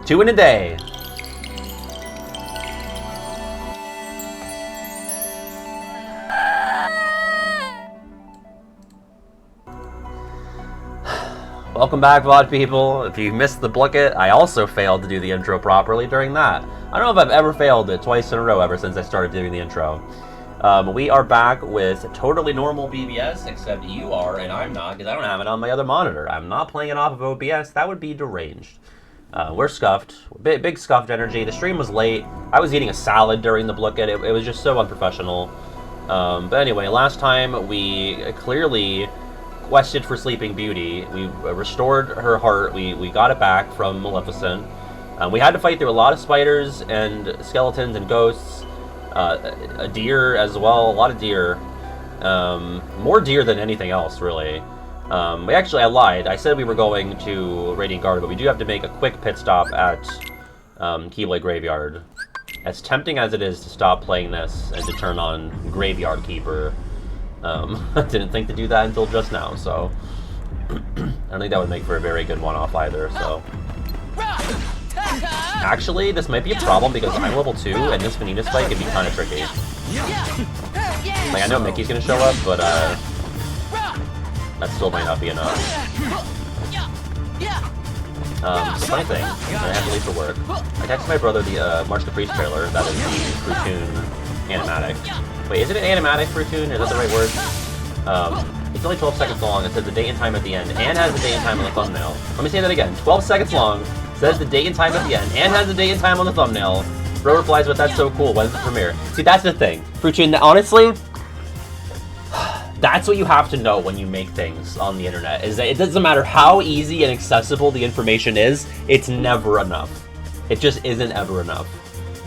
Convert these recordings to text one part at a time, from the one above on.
2 in a day. Welcome back, VOD people. If you missed the Blicket, I also failed to do the intro properly during that. I don't know if I've ever failed it twice in a row ever since I started doing the intro. We are back with totally normal BBS, except you are, and I'm not, because I don't have it on my other monitor. I'm not playing it off of OBS. That would be deranged. We're scuffed. Big scuffed energy. The stream was late. I was eating a salad during the Blicket. It was just so unprofessional. But anyway, last time we clearly quested for Sleeping Beauty. We restored her heart. We got it back from Maleficent. We had to fight through a lot of spiders and skeletons and ghosts. A deer as well. A lot of deer. More deer than anything else, really. I lied. I said we were going to Radiant Garden, but we do have to make a quick pit stop at Keyblade Graveyard. As tempting as it is to stop playing this and to turn on Graveyard Keeper, I didn't think to do that until just now, so I don't think that would make for a very good one-off either, so. Actually, this might be a problem because I'm level 2 and this Venus fight can be kind of tricky. Like, I know Mickey's gonna show up, but that still might not be enough. The funny thing, I have to leave for work. I texted my brother the March Caprice trailer, that is the Fruitoon animatic. Wait, is it an animatic Fruitoon? Is that the right word? It's only 12 seconds long. It says the date and time at the end, and has the date and time on the thumbnail. Let me say that again. 12 seconds long, says the date and time at the end, and has the date and time on the thumbnail. Bro replies with, that's so cool, when's the premiere? See, that's the thing. Fruitoon, honestly, that's what you have to know when you make things on the internet, is that it doesn't matter how easy and accessible the information is, it's never enough. It just isn't ever enough.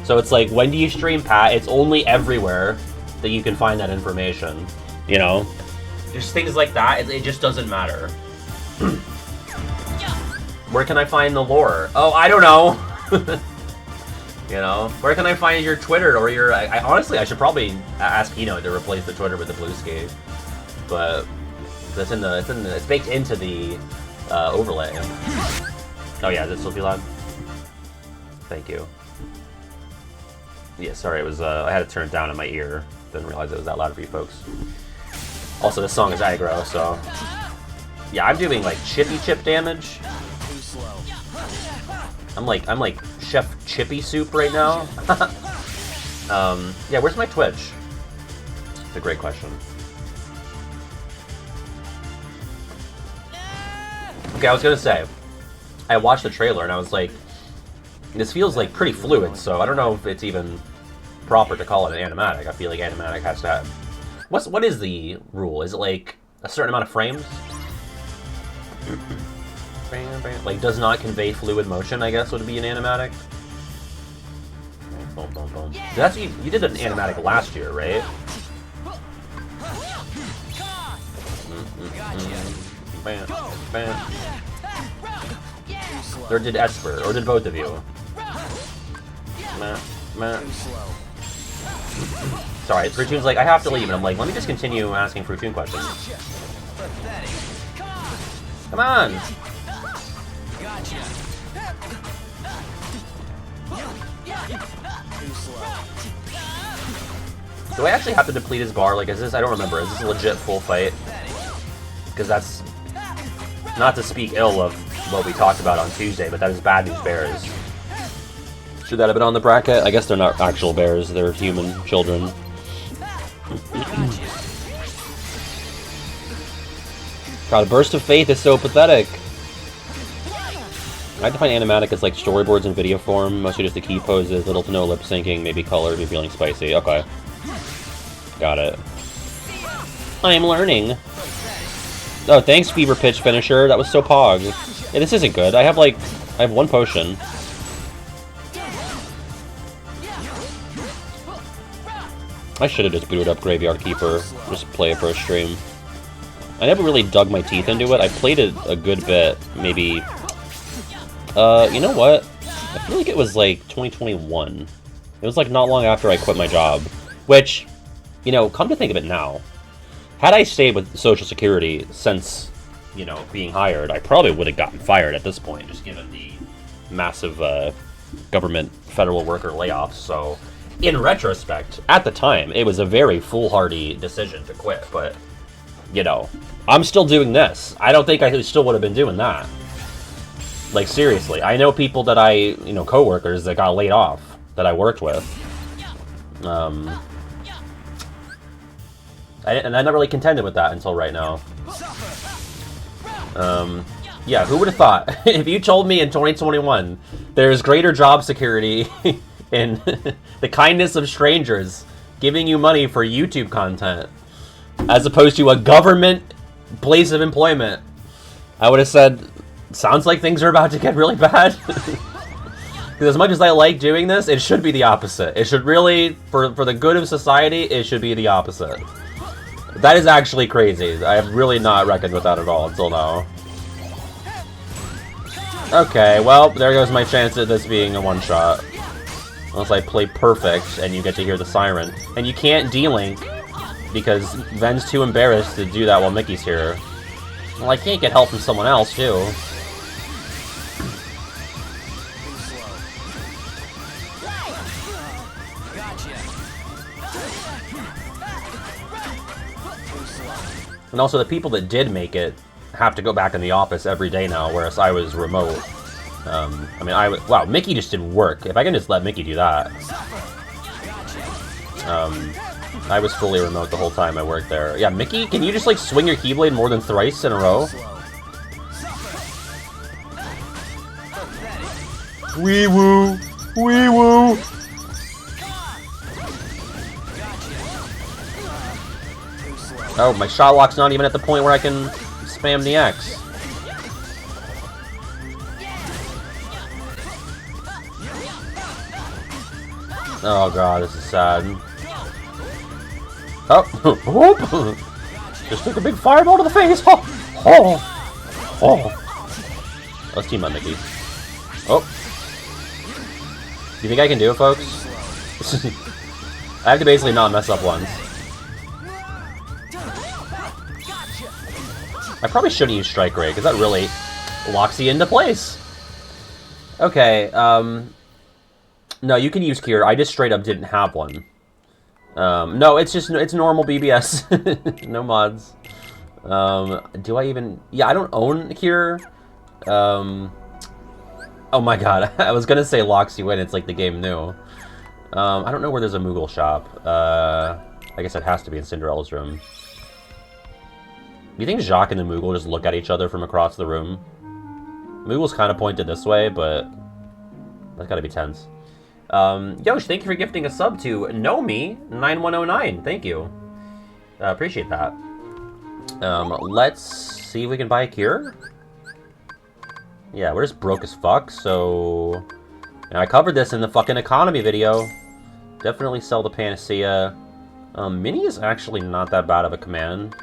So it's like, when do you stream Pat? It's only everywhere that you can find that information, you know? There's things like that, it just doesn't matter. Where can I find the lore? Oh, I don't know! You know? Where can I find your Twitter or your... honestly, I should probably ask Eno to replace the Twitter with the Bluesky. But it's baked into the overlay. Oh yeah, is it still too loud? Thank you. Yeah, sorry, it was I had to turn it down in my ear. Didn't realize it was that loud for you folks. Also, this song is aggro, so yeah, I'm doing like chippy chip damage. I'm like Chef Chippy Soup right now. Yeah, where's my Twitch? It's a great question. Okay, I was gonna say, I watched the trailer and I was like, this feels like pretty fluid, so I don't know if it's even proper to call it an animatic. I feel like animatic has to have... What is the rule? Is it like a certain amount of frames? Like, does not convey fluid motion, I guess, would be an animatic? Boom, boom, boom. That's, you did an animatic last year, right? Bam, bam. Or did Esper, or did both of you? Sorry, Fruitoon's like, I have to leave, and I'm like, let me just continue asking Fruitoon questions. Come on! Do I actually have to deplete his bar? Like, is this, I don't remember, is this a legit full fight? Because that's, not to speak ill of what we talked about on Tuesday, but that is bad news bears. Should that have been on the bracket? I guess they're not actual bears, they're human children. God, a burst of faith is so pathetic. I define animatic as like storyboards in video form, mostly just the key poses, little to no lip syncing, maybe color, maybe feeling spicy. Okay. Got it. I'm learning. Oh, thanks, Fever Pitch Finisher. That was so pog. Yeah, this isn't good. I have one potion. I should have just booted up Graveyard Keeper. Just play it for a stream. I never really dug my teeth into it. I played it a good bit. Maybe... you know what? I feel like it was like 2021. It was like not long after I quit my job. Which, you know, come to think of it now, had I stayed with Social Security since, you know, being hired, I probably would have gotten fired at this point, just given the massive government federal worker layoffs. So, in retrospect, at the time, it was a very foolhardy decision to quit. But, you know, I'm still doing this. I don't think I still would have been doing that. Like, seriously. I know people that coworkers that got laid off that I worked with. And I'm not really contended with that until right now. Yeah, who would have thought? If you told me in 2021 there's greater job security in the kindness of strangers giving you money for YouTube content as opposed to a government place of employment, I would have said, sounds like things are about to get really bad. Because as much as I like doing this, it should be the opposite. It should really, for the good of society, it should be the opposite. That is actually crazy. I have really not reckoned with that at all until now. Okay, well, there goes my chance at this being a one-shot. Unless I play perfect and you get to hear the siren. And you can't D-Link because Ven's too embarrassed to do that while Mickey's here. Well, I can't get help from someone else, too. And also, the people that did make it have to go back in the office every day now, whereas I was remote. Wow, Mickey just did work. If I can just let Mickey do that. I was fully remote the whole time I worked there. Yeah, Mickey, can you just, like, swing your Keyblade more than thrice in a row? Wee woo! Wee woo! Oh, my shot lock's not even at the point where I can spam the X. Oh god, this is sad. Oh! Just took a big fireball to the face! Oh! Let's team up, Mickey. Oh! You think I can do it, folks? I have to basically not mess up once. I probably shouldn't use Strike Ray, because that really locks you into place. Okay, no, you can use Cure. I just straight up didn't have one. No, it's normal BBS. No mods. Do I even... Yeah, I don't own Cure. Oh my god, I was gonna say locks you in, it's like the game new. I don't know where there's a Moogle shop. I guess it has to be in Cinderella's room. Do you think Jacques and the Moogle just look at each other from across the room? Moogle's kind of pointed this way, but that's gotta be tense. Yosh, thank you for gifting a sub to Nomi9109. Thank you. Appreciate that. Let's see if we can buy a cure. Yeah, we're just broke as fuck, so... And I covered this in the fucking economy video. Definitely sell the Panacea. Mini is actually not that bad of a command.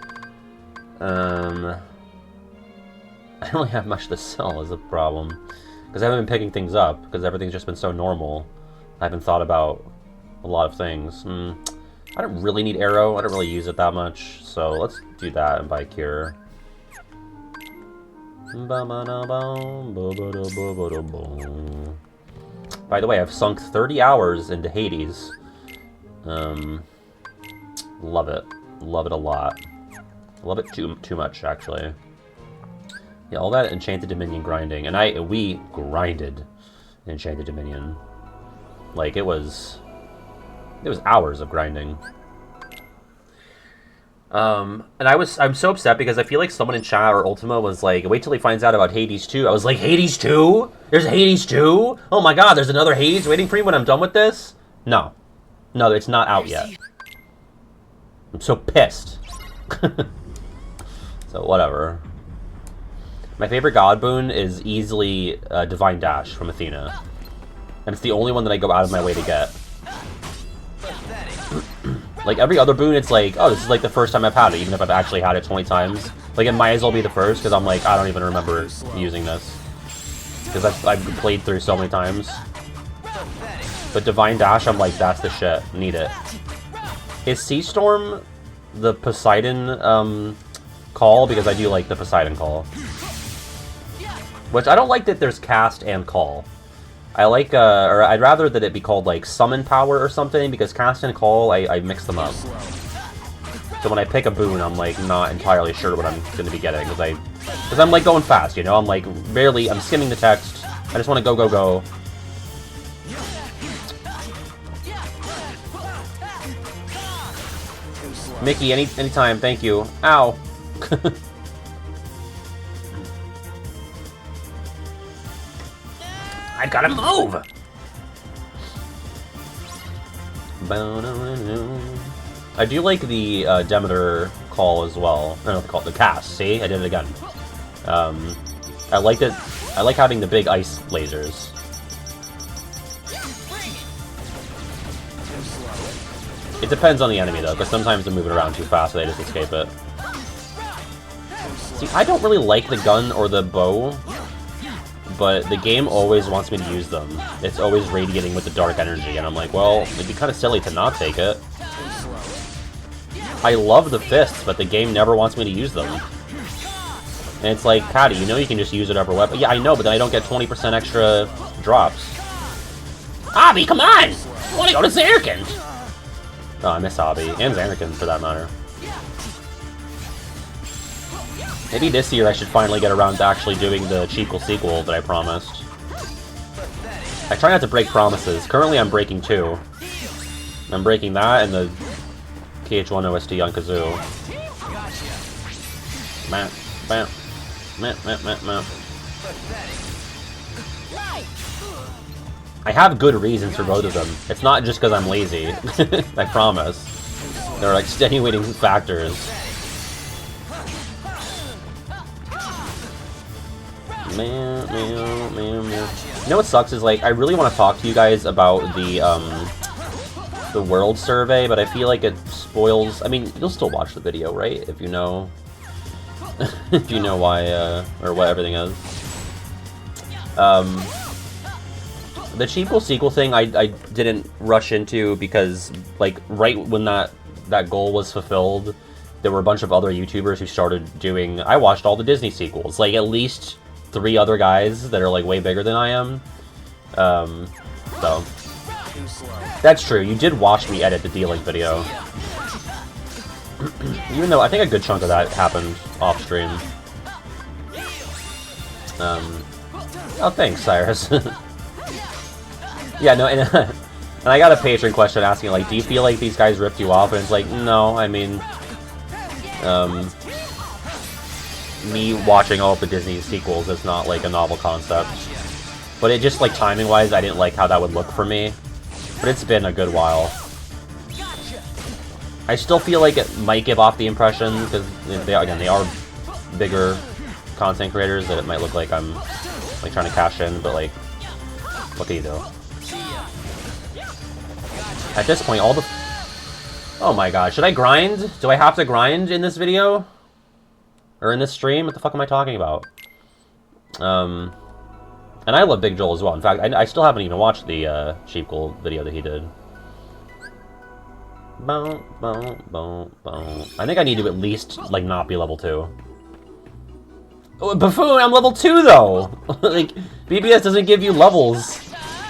I don't really have much to sell is a problem. Because I haven't been picking things up, because everything's just been so normal. I haven't thought about a lot of things. I don't really need Arrow, I don't really use it that much, so let's do that and buy Cure. By the way, I've sunk 30 hours into Hades. Love it. Love it a lot. Love it too much, actually. Yeah, all that Enchanted Dominion grinding. And we grinded Enchanted Dominion. Like, it was hours of grinding. And I'm so upset because I feel like someone in chat or Ultima was like, wait till he finds out about Hades 2. I was like, Hades 2? There's Hades 2? Oh my god, there's another Hades waiting for me when I'm done with this? No. No, it's not out yet. I'm so pissed. So, whatever. My favorite god boon is easily Divine Dash from Athena. And it's the only one that I go out of my way to get. Like, every other boon, it's like, oh, this is like the first time I've had it, even if I've actually had it 20 times. Like, it might as well be the first, because I'm like, I don't even remember using this. Because I've played through so many times. But Divine Dash, I'm like, that's the shit. Need it. Is Sea Storm the Poseidon call? Because I do like the Poseidon call. Which I don't like that there's cast and call. I like, or I'd rather that it be called, like, summon power or something, because cast and call, I mix them up. So when I pick a boon, I'm, like, not entirely sure what I'm going to be getting, because I'm, like, going fast, you know? I'm, like, I'm skimming the text. I just want to go, go, go. Mickey, anytime, thank you. Ow. I gotta move! I do like the Demeter call as well. I don't know what the cast. See? I did it again. I like it. I like having the big ice lasers. It depends on the enemy, though, because sometimes they're moving around too fast, so they just escape it. See, I don't really like the gun or the bow, but the game always wants me to use them. It's always radiating with the dark energy, and I'm like, well, it'd be kind of silly to not take it. I love the fists, but the game never wants me to use them. And it's like, Patty, you know you can just use whatever weapon. Yeah, I know, but then I don't get 20% extra drops. Abby, come on! I want to go to Zanarkand! Oh, I miss Abby. And Zanarkand, for that matter. Maybe this year I should finally get around to actually doing the Cheekle sequel that I promised. I try not to break promises. Currently I'm breaking 2. I'm breaking that and the PH1 OST on Kazoo. Meh, meh, meh, meh, meh, meh. I have good reasons for both of them. It's not just because I'm lazy. I promise. There are extenuating factors. Man. You know what sucks is, like, I really want to talk to you guys about the world survey, but I feel like it spoils. I mean, you'll still watch the video, right? If you know, if you know why or what everything is. The Cheekle sequel thing I didn't rush into because, like, right when that goal was fulfilled, there were a bunch of other YouTubers who started doing. I watched all the Disney sequels, like at least 3 other guys that are like way bigger than I am. So that's true. You did watch me edit the D-Link video, even though I think a good chunk of that happened off stream. Oh, thanks, Cyrus. Yeah, no, and I got a Patreon question asking, like, do you feel like these guys ripped you off? And it's like, no, I mean, me watching all of the Disney sequels is not, like, a novel concept. But it just, like, timing-wise, I didn't like how that would look for me. But it's been a good while. I still feel like it might give off the impression, because, they are bigger content creators, that it might look like I'm, like, trying to cash in, but, like, what can you do? At this point, all the... Oh my god, should I grind? Do I have to grind in this video? Or in this stream? What the fuck am I talking about? And I love Big Joel as well. In fact, I still haven't even watched the Cheekle video that he did. I think I need to at least, like, not be level 2. Oh, Buffoon, I'm level 2, though! Like, BBS doesn't give you levels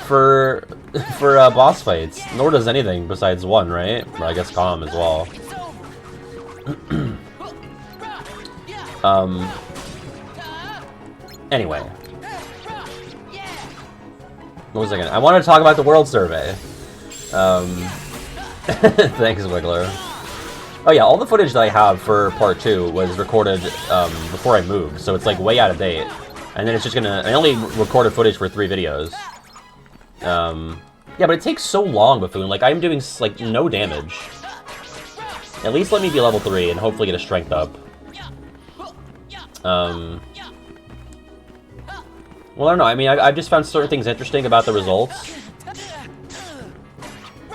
for boss fights, nor does anything besides 1, right? Or I guess Calm as well. Anyway. What was I gonna... I wanted to talk about the World Survey. Thanks, Wiggler. Oh yeah, all the footage that I have for part 2 was recorded before I moved, so it's like way out of date. And then it's just gonna... I only recorded footage for 3 videos. Yeah, but it takes so long, Buffoon. Like, I'm doing, like, no damage. At least let me be level 3 and hopefully get a strength up. Well, I don't know. I mean, I've just found certain things interesting about the results.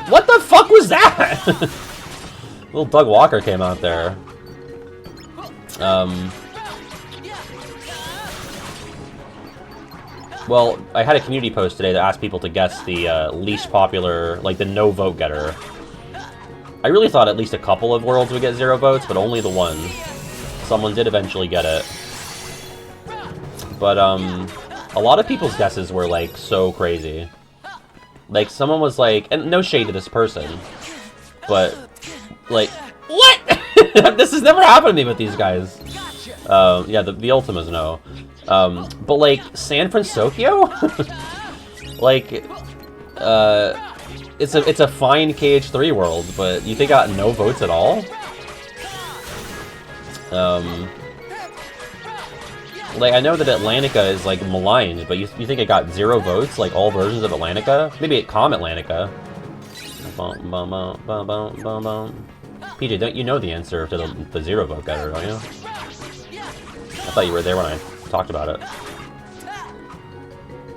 What the fuck was that? Little Doug Walker came out there. Well, I had a community post today that asked people to guess the least popular, like the no vote getter. I really thought at least a couple of worlds would get 0 votes, but only the one. Someone did eventually get it. But, a lot of people's guesses were, like, so crazy. Like, someone was like, and no shade to this person, but, like, what? This has never happened to me with these guys. Yeah, the Ultima's no. But, like, San Francisco? Like, it's a fine KH3 world, but you think I got no votes at all? Like, I know that Atlantica is, like, maligned, but you think it got 0 votes? Like, all versions of Atlantica? Maybe it Calm Atlantica. PJ, don't you know the answer to the 0 vote getter, don't you? I thought you were there when I talked about it.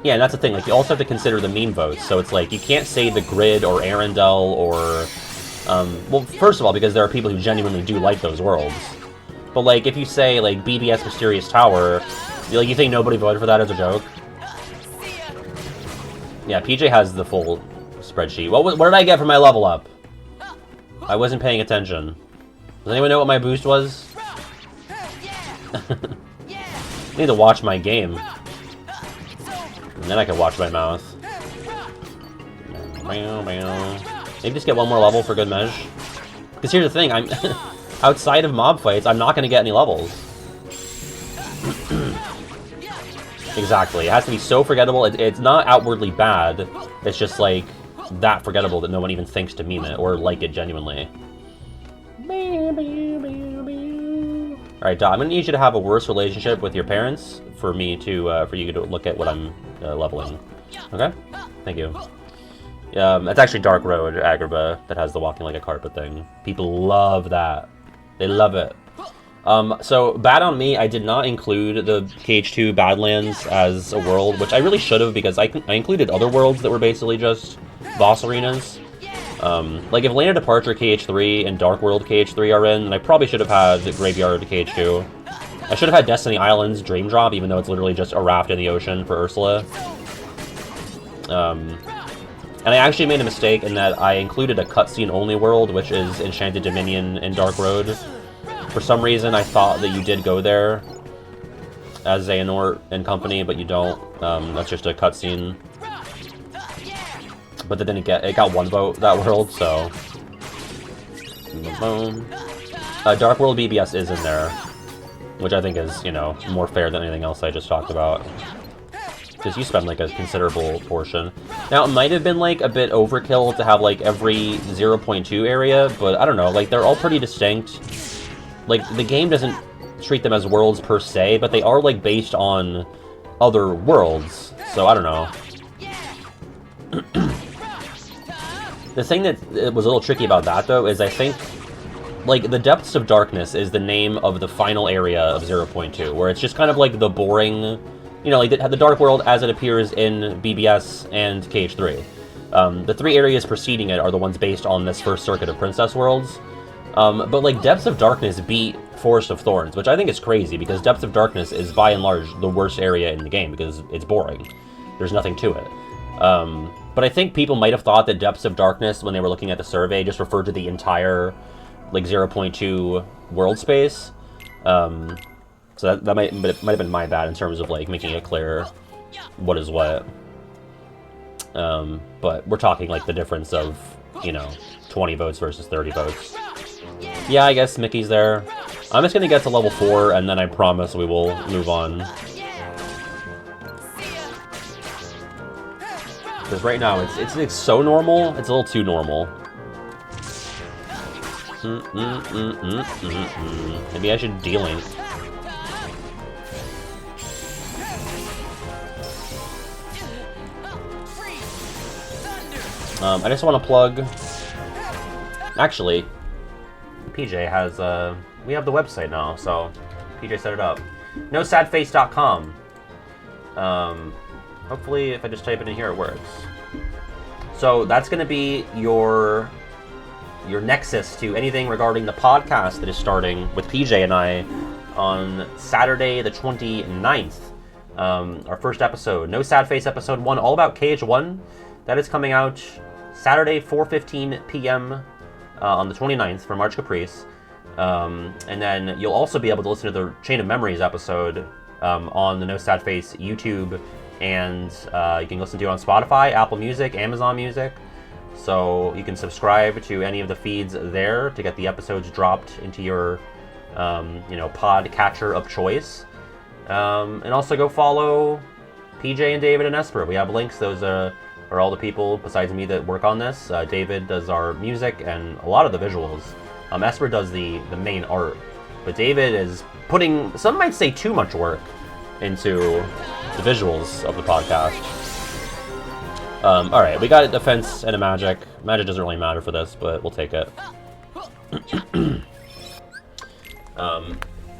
Yeah, and that's the thing, like, you also have to consider the meme votes, so it's like, you can't say the Grid or Arendelle or, well, first of all, because there are people who genuinely do like those worlds. But, like, if you say, like, BBS Mysterious Tower, like, you think nobody voted for that as a joke? Yeah, PJ has the full spreadsheet. What did I get for my level up? I wasn't paying attention. Does anyone know what my boost was? I need to watch my game. And then I can watch my mouth. Maybe just get one more level for good measure. Because here's the thing, I'm... outside of mob fights, I'm not going to get any levels. Exactly. It has to be so forgettable. It's not outwardly bad. It's just, like, that forgettable that no one even thinks to meme it or like it genuinely. Alright, Dot, I'm going to need you to have a worse relationship with your parents for me to, for you to look at what I'm leveling. Okay? Thank you. It's actually Dark Road, Agrabah, that has the walking like a carpet thing. People love that. They love it. So, bad on me, I did not include the KH2 Badlands as a world, which I really should have, because I included other worlds that were basically just boss arenas. Like, if Lane of Departure KH3 and Dark World KH3 are in, then I probably should have had Graveyard KH2. I should have had Destiny Islands Dream Drop, even though it's literally just a raft in the ocean for Ursula. And I actually made a mistake in that I included a cutscene-only world, which is Enchanted Dominion and Dark Road. For some reason, I thought that you did go there as Xehanort and company, but you don't. That's just a cutscene. But it didn't get... It got 1 vote, that world, so... Dark World BBS is in there, which I think is, you know, more fair than anything else I just talked about. Because you spend, like, a considerable portion. Now, it might have been, like, a bit overkill to have, like, every 0.2 area, but I don't know, like, they're all pretty distinct. Like, the game doesn't treat them as worlds per se, but they are, like, based on other worlds, so I don't know. The thing that was a little tricky about that, though, is I think, like, the Depths of Darkness is the name of the final area of 0.2, where it's just kind of, like, the boring... You know, like, the Dark World as it appears in BBS and KH3. The 3 areas preceding it are the ones based on this first circuit of Princess Worlds. But, like, Depths of Darkness beat Forest of Thorns, which I think is crazy, because Depths of Darkness is, by and large, the worst area in the game, because it's boring. There's nothing to it. But I think people might have thought that Depths of Darkness, when they were looking at the survey, just referred to the entire, like, 0.2 world space. So that might have been my bad in terms of, like, making it clear what is what. But we're talking, like, the difference of, you know, 20 votes versus 30 votes. Yeah, I guess Mickey's there. I'm just gonna get to level 4, and then I promise we will move on. Because right now, it's so normal, it's a little too normal. Maybe I should de-link. I just want to plug... Actually, PJ has, we have the website now, so PJ set it up. NoSadFace.com. Hopefully, if I just type it in here, it works. So that's going to be your nexus to anything regarding the podcast that is starting with PJ and I on Saturday the 29th. Our first episode, No Sad Face episode 1, all about KH1. That is coming out Saturday, 4:15 p.m. On the 29th for March Caprice. And then you'll also be able to listen to the Chain of Memories episode on the No Sad Face YouTube, and you can listen to it on Spotify, Apple Music, Amazon Music. So you can subscribe to any of the feeds there to get the episodes dropped into your, pod catcher of choice. And also go follow PJ and David and Esper. We have links. Those are all the people besides me that work on this. David does our music and a lot of the visuals. Esper does the main art. But David is putting, some might say, too much work into the visuals of the podcast. Alright, we got a defense and a magic. Magic doesn't really matter for this, but we'll take it.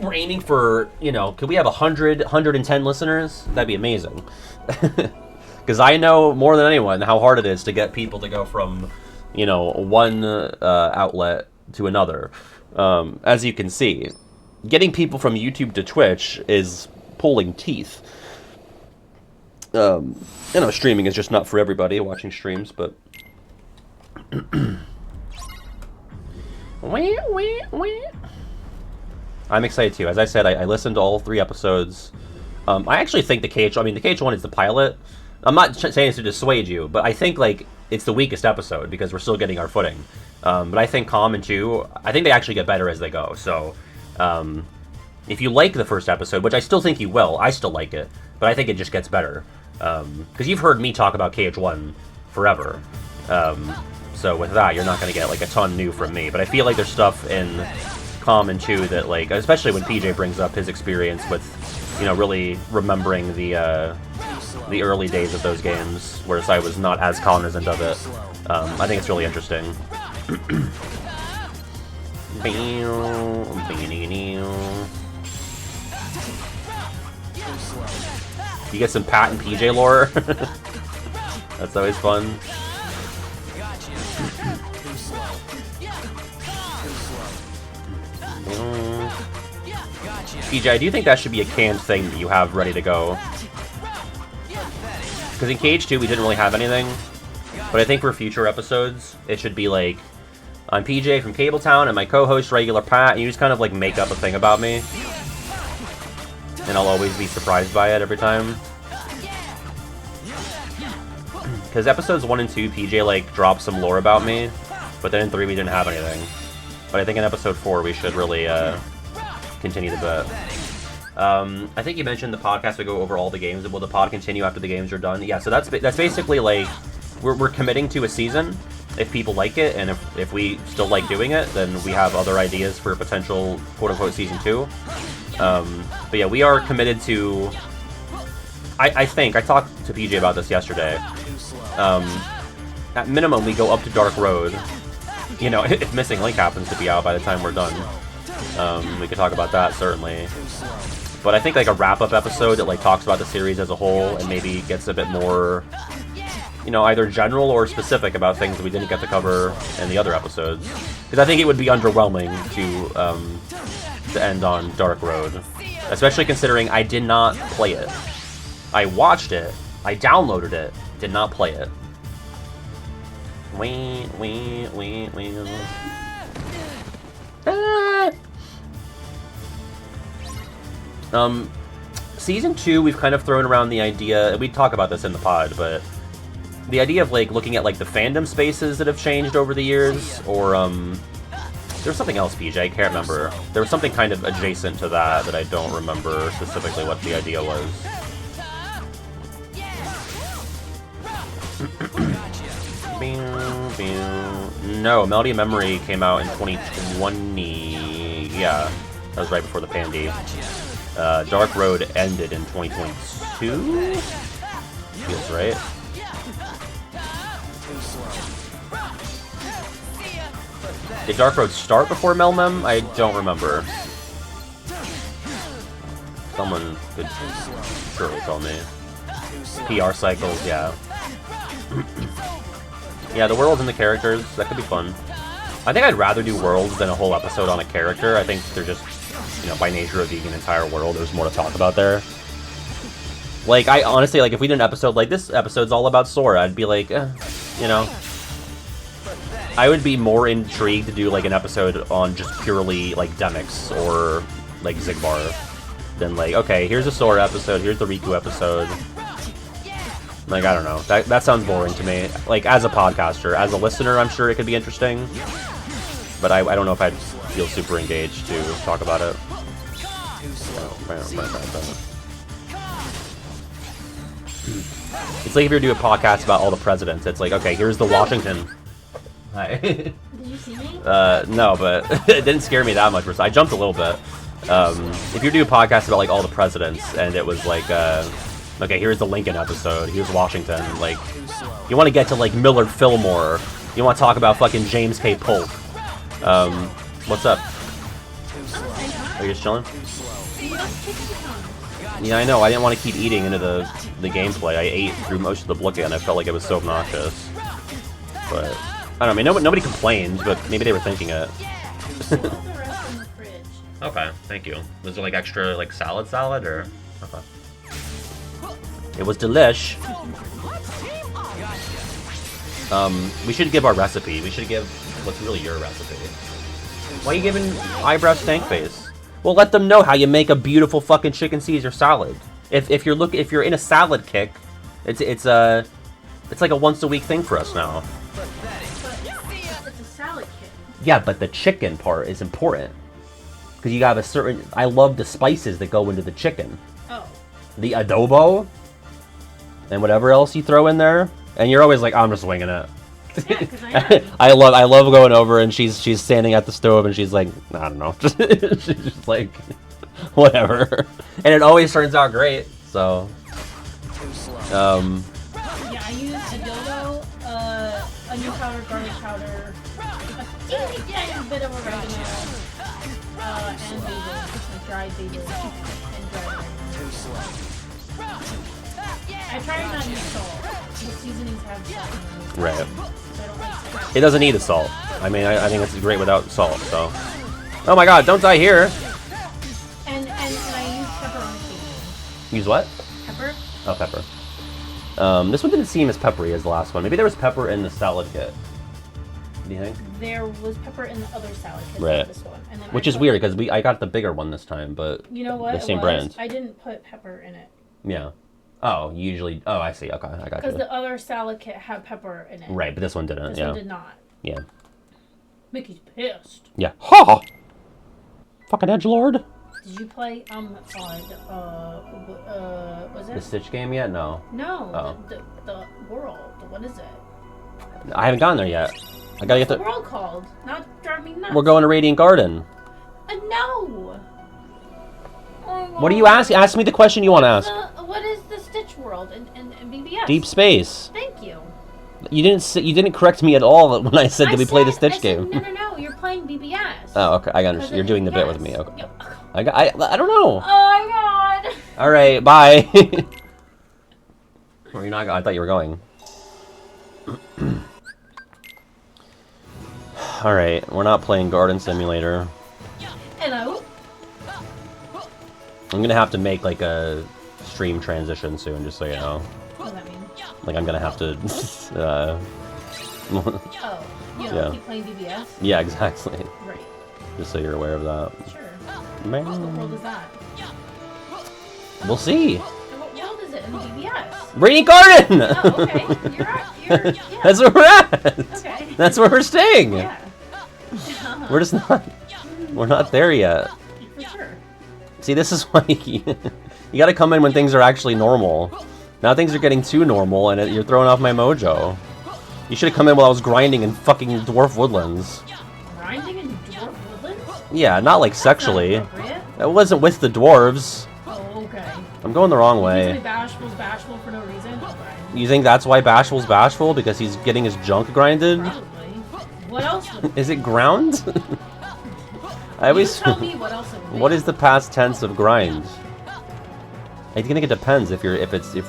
We're aiming for, could we have 110 listeners? That'd be amazing. Because I know more than anyone how hard it is to get people to go from, one outlet to another. As you can see, getting people from YouTube to Twitch is pulling teeth. Streaming is just not for everybody, watching streams, but... I'm excited too. As I said, I listened to all 3 episodes. I actually think the KH1 is the pilot. I'm not saying this to dissuade you, but I think, it's the weakest episode because we're still getting our footing. But I think Calm and 2, I think they actually get better as they go. So, if you like the first episode, which I still think you will, I still like it, but I think it just gets better. Because you've heard me talk about KH1 forever. So with that, you're not going to get, a ton new from me. But I feel like there's stuff in Calm and 2 that, especially when PJ brings up his experience with, really remembering the early days of those games, whereas I was not as cognizant of it. I think it's really interesting. You get some Pat and PJ lore. That's always fun. PJ, I do think that should be a canned thing that you have ready to go. Because in KH2 we didn't really have anything. But I think for future episodes, it should be I'm PJ from Cabletown and my co-host Regular Pat, and you just kind of make up a thing about me. And I'll always be surprised by it every time. Because episodes 1 and 2, PJ dropped some lore about me, but then in 3 we didn't have anything. But I think in episode 4 we should really continue the bit. I think you mentioned the podcast would go over all the games. Will the pod continue after the games are done? Yeah, so that's basically we're committing to a season. If people like it, and if we still like doing it, then we have other ideas for potential quote-unquote season 2. But yeah, we are committed to... I think, I talked to PJ about this yesterday. At minimum, we go up to Dark Road. If Missing Link happens to be out by the time we're done. We could talk about that, certainly. But I think a wrap-up episode that talks about the series as a whole, and maybe gets a bit more... either general or specific about things that we didn't get to cover in the other episodes. Because I think it would be underwhelming to end on Dark Road. Especially considering I did not play it. I watched it, I downloaded it, did not play it. Season 2, we've kind of thrown around the idea, we talk about this in the pod, but the idea of looking at the fandom spaces that have changed over the years, or there was something else, PJ, I can't remember. There was something kind of adjacent to that I don't remember specifically what the idea was. No, Melody of Memory came out in 2020. Yeah, that was right before the pandy. Dark Road ended in 2022? Feels right. Did Dark Road start before Melmem? I don't remember. Someone could surely tell me. PR cycles, yeah. Yeah, the worlds and the characters, that could be fun. I think I'd rather do worlds than a whole episode on a character. I think they're just, by nature of being an entire world, there's more to talk about there. I honestly, if we did an episode this episode's all about Sora, I'd be I would be more intrigued to do, an episode on just purely, Demyx or, Xigbar. than like, okay, here's a Sora episode, here's the Riku episode. Like, I don't know. That sounds boring to me. Like, as a podcaster, as a listener, I'm sure it could be interesting. But I don't know if I'd feel super engaged to talk about it. It's like if you're doing a podcast about all the presidents. It's like, okay, here's the Washington. Hi. Did you see me? No, but it didn't scare me that much. I jumped a little bit. If you're doing a podcast about like all the presidents, and it was like, okay, here's the Lincoln episode. Here's Washington. Like, you want to get to like Millard Fillmore. You want to talk about fucking James K. Polk. What's up? Are you just chilling? Yeah, I know. I didn't want to keep eating into the gameplay. I ate through most of the Blook and I felt like it was so obnoxious. But I don't know. I mean, nobody complained, but maybe they were thinking it. Okay, thank you. Was there like extra like salad or? Okay. It was delish. We should give our recipe. We should give what's really your recipe. Why are you giving eyebrow stank face? Well, let them know how you make a beautiful fucking chicken Caesar salad. If you're in a salad kick, it's like a once a week thing for us now. But it's a salad kick. Yeah, but the chicken part is important because you have a certain. I love the spices that go into the chicken. Oh. The adobo and whatever else you throw in there, and you're always like, I'm just winging it. Yeah, I love going over and she's standing at the stove and she's like, I don't know. She's just like, whatever. And it always turns out great, so. Yeah, I use adobo, onion powder, garlic powder, a teeny tiny bit of oregano, and basil, like dried basil, and dried oregano. I try not to use salt. The seasonings have salt. Right. So I don't like salt. It doesn't need the salt. I mean, I think it's great without salt, so. Oh my god, don't die here! And I use pepper on occasion. Use what? Pepper? Oh, pepper. This one didn't seem as peppery as the last one. Maybe there was pepper in the salad kit. What do you think? There was pepper in the other salad kit, Right. not this one. And then Which is weird, because I got the bigger one this time, but you know what? the same it was? brand. I didn't put pepper in it. Yeah. Oh, you usually... Oh, I see. Okay, I got Because you. the other salad kit had pepper in it. Right, but this one didn't, This yeah. one did not. Yeah. Mickey's pissed. Yeah. Ha! Fucking edgelord. Did you play, was it? The Stitch game yet? No. No, Oh. the world. What is it? I haven't gotten there yet. I gotta get What's the the... world called? Not drive me nuts. We're going to Radiant Garden. No! What do you ask? Ask me the question you want to ask. What is the Stitch world in BBS? Deep space. Thank you. You didn't correct me at all when I said that we play the Stitch I said, game. No, you're playing BBS. Oh, okay. I understand. You're doing the bit with me. Yes. Okay. Yep. I don't know. Oh my god. All right. Bye. Or you're not. I thought you were going. All right. We're not playing Garden Simulator. Hello. I'm gonna have to make like a stream transition soon, just so you know. What does that mean? Like I'm gonna have to. Oh, Yeah. keep playing BBS? Yeah, exactly. Right. Just so you're aware of that. Sure. Man. What world is that? We'll see. And what world is it in BBS? Radiant Garden! Oh, okay. You're yeah. That's where we're at! Okay. That's where we're staying! Yeah. We're just not... We're not there yet. For sure. See, this is why you gotta come in when things are actually normal. Now things are getting too normal and you're throwing off my mojo. You should have come in while I was grinding in fucking Dwarf Woodlands. Grinding in Dwarf Woodlands? Yeah, not like sexually. That's not appropriate. That wasn't with the dwarves. Oh, okay. I'm going the wrong Usually way. Bashful's bashful for no reason? Okay. You think that's why Bashful's bashful? Because he's getting his junk grinded? Probably. What else would Is it ground? I always... You tell me what else it would be. What is the past tense of grind? I think it depends if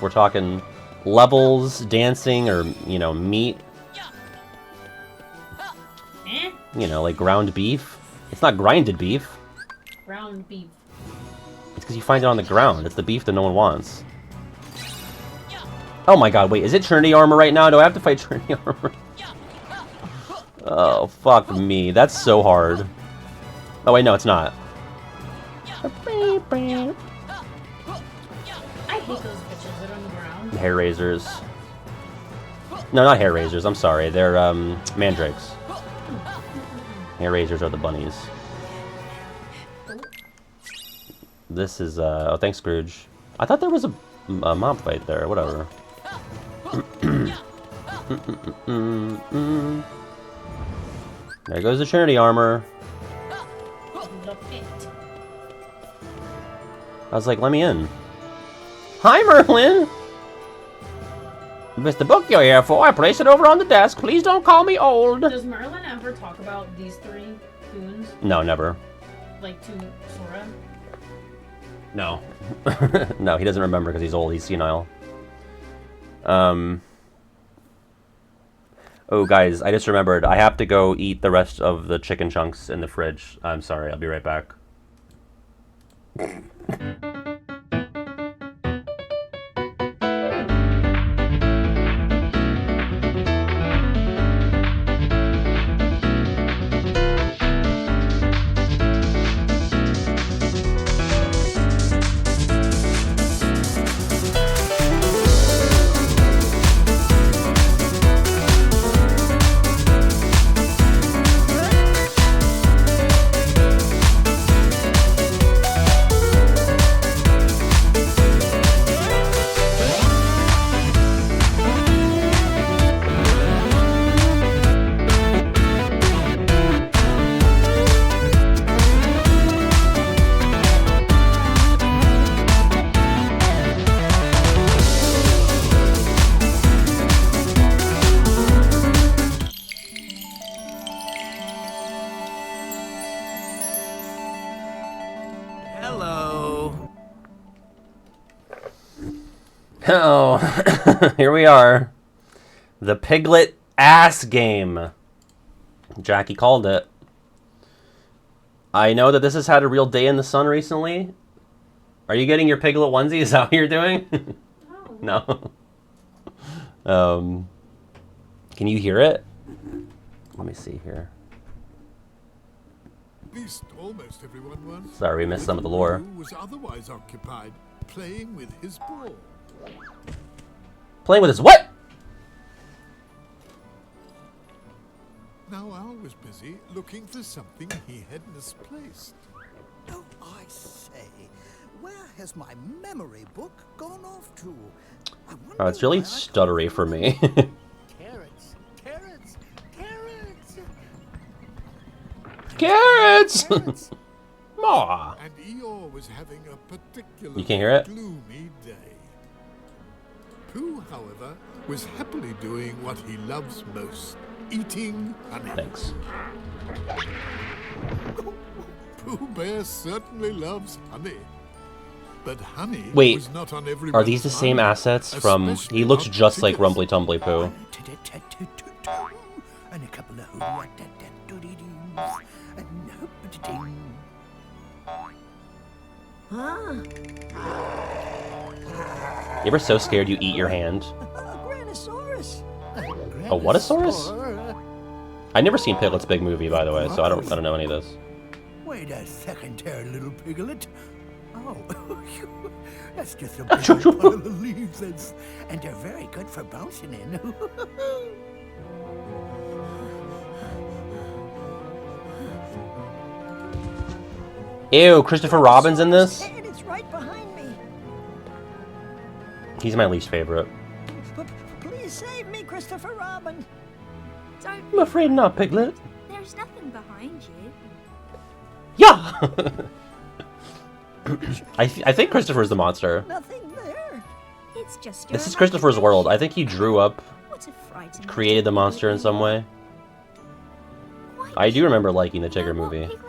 we're talking levels, dancing, or meat. Eh? Like ground beef. It's not grinded beef. Ground beef. It's because you find it on the ground. It's the beef that no one wants. Oh my god, wait, is it Trinity armor right now? Do I have to fight Trinity armor? Oh, fuck me. That's so hard. Oh wait, no, it's not. on the ground? Hair razors. No, not hair razors. I'm sorry. They're mandrakes. Hair razors are the bunnies. This is oh, thanks, Scrooge. I thought there was a mob fight there. Whatever. There goes the Trinity armor. I was like, let me in. Hi, Merlin! Mr. Book you're here for, I place it over on the desk. Please don't call me old. Does Merlin ever talk about these three goons? No, never. Like to Sora? No. No, he doesn't remember because he's old. He's senile. Oh, guys, I just remembered. I have to go eat the rest of the chicken chunks in the fridge. I'm sorry. I'll be right back. Oh, here we are. The Piglet ass game. Jackie called it. I know that this has had a real day in the sun recently. Are you getting your Piglet onesie? Is that what you're doing? No. Can you hear it? Let me see here. At least almost everyone was. Sorry, we missed some of the lore. Pooh was otherwise occupied playing with his ball. Playing with his what? Now Al was busy looking for something he had misplaced. Oh, I say, where has my memory book gone off to? Oh, it's really stuttery for me. Carrots, carrots, carrots. Carrots! Carrots. Aw. And Eeyore was having a particularly You can't hear it? gloomy day. Pooh, however, was happily doing what he loves most, eating honey. Thanks. Pooh Bear certainly loves honey. But honey Wait, was not on everyone's are these the same mind, assets from... especially He looks not just like Piglet's. Rumbly Tumbly Pooh. And a couple of doody-doos, and ding. You ever so scared you eat your hand? Granosaurus. A what-asaurus? I've never seen Piglet's big movie, by the way, so I don't know any of this. Wait a second there, little piglet. Oh, that's just a big one of the leaves, and they're very good for bouncing in. Ew, Christopher Robin's in this? And it's right behind me. He's my least favorite. Please save me, Christopher Robin. Don't. I'm afraid not, Piglet. There's nothing behind you. Yeah! I think Christopher's the monster. Nothing there. It's just your This is Christopher's world. I think he drew up, What a frightening created the monster in some way. Why I do remember liking the You know Tigger what, movie. Piglet?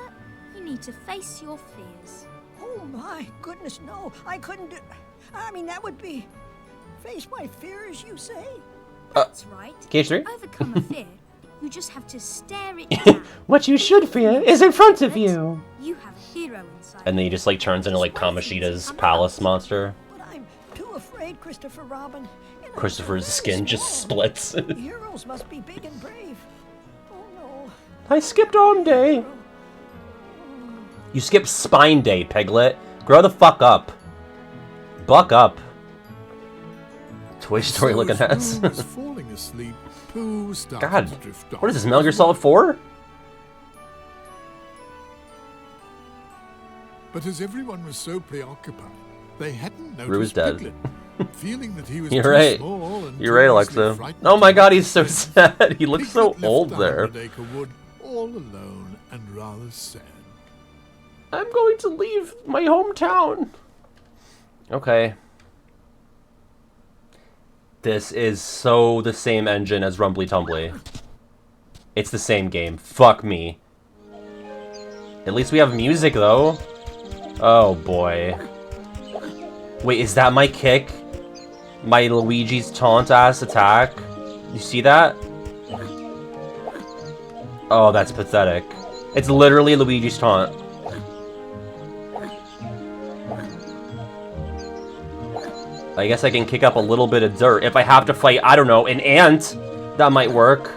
You need to face your fears. Oh my goodness, no. I couldn't do... I mean, that would be... Face my fears, you say? That's right. Cage 3? Overcome a fear. You just have to stare it down. What you should fear is in front of you. You have a hero inside. And then he just like turns into like Kamoshida's palace monster. But I'm too afraid, Christopher Robin. And I'm Christopher's very skin just small. splits. Heroes must be big and brave. Oh no. I skipped on day. You skipped spine day, Piglet. Grow the fuck up. Buck up. Toy Story looking ass. Pooh was falling asleep, Pooh started God, to drift off. what is this, Metal Gear Solid 4? But as everyone was so preoccupied, they hadn't noticed Rue's dead. Piglet. Feeling that he was You're too right. small and You're right, too easily Alexa. frightened Oh my to god, he's so sad. He looks so Piglet old left the there. 100-acre wood all alone and rather sad. I'm going to leave my hometown. Okay. This is so the same engine as Rumbly Tumbly. It's the same game. Fuck me. At least we have music, though. Oh, boy. Wait, is that my kick? My Luigi's taunt-ass attack? You see that? Oh, that's pathetic. It's literally Luigi's taunt. I guess I can kick up a little bit of dirt. If I have to fight, I don't know, an ant, that might work.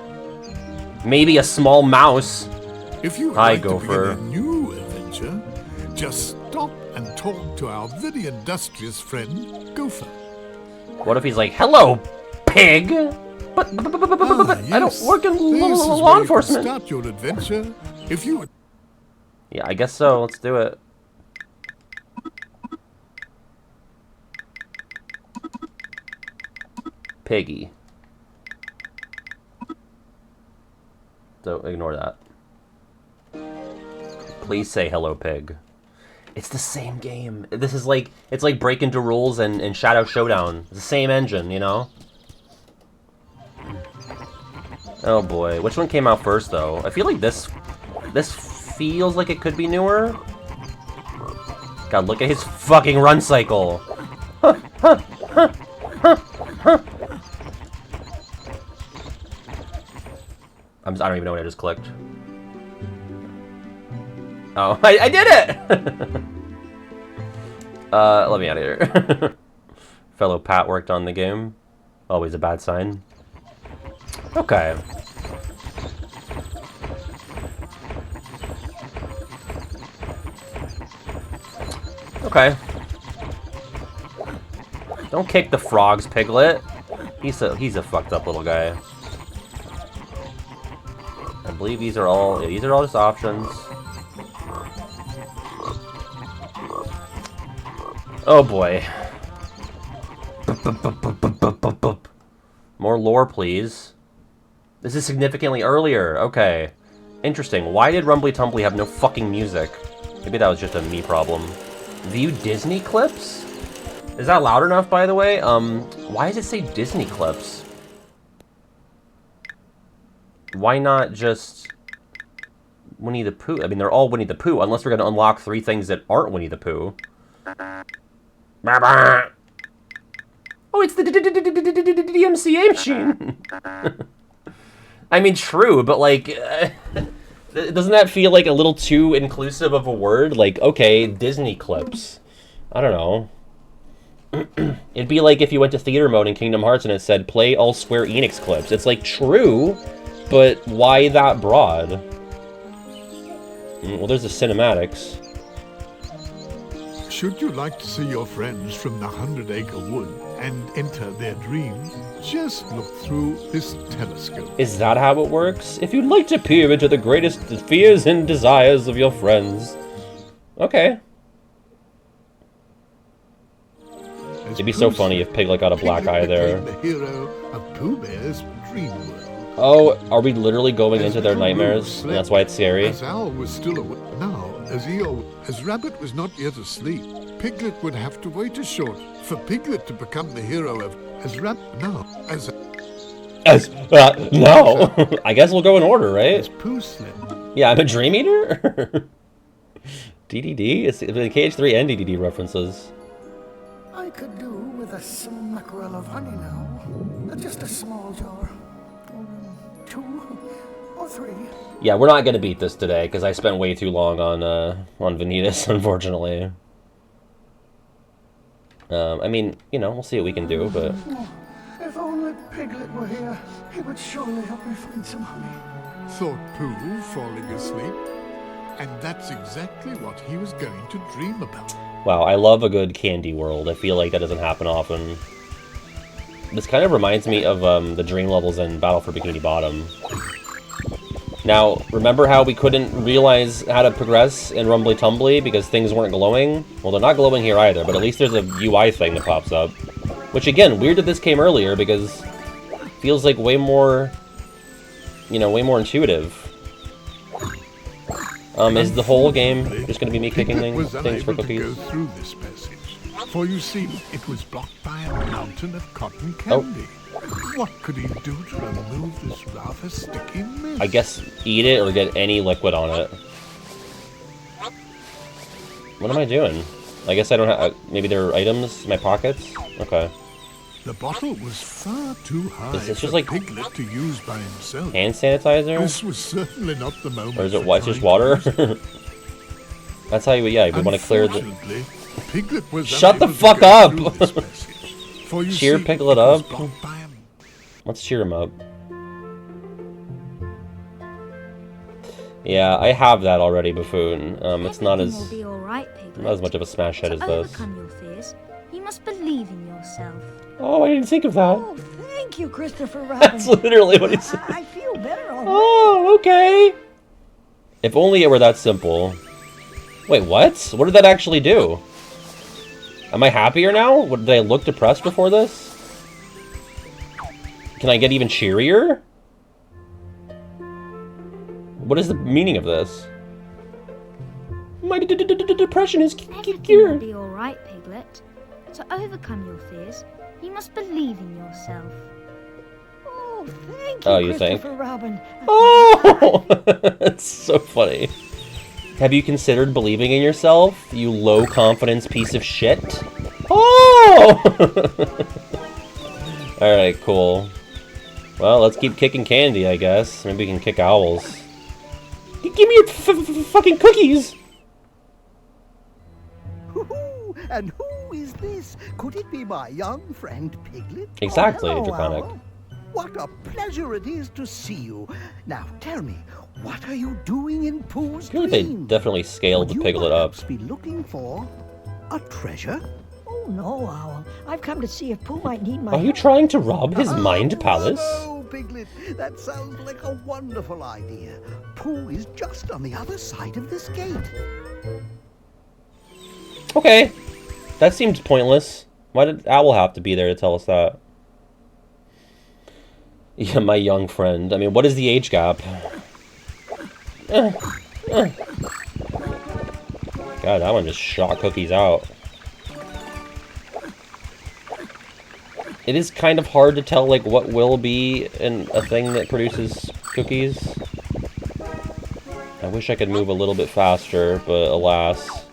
Maybe a small mouse. If you would Hi, like to Gopher. begin a new adventure, just stop and talk to our very industrious friend, Gopher. What if he's like, hello, pig? But I don't work in This is law where you enforcement. can start your adventure. If you would Yeah, I guess so. Let's do it. Piggy. So ignore that. Please say hello, pig. It's the same game. This is like, it's like Break Into Rules and Shadow Showdown. It's the same engine, you know? Oh boy, which one came out first though? I feel like this feels like it could be newer. God, look at his fucking run cycle. I don't even know what I just clicked. Oh, I did it! Let me out of here. Fellow Pat worked on the game. Always a bad sign. Okay. Okay. Don't kick the frogs, Piglet. He's a fucked up little guy. I believe these are all just options. Oh boy. More lore, please. This is significantly earlier. Okay. Interesting. Why did Rumbly Tumbly have no fucking music? Maybe that was just a me problem. View Disney clips? Is that loud enough, by the way? Why does it say Disney clips? Why not just Winnie the Pooh? I mean, they're all Winnie the Pooh, unless we're going to unlock 3 things that aren't Winnie the Pooh. Oh, it's the DMCA machine! I mean, true, but like, doesn't that feel like a little too inclusive of a word? Like, okay, Disney clips. I don't know. It'd be like if you went to theater mode in Kingdom Hearts and it said, play all Square Enix clips. It's like, true, but why that broad? Well, there's the cinematics. Should you like to see your friends from the 100-acre wood and enter their dreams, just look through this telescope. Is that how it works? If you'd like to peer into the greatest fears and desires of your friends. Okay. It'd be so funny if Piglet got a black eye there. The hero of Pooh Bear's dream world. Oh, are we literally going into their nightmares? And that's why it's scary? As Owl was still awake. Now, as Rabbit was not yet asleep, Piglet would have to wait a short for Piglet to become the hero of no. I guess we'll go in order, right? As Pooh slept. Yeah, I'm a dream eater? DDD? It's the KH3 and DDD references. I could do with a smackerel of honey now. Just a small jar. 2 or 3. Yeah, we're not gonna beat this today because I spent way too long on Vanitas, unfortunately. I mean, you know, we'll see what we can do, but If only Piglet were here, he would surely help me find some honey. Thought Pooh falling asleep. And that's exactly what he was going to dream about. wow, I love a good candy world. I feel like that doesn't happen often. This kind of reminds me of the dream levels in Battle for Bikini Bottom. Now, remember how we couldn't realize how to progress in Rumbly Tumbly because things weren't glowing? Well, they're not glowing here either, but at least there's a UI thing that pops up. Which, again, weird that this came earlier because it feels like way more, you know, way more intuitive. Is the whole game just going to be me kicking things for cookies? Through this passage, for you see, it was blocked by a mountain of cotton candy. What could he do to remove this rather sticky mist? I guess eat it or get any liquid on it. What am I doing? I guess I don't have... maybe there are items in my pockets? Okay. The bottle was far too high Is this for just like Piglet to use by himself. hand sanitizer? This was certainly not the moment. Or is it for just trying water? to That's how you... yeah, we want to clear the... Unfortunately, Piglet was Shut the unable to fuck go up! through this passage, for you Cheer see, Piglet it was up. blocked by a- Let's cheer him up. Yeah, I have that already, Buffoon. It's not Everything as... will be all right, Piglet. not as much of a smash hit as To this. overcome your fears, you must believe in yourself. Oh, I didn't think of that. Oh, thank you, Christopher Robin. That's literally what he said. I feel better already. Oh, okay. If only it were that simple. Wait, what? What did that actually do? Am I happier now? Did I look depressed before this? Can I get even cheerier? What is the meaning of this? My depression is Everything will cured. be all right, Piglet. To overcome your fears, you must believe in yourself. Oh, thank you, Oh, you think? Christopher Robin. Oh! That's so funny. Have you considered believing in yourself, you low-confidence piece of shit? Oh! Alright, cool. Well, let's keep kicking candy, I guess. Maybe we can kick owls. Give me your fucking cookies! And who is this? Could it be my young friend Piglet? Exactly, hello, Draconic. Owl. What a pleasure it is to see you. Now tell me, what are you doing in Pooh's I feel like they dream? definitely scaled the Would Piglet you up. perhaps be looking for a treasure? Oh, no, Owl. I've come to see if Pooh might need my Are you help. trying to rob his mind Oh, palace? Oh, Piglet, that sounds like a wonderful idea. Pooh is just on the other side of this gate. Okay. That seems pointless. Why did Owl have to be there to tell us that? Yeah, my young friend. I mean, what is the age gap? God, that one just shot cookies out. It is kind of hard to tell, like, what will be a thing that produces cookies. I wish I could move a little bit faster, but alas.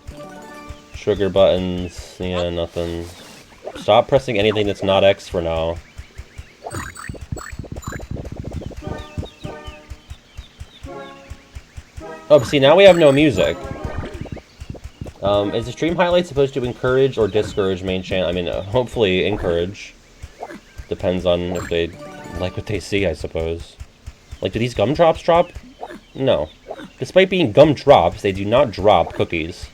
Sugar buttons, yeah, nothing. Stop pressing anything that's not X for now. Oh, see, now we have no music. Is the stream highlight supposed to encourage or discourage main channel? I mean, hopefully encourage. Depends on if they like what they see, I suppose. Like, do these gumdrops drop? No. Despite being gumdrops, they do not drop cookies.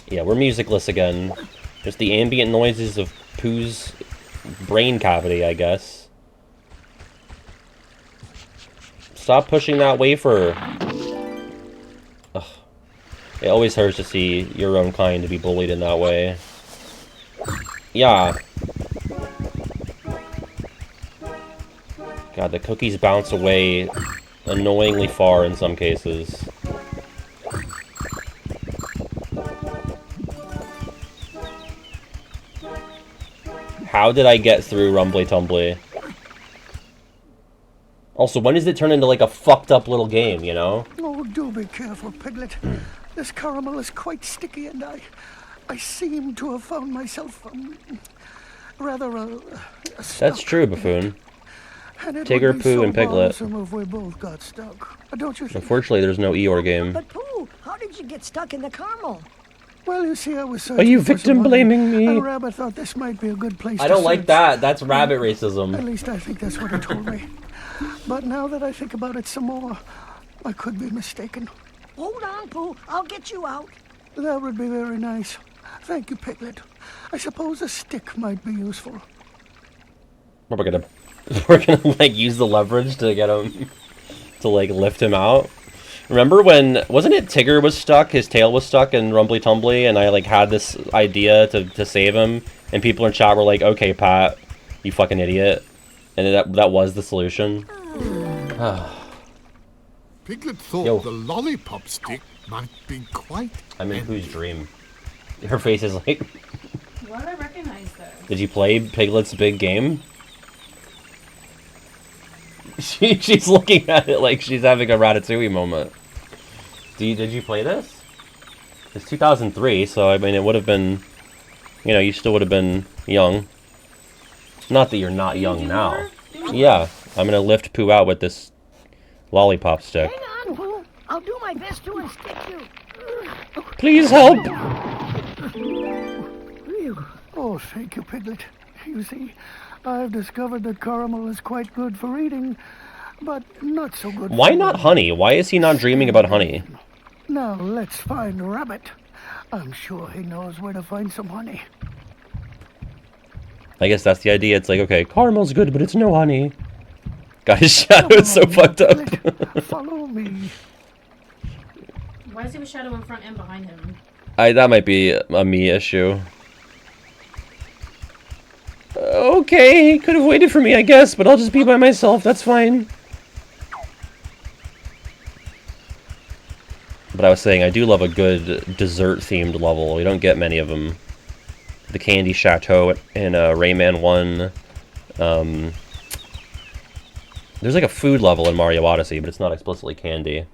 Yeah, we're musicless again. Just the ambient noises of Pooh's brain cavity, I guess. Stop pushing that wafer. Ugh. It always hurts to see your own kind to be bullied in that way. Yeah. God, the cookies bounce away annoyingly far in some cases. How did I get through Rumbly Tumbly? Also, when does it turn into like a fucked up little game, you know? Oh, do be careful, Piglet. This caramel is quite sticky, and I seem to have found myself rather That's true, Buffoon. Tigger, Pooh, and Piglet. If we both got stuck, don't you think? Unfortunately, there's no Eeyore game. But Pooh, how did you get stuck in the caramel? Well, you see, I was Are you victim blaming me? And Rabbit thought this might be a good place I to don't like search. that. That's rabbit At racism. least I think that's what he told me. But now that I think about it some more, I could be mistaken. Hold on, Pooh. I'll get you out. That would be very nice. Thank you, Piglet. I suppose a stick might be useful. We're gonna like use the leverage to get him to like lift him out. Remember when, wasn't it Tigger was stuck, his tail was stuck in Rumbly Tumbly, and I like had this idea to save him, and people in chat were like, okay Pat, you fucking idiot. And that was the solution. Piglet thought the lollipop stick might be quite... I'm in Pooh's dream. Her face is like... Why do I recognize this? Did you play Piglet's big game? She's looking at it like she's having a Ratatouille moment. Did you play this? It's 2003, so I mean it would have been... You know, you still would have been young. Not that you're not young now. Yeah, I'm gonna lift Pooh out with this lollipop stick. Hang on, Pooh. I'll do my best to unstick you. Please help! Oh, thank you, Piglet. You see, I've discovered that caramel is quite good for eating, but not so good Why not honey? Why is he not dreaming about honey? Now, let's find Rabbit. I'm sure he knows where to find some honey. I guess that's the idea. It's like, okay, caramel's good, but it's no honey. God, his shadow is so fucked up. Follow me. Why does he have a shadow in front and behind him? That might be a me issue. Okay, he could have waited for me, I guess, but I'll just be by myself. That's fine. But I was saying, I do love a good dessert-themed level. We don't get many of them. The Candy Chateau in Rayman 1. There's like a food level in Mario Odyssey, but it's not explicitly candy.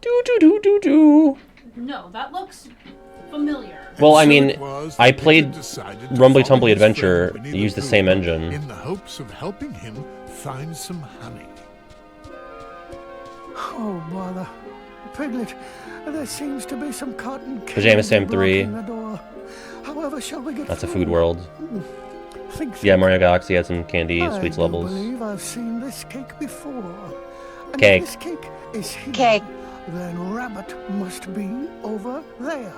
Do. No, that looks familiar. Well, I mean, I played Rumbly Tumbly Adventure, used the same engine. In the hopes of helping him find some honey. Oh, bother. Piglet, there seems to be some cotton candy Pajama Sam 3. blocking the door. However, shall we get That's a through? food world. Think Yeah, Mario Galaxy had some candy, sweets I levels. believe I've seen this cake before. And Cake. if this cake is here, Cake. then Rabbit must be over there.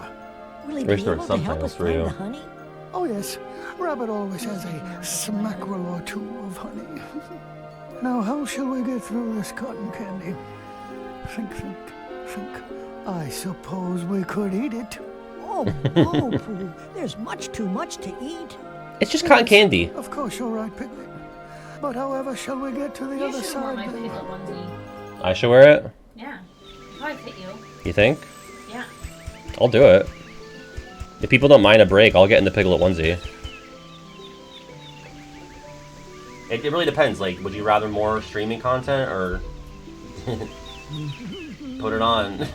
Will he Wish be there were able to help subtitles us for find you. the honey? Oh yes, Rabbit always has a smackerel or two of honey. Now how shall we get through this cotton candy? Think. I suppose we could eat it. Oh, no, Pooh. There's much too much to eat. It's just cotton candy. Of course you're right, Piglet. But however shall we get to the You other should wear side my then? Piglet onesie. I should wear it? Yeah. Probably fit you. You think? Yeah. I'll do it. If people don't mind a break, I'll get in the Piglet onesie. It really depends. Like, would you rather more streaming content or put it on?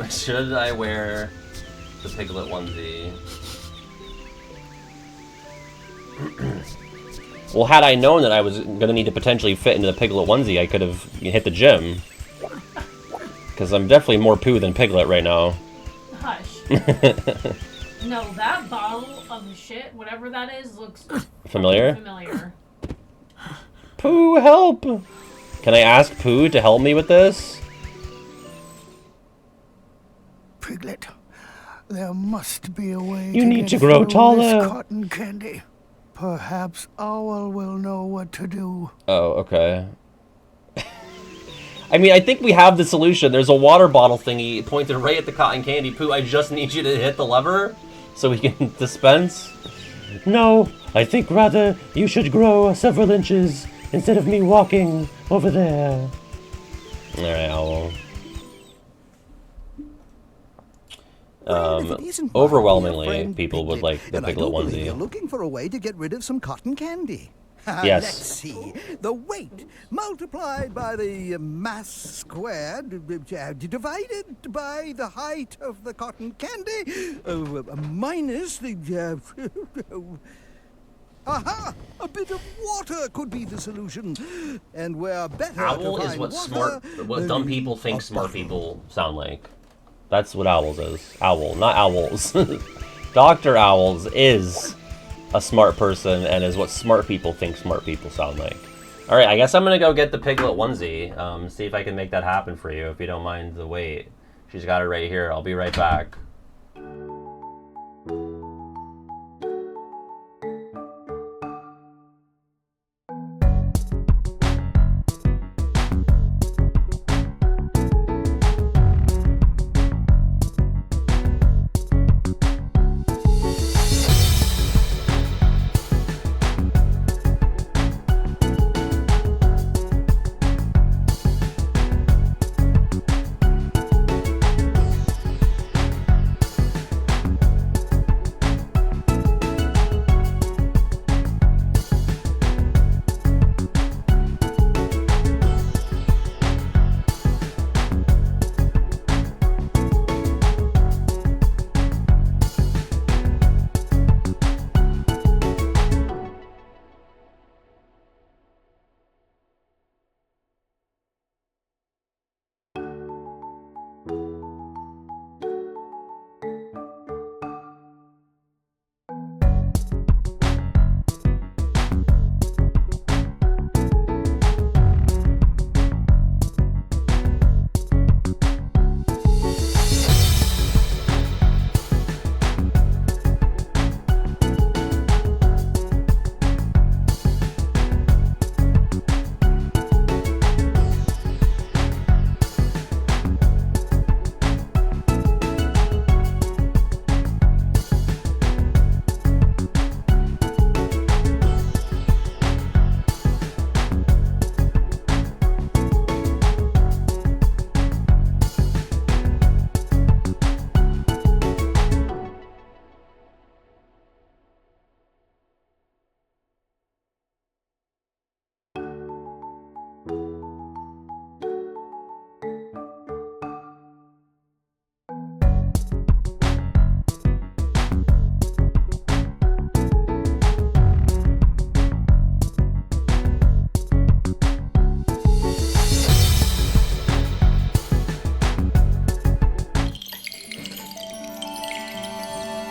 Should I wear the Piglet onesie? Well, had I known that I was gonna need to potentially fit into the Piglet onesie, I could have hit the gym. Because I'm definitely more Pooh than Piglet right now. Hush. No, that bottle of shit, whatever that is, looks Familiar? familiar. Pooh, help! Can I ask Pooh to help me with this? Piglet, there must be a way You need get to grow through taller. this cotton candy. Perhaps Owl will know what to do. Oh, okay. I mean, I think we have the solution. There's a water bottle thingy pointed right at the cotton candy. Pooh, I just need you to hit the lever so we can dispense. No, I think rather you should grow several inches instead of me walking over there. Alright, Owl. Well, if it isn't my Overwhelmingly, dear friend people would Piglet, like the then I Piglet do believe You're onesie. looking for a way to get rid of some cotton candy. Yes. Let's see. The weight multiplied by the mass squared divided by the height of the cotton candy minus the... Aha! A bit of water could be the solution. And we're better Owl to is find what water what dumb people think a smart bottle. people sound like. That's what Owls is. Owl, not Owls. Dr. Owls is a smart person and is what smart people think smart people sound like. Alright, I guess I'm gonna go get the Piglet onesie. See if I can make that happen for you, if you don't mind the wait. She's got it right here. I'll be right back.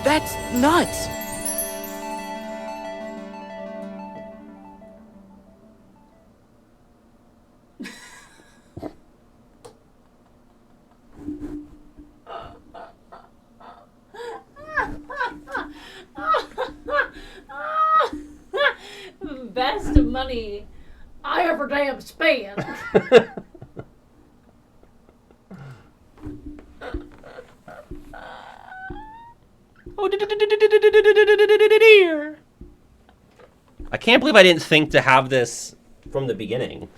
That's nuts! Best money I ever damn spent. I can't believe I didn't think to have this from the beginning.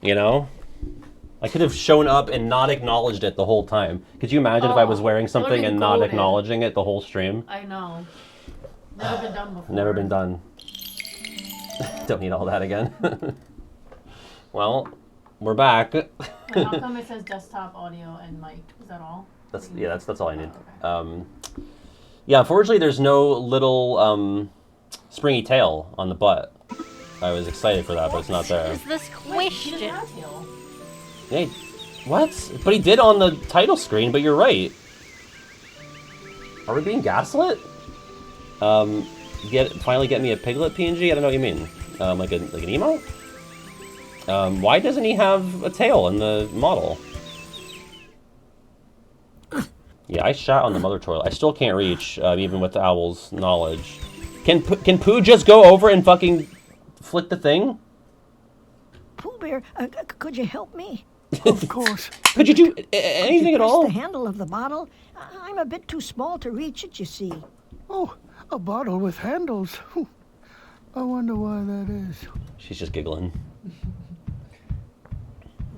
You know? I could have shown up and not acknowledged it the whole time. Could you imagine if I was wearing something and not acknowledging it the whole stream? I know. Never been done before. Never been done. Don't need all that again. Well, we're back. Wait, how come it says desktop audio and mic? Is that all? That's all I need. Oh, okay. Yeah, unfortunately there's no little springy tail on the butt. I was excited for that, but it's not there. Is this question? Hey, what? But he did on the title screen, but you're right. Are we being gaslit? Finally get me a Piglet PNG? I don't know what you mean. Like an emo? Why doesn't he have a tail in the model? Yeah, I shot on the mother toilet. I still can't reach, even with the owl's knowledge. Can Pooh just go over and fucking flick the thing? Pooh Bear, could you help me? Of course. Could you do anything at all? The handle of the bottle? I'm a bit too small to reach it, you see. Oh, a bottle with handles. I wonder why that is. She's just giggling.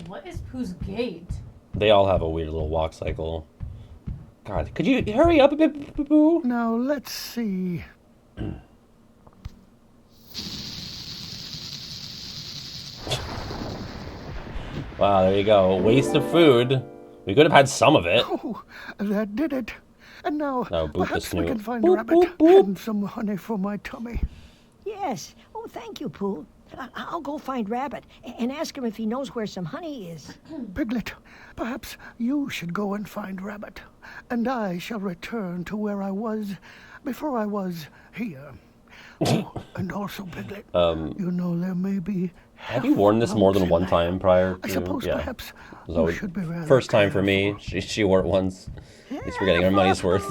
What is Pooh's gait? They all have a weird little walk cycle. God, could you hurry up a bit, Pooh? Now, let's see. Wow, there you go. Waste of food. We could have had some of it. Oh, that did it. And now, perhaps we can find Boop, Rabbit boop, boop. and some honey for my tummy. Yes. Oh, thank you, Pooh. I'll go find Rabbit and ask him if he knows where some honey is. Piglet, perhaps you should go and find Rabbit, and I shall return to where I was before I was here. Oh, and also, Piglet, you know there may be... Have you worn this more than one time prior to... I suppose perhaps you should be rather first time for me. She wore it once. At least we're getting our money's worth.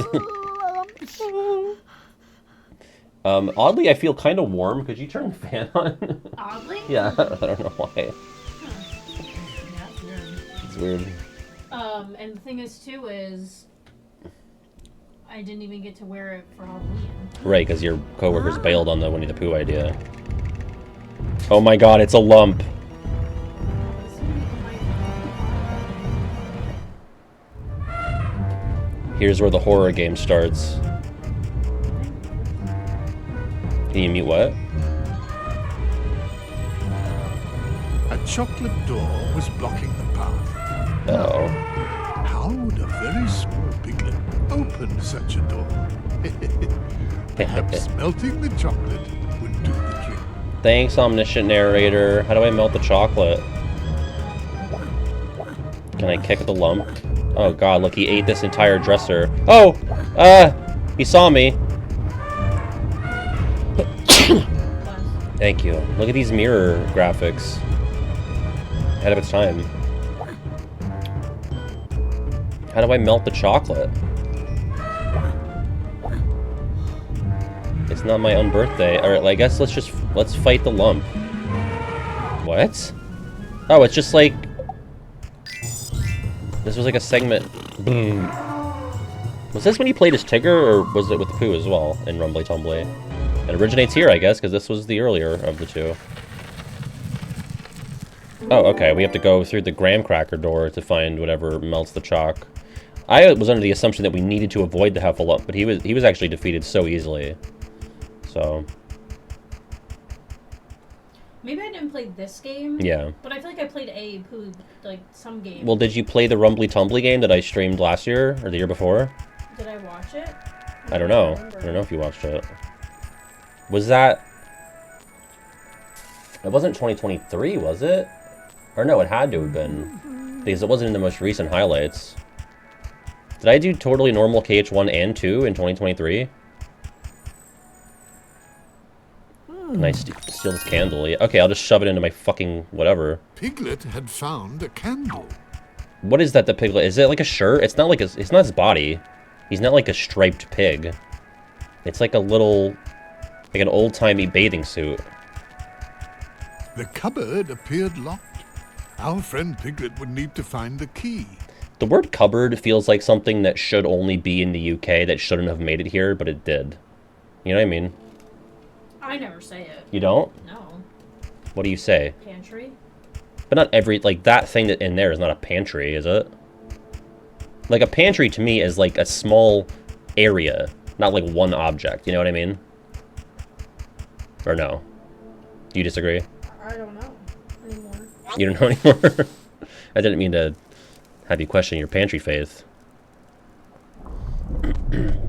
Oddly, I feel kind of warm. Could you turn the fan on? Oddly? Yeah, I don't know why. Yeah, that's weird. It's weird. And the thing is, too, is... I didn't even get to wear it for Halloween. Right, because your coworkers bailed on the Winnie the Pooh idea. Oh my god, it's a lump. Here's where the horror game starts. Can you mute what? A chocolate door was blocking the path. Uh-oh. How would a very small piglet open such a door? Perhaps melting the chocolate would do the trick. Thanks, omniscient narrator. How do I melt the chocolate? Can I kick the lump? Oh god, look, he ate this entire dresser. Oh! He saw me. Thank you. Look at these mirror graphics. Ahead of its time. How do I melt the chocolate? It's not my own birthday. Alright, I guess let's fight the lump. What? Oh, it's just like... This was like a segment. Boom. Was this when he played as Tigger, or was it with Pooh as well in Rumbly Tumbly? It originates here, I guess, because this was the earlier of the two. Oh, okay, we have to go through the graham cracker door to find whatever melts the chalk. I was under the assumption that we needed to avoid the Heffalump, but he was actually defeated so easily. So... Maybe I didn't play this game. Yeah. But I feel like I played Pooh, like, some game. Well, did you play the Rumbly Tumbly game that I streamed last year, or the year before? Did I watch it? I don't know. I don't know if you watched it. Was that... It wasn't 2023, was it? Or no, it had to have been. Because it wasn't in the most recent highlights. Did I do totally normal KH1 and 2 in 2023? Can I steal this candle? Yeah, okay, I'll just shove it into my fucking whatever. Piglet had found a candle. What is that, the Piglet? Is it like a shirt? It's not like it's not his body. He's not like a striped pig. It's like a little, like an old-timey bathing suit. The cupboard appeared locked. Our friend Piglet would need to find the key. The word cupboard feels like something that should only be in the UK that shouldn't have made it here, but it did. You know what I mean? I never say it. You don't? No. What do you say? Pantry? But not every, like, that thing that in there is not a pantry, is it? Like, a pantry to me is like a small area, not like one object, you know what I mean? Or no? Do you disagree? I don't know anymore. You don't know anymore? I didn't mean to have you question your pantry faith.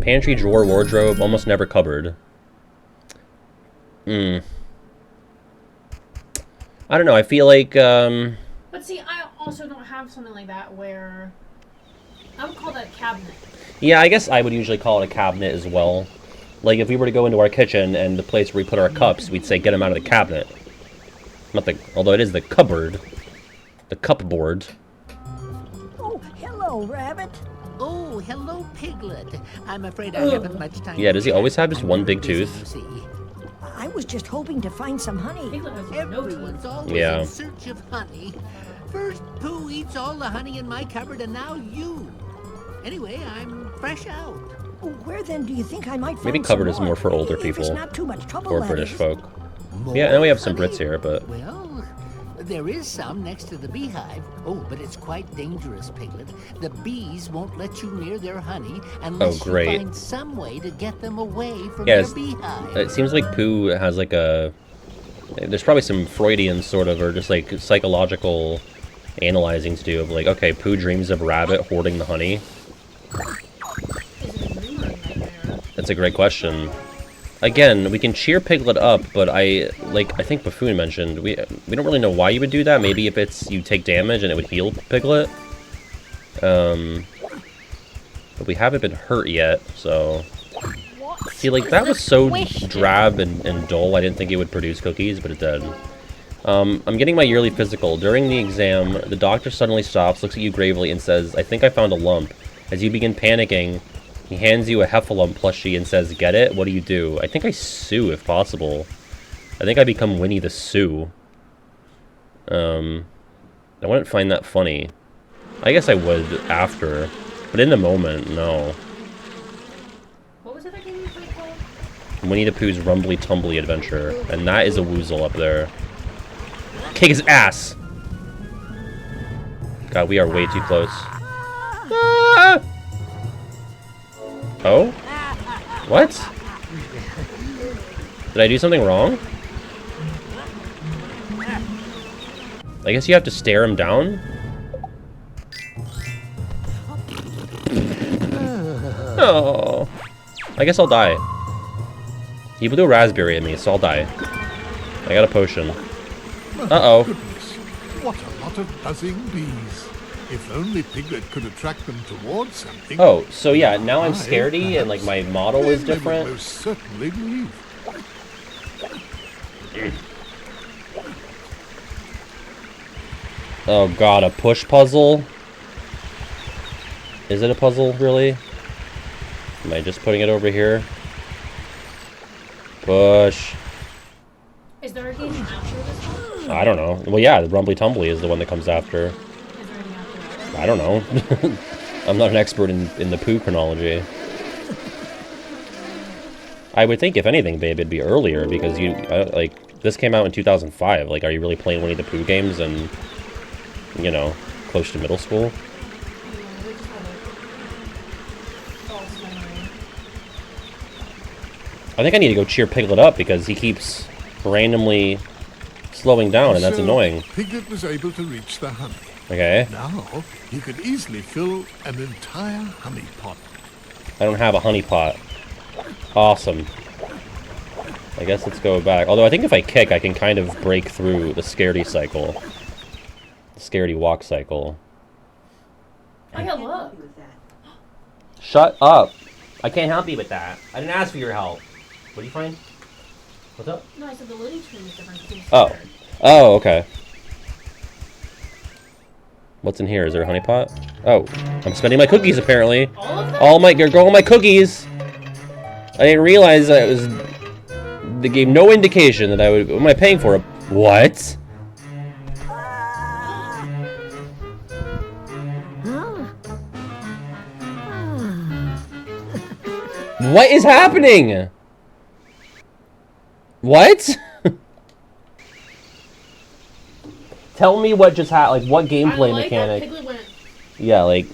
Pantry, drawer, wardrobe, almost never cupboard. I don't know, I feel like, But see, I also don't have something like that where... I would call that a cabinet. yeah, I guess I would usually call it a cabinet as well. Like, if we were to go into our kitchen and the place where we put our cups, we'd say, get them out of the cabinet. Not the... although it is the cupboard. The cupboard. Oh, hello, Rabbit. Oh, hello, Piglet. I'm afraid I haven't much time. Yeah, does he to always chat. have just I'm one very big busy, tooth? you see. I was just hoping to find some honey. Piglet has no Everyone's teeth. always Yeah. in search of honey. First, Pooh eats all the honey in my cupboard, and now you. Anyway, I'm fresh out. Oh, where then do you think I might find Maybe some cupboard is more for older If people. It's not too much trouble, Or that British is. folk. More Yeah, and we have some honey? Brits here, but... Well, there is some next to the beehive. Oh, but it's quite dangerous, Piglet. The bees won't let you near their honey unless you great. find some way to get them away from Yeah, their it's- beehive. It seems like Pooh has like a... there's probably some Freudian sort of, or just like psychological analyzing to do of like, okay, Pooh dreams of Rabbit hoarding the honey. Is it a dream or a nightmare? That's a great question. Again, we can cheer Piglet up, but I think Buffoon mentioned, we don't really know why you would do that. Maybe if it's you take damage and it would heal Piglet. But we haven't been hurt yet, so... See, like, that was so drab and dull, I didn't think it would produce cookies, but it did. I'm getting my yearly physical. During the exam, the doctor suddenly stops, looks at you gravely, and says, I think I found a lump. As you begin panicking, he hands you a Heffalump plushie and says, get it? What do you do? I think I sue, if possible. I think I become Winnie the Sue. I wouldn't find that funny. I guess I would after, but in the moment, no. What was it that game you played called? Winnie the Pooh's Rumbly Tumbly Adventure, and that is a woozle up there. Kick his ass! God, we are way too close. Ah! Oh? What? Did I do something wrong? I guess you have to stare him down? Oh. I guess I'll die. He blew a raspberry at me, so I'll die. I got a potion. Uh-oh. Goodness, what a lot of buzzing bees. If only Piglet could attract them towards something. Oh, so yeah, now I'm Why, scaredy and like my model then is they would different. most certainly leave. Oh god, a push puzzle? Is it a puzzle, really? Am I just putting it over here? Push. Is there a game after this one? I don't know. Well, yeah, the Rumbly Tumbly is the one that comes after. Is there anything after that? I don't know. I'm not an expert in the Pooh chronology. I would think, if anything, babe, it'd be earlier, because you, like, this came out in 2005. Like, are you really playing Winnie the Pooh games and, you know, close to middle school? We just had a false memory. I think I need to go cheer Piglet up, because he keeps randomly slowing down, and that's So, annoying. Piglet was able to reach the honey. Okay? Now, he could easily fill an entire honey pot. I don't have a honey pot. Awesome. I guess let's go back. Although I think if I kick, I can kind of break through the scaredy cycle. The scaredy walk cycle. Oh yeah, look. Shut up. I can't help you with that. I didn't ask for your help. What do you find? What's up? No, I said the loading screen is different. Oh. Oh, okay. What's in here? Is there a honey pot? Oh, I'm spending my cookies apparently. All my cookies. I didn't realize that it was. They gave no indication that I would. What am I paying for? What? What is happening? What? Tell me what just happened. Like, what gameplay mechanic? Piglet went, yeah, like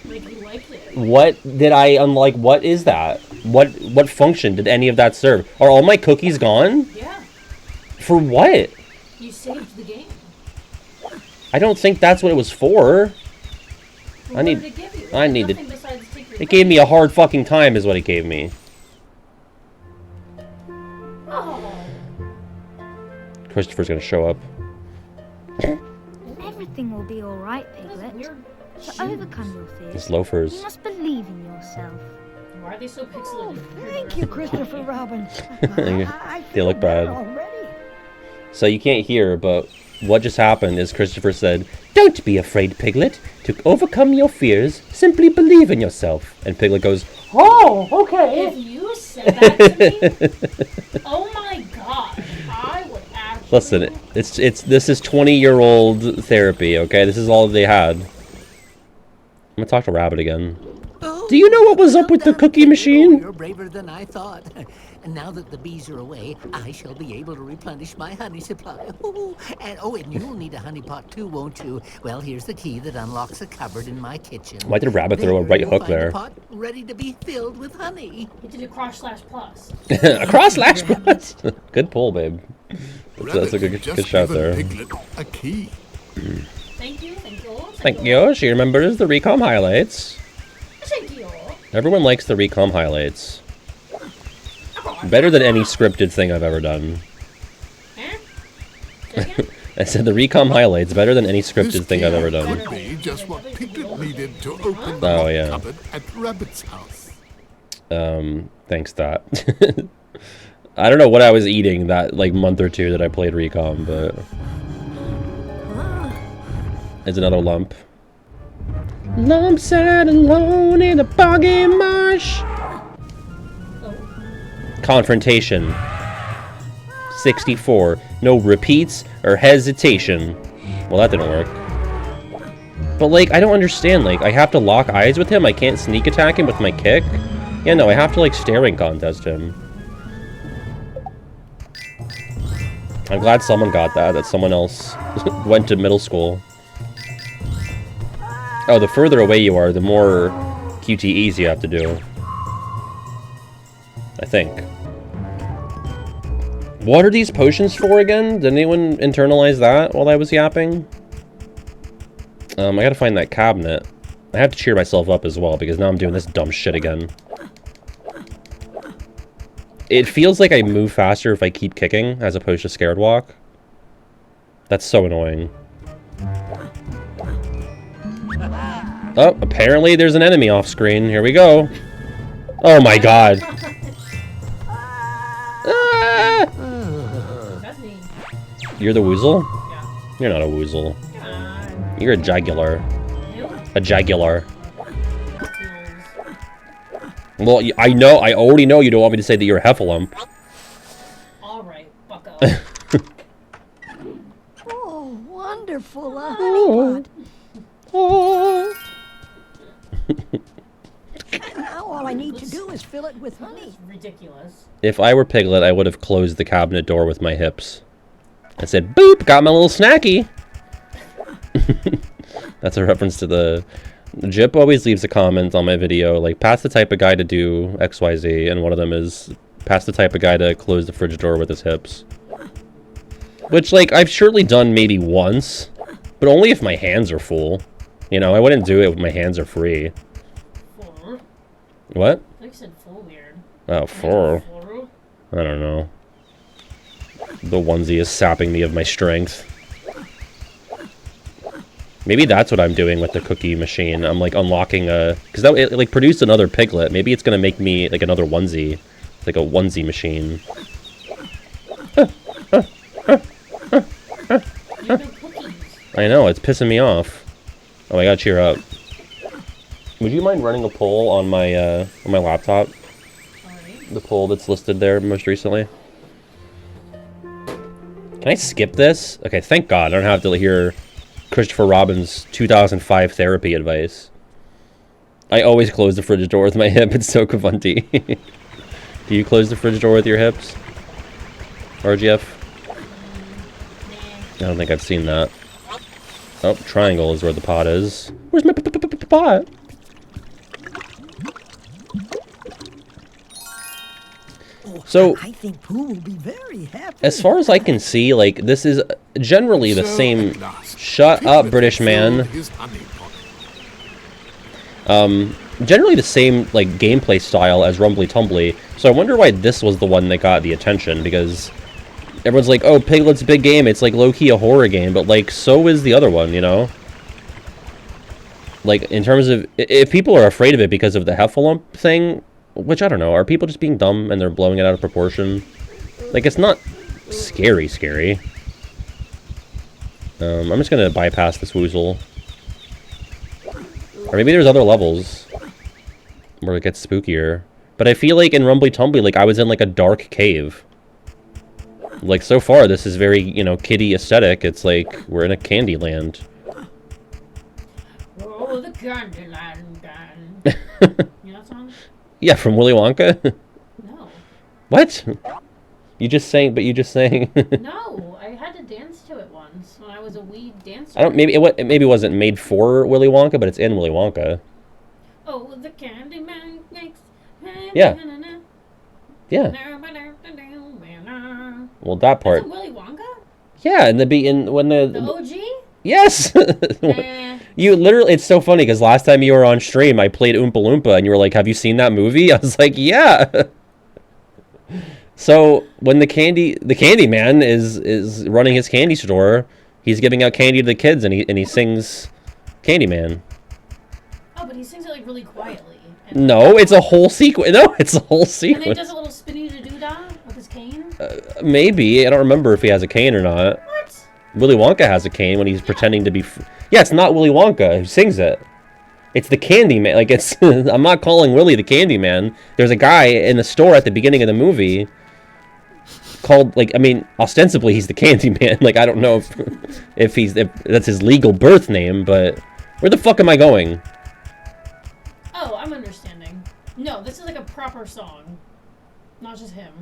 you liked it. what did I unlike? What is that? What function did any of that serve? Are all my cookies gone? Yeah. For what? You saved the game. I don't think that's what it was for. Well, I need. What did it give you? I need to. Nothing besides take your It gave me a hard fucking time, is what it gave me. Oh. Christopher's gonna show up. Everything will be all right, Piglet. To overcome your fears, These loafers. you must believe in yourself. Why are they so pixelated? Thank you, Christopher Robin. They look bad. Already. So you can't hear, but what just happened is Christopher said, "Don't be afraid, Piglet. To overcome your fears, simply believe in yourself." And Piglet goes, "Oh, okay." If you said that to me, oh my god, I would actually. Listen, this is 20-year-old therapy, okay? This is all they had. I'm gonna talk to Rabbit again. Oh, Do you know what was up with the cookie machine? You're braver than I thought. And now that the bees are away, I shall be able to replenish my honey supply. And you'll need a honey pot too, won't you? Well, here's the key that unlocks a cupboard in my kitchen. Why did Rabbit throw a right you'll hook find there? A pot ready to be filled with honey. He did a /plus. A /plus. Good pull, babe. That's a good Just shot given there. Piglet a key. Thank you. Thank you. She remembers the recom highlights. Thank you. Everyone likes the recom highlights. Better than any scripted thing I've ever done. I said the recom highlights better than any scripted thing I've ever done. Could be just what Piglet needed to open the Oh, yeah. cupboard at Rabbit's house. Thanks, Dot. I don't know what I was eating that like month or two that I played recom, but there's another lump. Lump sat alone in a boggy marsh. Confrontation. 64. No repeats or hesitation. Well, that didn't work. But, like, I don't understand. Like, I have to lock eyes with him? I can't sneak attack him with my kick? Yeah, no, I have to, like, staring contest him. I'm glad someone got that someone else went to middle school. Oh, the further away you are, the more QTEs you have to do. I think. What are these potions for again? Did anyone internalize that while I was yapping? I gotta find that cabinet. I have to cheer myself up as well, because now I'm doing this dumb shit again. It feels like I move faster if I keep kicking, as opposed to scared walk. That's so annoying. Oh, apparently there's an enemy off screen. Here we go. Oh my god. Ah! That's me. You're the woozle? Yeah. You're not a woozle. You're a jagular. A jagular. Well, I already know you don't want me to say that you're a heffalump. Alright, buck up. Oh, wonderful, a honey pot. Oh. Now all I need to do is fill it with honey. Ridiculous. If I were Piglet, I would have closed the cabinet door with my hips. I said, boop, got my little snacky. That's a reference to the... Jip always leaves a comment on my video, like, pass the type of guy to do XYZ, and one of them is, pass the type of guy to close the fridge door with his hips. Which, like, I've surely done maybe once, but only if my hands are full. You know, I wouldn't do it when my hands are free. Full. What? I think you said full weird. Oh, full. I don't know. The onesie is sapping me of my strength. Maybe that's what I'm doing with the cookie machine. I'm like unlocking a... Because it like produced another Piglet. Maybe it's going to make me like another onesie. Like a onesie machine. I know, it's pissing me off. Oh, I gotta cheer up. Would you mind running a poll on my laptop? The poll that's listed there most recently. Can I skip this? Okay, thank God. I don't have to hear Christopher Robin's 2005 therapy advice. I always close the fridge door with my hip. It's so Kavanti. Do you close the fridge door with your hips? RGF? I don't think I've seen that. Oh, triangle is where the pot is. Where's my pot? So, I think Pooh will be very happy. as far as I can see, like, this is generally the same... Shut up, British man. Generally the same, like, gameplay style as Rumbly Tumbly. So I wonder why this was the one that got the attention, because... Everyone's like, oh, Piglet's a big game. It's, like, low-key a horror game. But, like, so is the other one, you know? Like, in terms of... If people are afraid of it because of the Heffalump thing... Which, I don't know. Are people just being dumb and they're blowing it out of proportion? Like, it's not scary. I'm just gonna bypass this woozle. Or maybe there's other levels where it gets spookier. But I feel like in Rumbly Tumbly, like, I was in, like, a dark cave. Like, so far, this is very, you know, kiddie aesthetic. It's like, we're in a candy land. Oh, the candy land. You know that song? Yeah, from Willy Wonka? No. What? You just sang, but you just sang. No, I had to dance to it once when I was a wee dancer. I don't, maybe it wasn't made for Willy Wonka, but it's in Willy Wonka. Oh, the candy man makes... Yeah. Yeah. Well, that part. That's Willy Wonka? Yeah, and when the OG? Yes. You literally, it's so funny because last time you were on stream, I played Oompa Loompa, and you were like, "Have you seen that movie?" I was like, "Yeah." So when the candy man is running his candy store, he's giving out candy to the kids, and he sings Candyman. Oh, but he sings it like really quietly. No, it's a whole sequence. No, it's a whole sequence. And then he does a little spinny to doo-dah with his cane. Maybe. I don't remember if he has a cane or not. What? Willy Wonka has a cane when he's pretending to be... Yeah, it's not Willy Wonka who sings it. It's the Candy Man. Like, it's... I'm not calling Willy the Candy Man. There's a guy in the store at the beginning of the movie called, like, I mean, ostensibly he's the Candy Man. Like, I don't know if that's his legal birth name, but... Where the fuck am I going? Oh, I'm understanding. No, this is like a proper song. Not just him.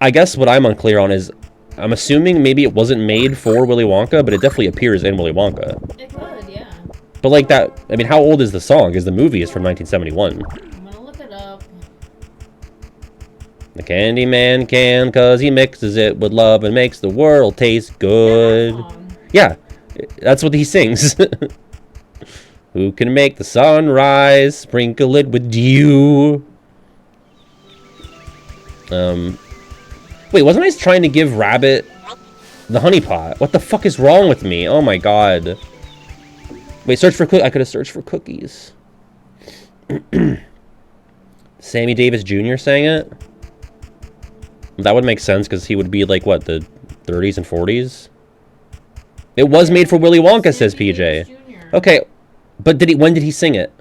I guess what I'm unclear on is... I'm assuming maybe it wasn't made for Willy Wonka, but it definitely appears in Willy Wonka. It could, yeah. But like that, I mean, how old is the song? Because the movie is from 1971. I'm gonna look it up. The Candy Man can, cause he mixes it with love and makes the world taste good. Yeah, that's what he sings. Who can make the sun rise, sprinkle it with dew? Wait, wasn't I trying to give Rabbit the honey pot? What the fuck is wrong with me? Oh my god. Wait, search for I could have searched for cookies. Sammy Davis Jr. sang it? That would make sense because he would be like, what, the 30s and 40s? It was made for Willy Wonka, says PJ. Okay, but when did he sing it?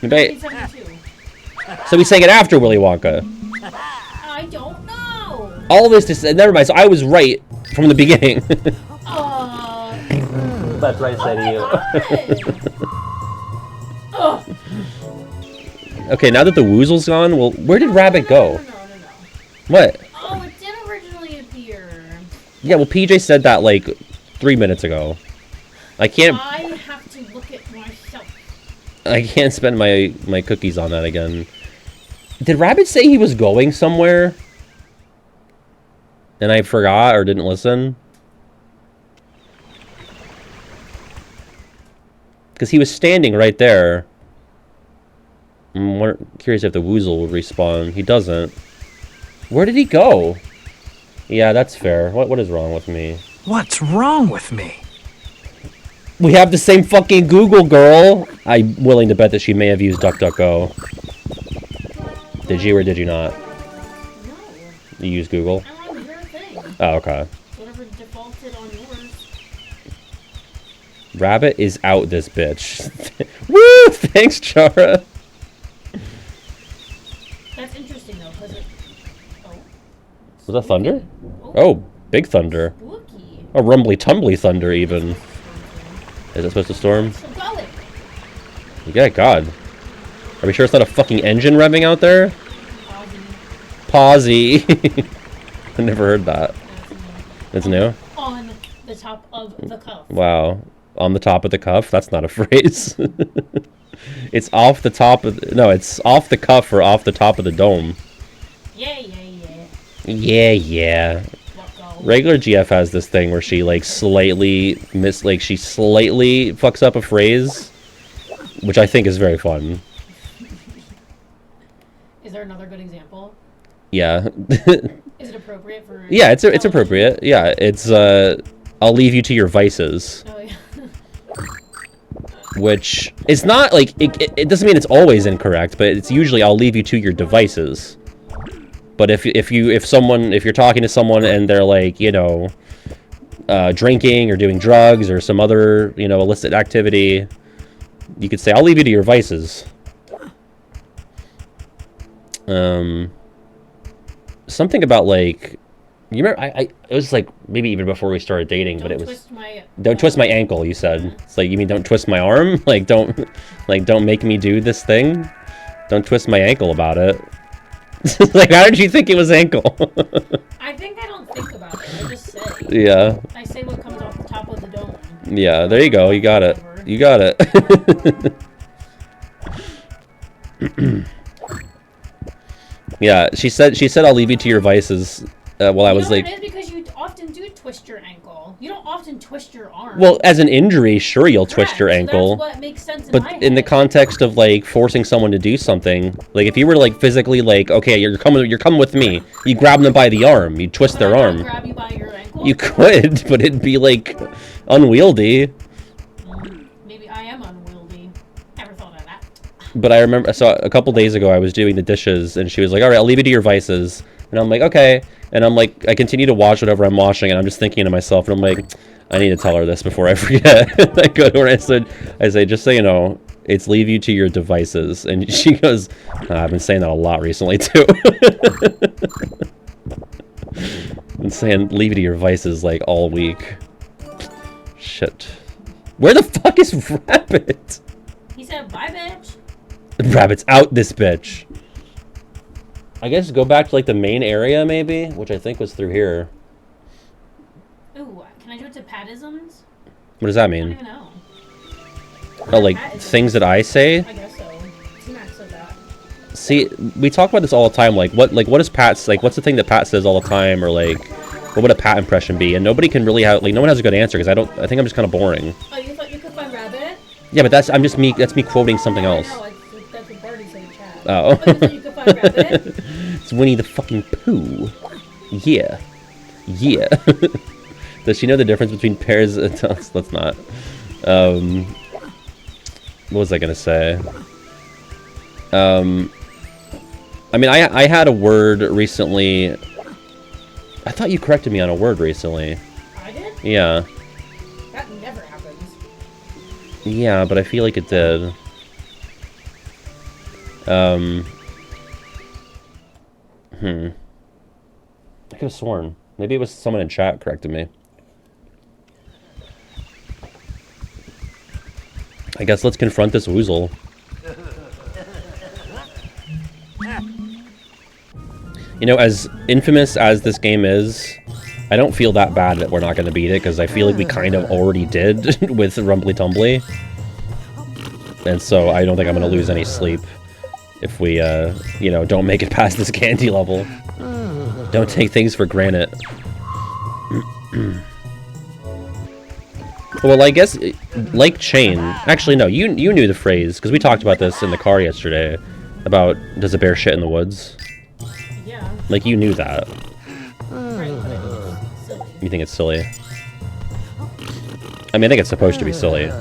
Maybe so he sang it after Willy Wonka. I don't know. All this to say, never mind. So I was right from the beginning. That's right, I said to you. Okay, now that the woozle's gone, well, where did Rabbit go? No. What? Oh, it did originally appear. Yeah, well, PJ said that like 3 minutes ago. I have to look at myself. I can't spend my cookies on that again. Did Rabbit say he was going somewhere? And I forgot or didn't listen? Because he was standing right there. I'm curious if the woozle would respawn. He doesn't. Where did he go? Yeah, that's fair. What is wrong with me? What's wrong with me? We have the same fucking Google, girl! I'm willing to bet that she may have used DuckDuckGo. Did you or did you not? No. You use Google? I'm on your thing. Oh, okay. Whatever defaulted on yours. Rabbit is out this bitch. Woo! Thanks, Chara. That's interesting though, because it. Oh. Was that thunder? Oh, big thunder. Spooky. A rumbly tumbly thunder, even. Is it supposed to storm? Yeah, God. Are we sure it's not a fucking engine revving out there? Pausey. I never heard that. That's new? On the top of the cuff. Wow. On the top of the cuff? That's not a phrase. It's off the top of... No, it's off the cuff or off the top of the dome. Yeah, yeah, yeah. Yeah, yeah. Regular GF has this thing where she, like, slightly fucks up a phrase, which I think is very fun. Is there another good example? Yeah. Is it appropriate for... Yeah, it's appropriate. Yeah, it's, I'll leave you to your vices. Oh, yeah. Which, it's not, like, it doesn't mean it's always incorrect, but it's usually I'll leave you to your devices. But if you're talking to someone and they're like, you know, drinking or doing drugs or some other, you know, illicit activity, you could say, I'll leave you to your vices. Something about, like, you remember, it was like maybe even before we started dating, but it was don't twist my ankle. You said it's like, you mean don't twist my arm? Like don't make me do this thing. Don't twist my ankle about it. Like, how did you think it was ankle? I think I don't think about it. I just say. Yeah. I say what comes off the top of the dome. Yeah, there you go. You got it. You got it. Yeah, she said I'll leave you to your vices. While I was like, it is because you often do twist your ankle. You don't often twist your arm. Well, as an injury, sure, you'll twist your ankle. That's what makes sense in but my in the context of, like, forcing someone to do something, like, if you were to, like, physically, like, okay, you're coming with me, you grab them by the arm, you twist their arm. Grab you by your ankle? You could, but it'd be, like, unwieldy. Maybe I am unwieldy. Never thought of that. But I remember, so a couple days ago, I was doing the dishes, and she was like, all right, I'll leave you to your vices. And I'm like, okay. And I'm like, I continue to watch whatever I'm watching, and I'm just thinking to myself, and I'm like, I need to tell her this before I forget. I go to her and I say, just so you know, it's leave you to your devices. And she goes, I've been saying that a lot recently, too. I've been saying leave you to your vices, like, all week. Shit. Where the fuck is Rabbit? He said, bye, bitch. Rabbit's out this bitch. I guess go back to, like, the main area, maybe? Which I think was through here. Ooh, can I do it to patisms? What does that I mean? don't even know. Oh, like, things that I say? I guess so. T-Max said that. See, we talk about this all the time, like, what is Pat's, like, what's the thing that Pat says all the time, or, like, what would a Pat impression be? And nobody can really have, like, no one has a good answer, because I think I'm just kind of boring. Oh, you thought you could find Rabbit? Yeah, but that's me quoting something else. I know, that's what Barty said in chat. Oh. You thought you could find Rabbit? It's Winnie the fucking Pooh. Yeah. Yeah. Does she know the difference between pairs? Let's not. What was I gonna say? I mean, I had a word recently. I thought you corrected me on a word recently. I did? Yeah. That never happens. Yeah, but I feel like it did. I could have sworn. Maybe it was someone in chat corrected me. I guess let's confront this woozle. You know, as infamous as this game is, I don't feel that bad that we're not going to beat it, because I feel like we kind of already did with Rumbly Tumbly. And so I don't think I'm going to lose any sleep if we, you know, don't make it past this candy level. Don't take things for granted. Well, I guess, like Chain... Actually, no, you knew the phrase, because we talked about this in the car yesterday, about, does a bear shit in the woods? Yeah. Like, you knew that. Right, You think it's silly? I mean, I think it's supposed to be silly.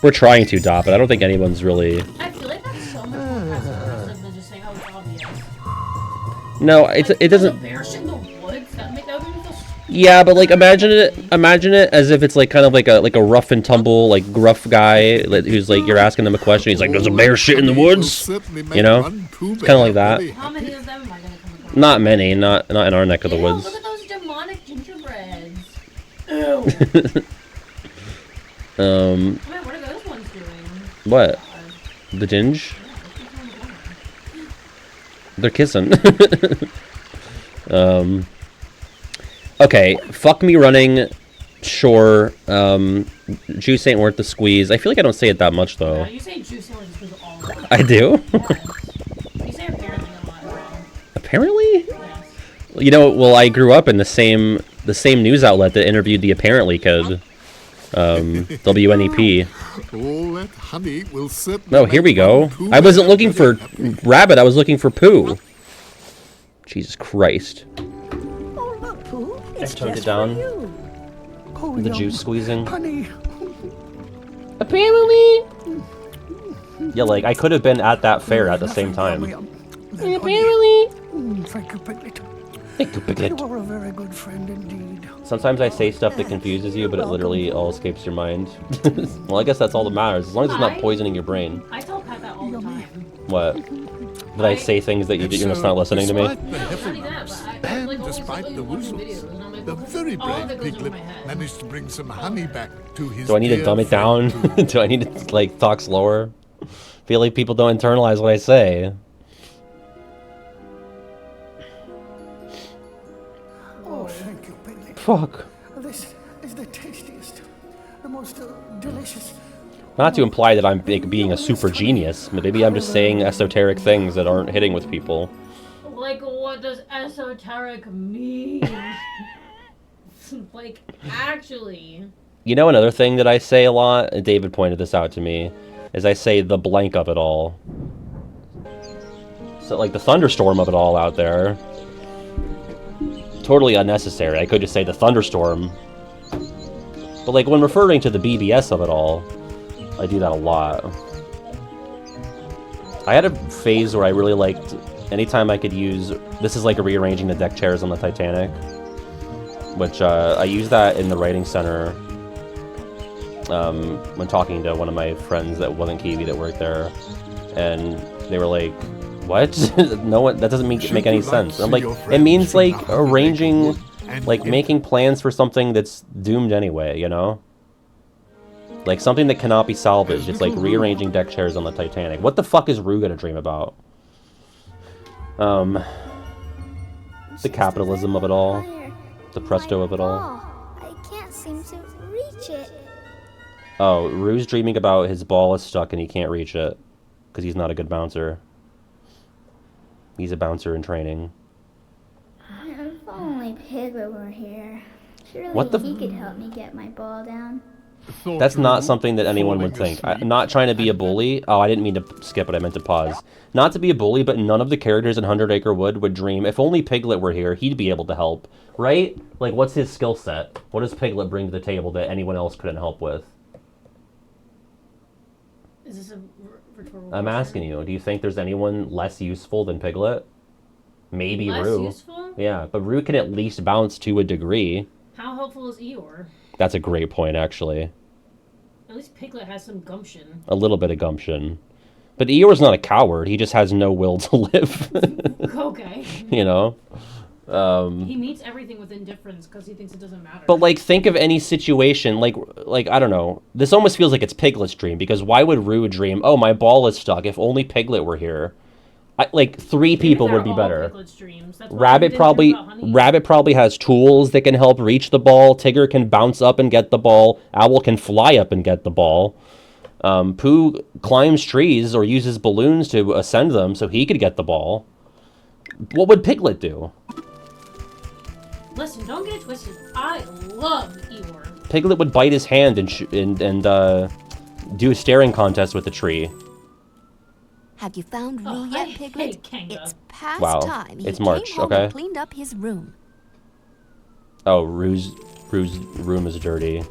We're trying to, Dot, but I don't think anyone's really... I feel like that's so much more passive-aggressive than just saying, oh, it's obvious. No, Like, it doesn't... Bear shit in the woods? That would make me feel... Yeah, but like imagine it as if it's like kind of like a rough and tumble, like gruff guy who's like, you're asking them a question, he's like, there's a bear shit in the woods, you know? It's kind of like that. How many of them am I gonna come across? Not many, not in our neck of the woods. Look at those demonic gingerbreads. Ew. What are those ones doing? What? The ginge? They're kissing. Okay, fuck me running, sure. Juice ain't worth the squeeze. I feel like I don't say it that much though. You say juice ain't worth the squeeze all the time. I do? Yes. You say apparently a lot wrong. Apparently? Yes. You know, well, I grew up in the same news outlet that interviewed the apparently kid. WNEP. All that honey will certainly Oh, here we go. I wasn't looking for Rabbit, I was looking for Pooh. Jesus Christ. Oh, look, Pooh. It's toned just it down. for you. Oh, The young juice squeezing. honey. Apparently. Yeah, like, I could have been at that fair at the same time. Apparently. Thank you, Piglet. Thank you, Piglet. You are a very good friend indeed. Sometimes I say stuff that confuses you, but it literally all escapes your mind. Well, I guess that's all that matters, as long as it's not poisoning your brain. I tell Pat that all the time. What? Did I say things that you're just not listening to me? Not only that, but I like, despite the woozles, the very brave Piglet managed to bring some honey back to his... Do I need to dumb it down? Do I need to, like, talk slower? Feel like people don't internalize what I say. Oh, thank you, Piglet. Fuck. This is the tastiest, the most delicious. Not to imply that I'm being a super genius, but maybe I'm just saying esoteric things that aren't hitting with people. Like, what does esoteric mean? Like, actually. You know another thing that I say a lot, and David pointed this out to me, is I say the blank of it all. So, like, the thunderstorm of it all out there. Totally unnecessary. I could just say the thunderstorm. But, like, when referring to the BBS of it all, I do that a lot. I had a phase where I really liked anytime I could use... This is like rearranging the deck chairs on the Titanic. Which, I use that in the writing center when talking to one of my friends that wasn't Kiwi that worked there. And they were like, what? No one, that doesn't make any sense. And I'm like, it means like arranging, like making plans for something that's doomed anyway, you know? Like something that cannot be salvaged. It's like rearranging deck chairs on the Titanic. What the fuck is Rue gonna dream about? The capitalism of it all. The presto of it all. I can't seem to reach it. Oh, Rue's dreaming about his ball is stuck and he can't reach it. Because he's not a good bouncer. He's a bouncer in training. If only Piglet were here. Surely What the he could help me get my ball down. That's not something that anyone would think. I'm not trying to be a bully. Oh, I didn't mean to skip it. I meant to pause. Not to be a bully, but none of the characters in 100 Acre Wood would dream, if only Piglet were here, he'd be able to help. Right? Like, what's his skill set? What does Piglet bring to the table that anyone else couldn't help with? Is this a rhetorical I'm asking you, do you think there's anyone less useful than Piglet? Maybe less Rue. Useful? Yeah, but Rue can at least bounce to a degree. How helpful is Eeyore? That's a great point, actually. At least Piglet has some gumption. A little bit of gumption. But Eeyore's not a coward. He just has no will to live. Okay. You know? He meets everything with indifference because he thinks it doesn't matter. But, like, think of any situation, like, I don't know. This almost feels like it's Piglet's dream, because why would Rue dream, oh, my ball is stuck, if only Piglet were here? Like, 3 people would be better. Rabbit probably has tools that can help reach the ball. Tigger can bounce up and get the ball. Owl can fly up and get the ball. Pooh climbs trees or uses balloons to ascend them so he could get the ball. What would Piglet do? Listen, don't get it twisted. I love Eeyore. Piglet would bite his hand and do a staring contest with the tree. Have you found Rue yet, Piglet? Kanga. It's past Wow, time. it's He March, came home okay. and cleaned up his room. Oh, Rue's room is dirty.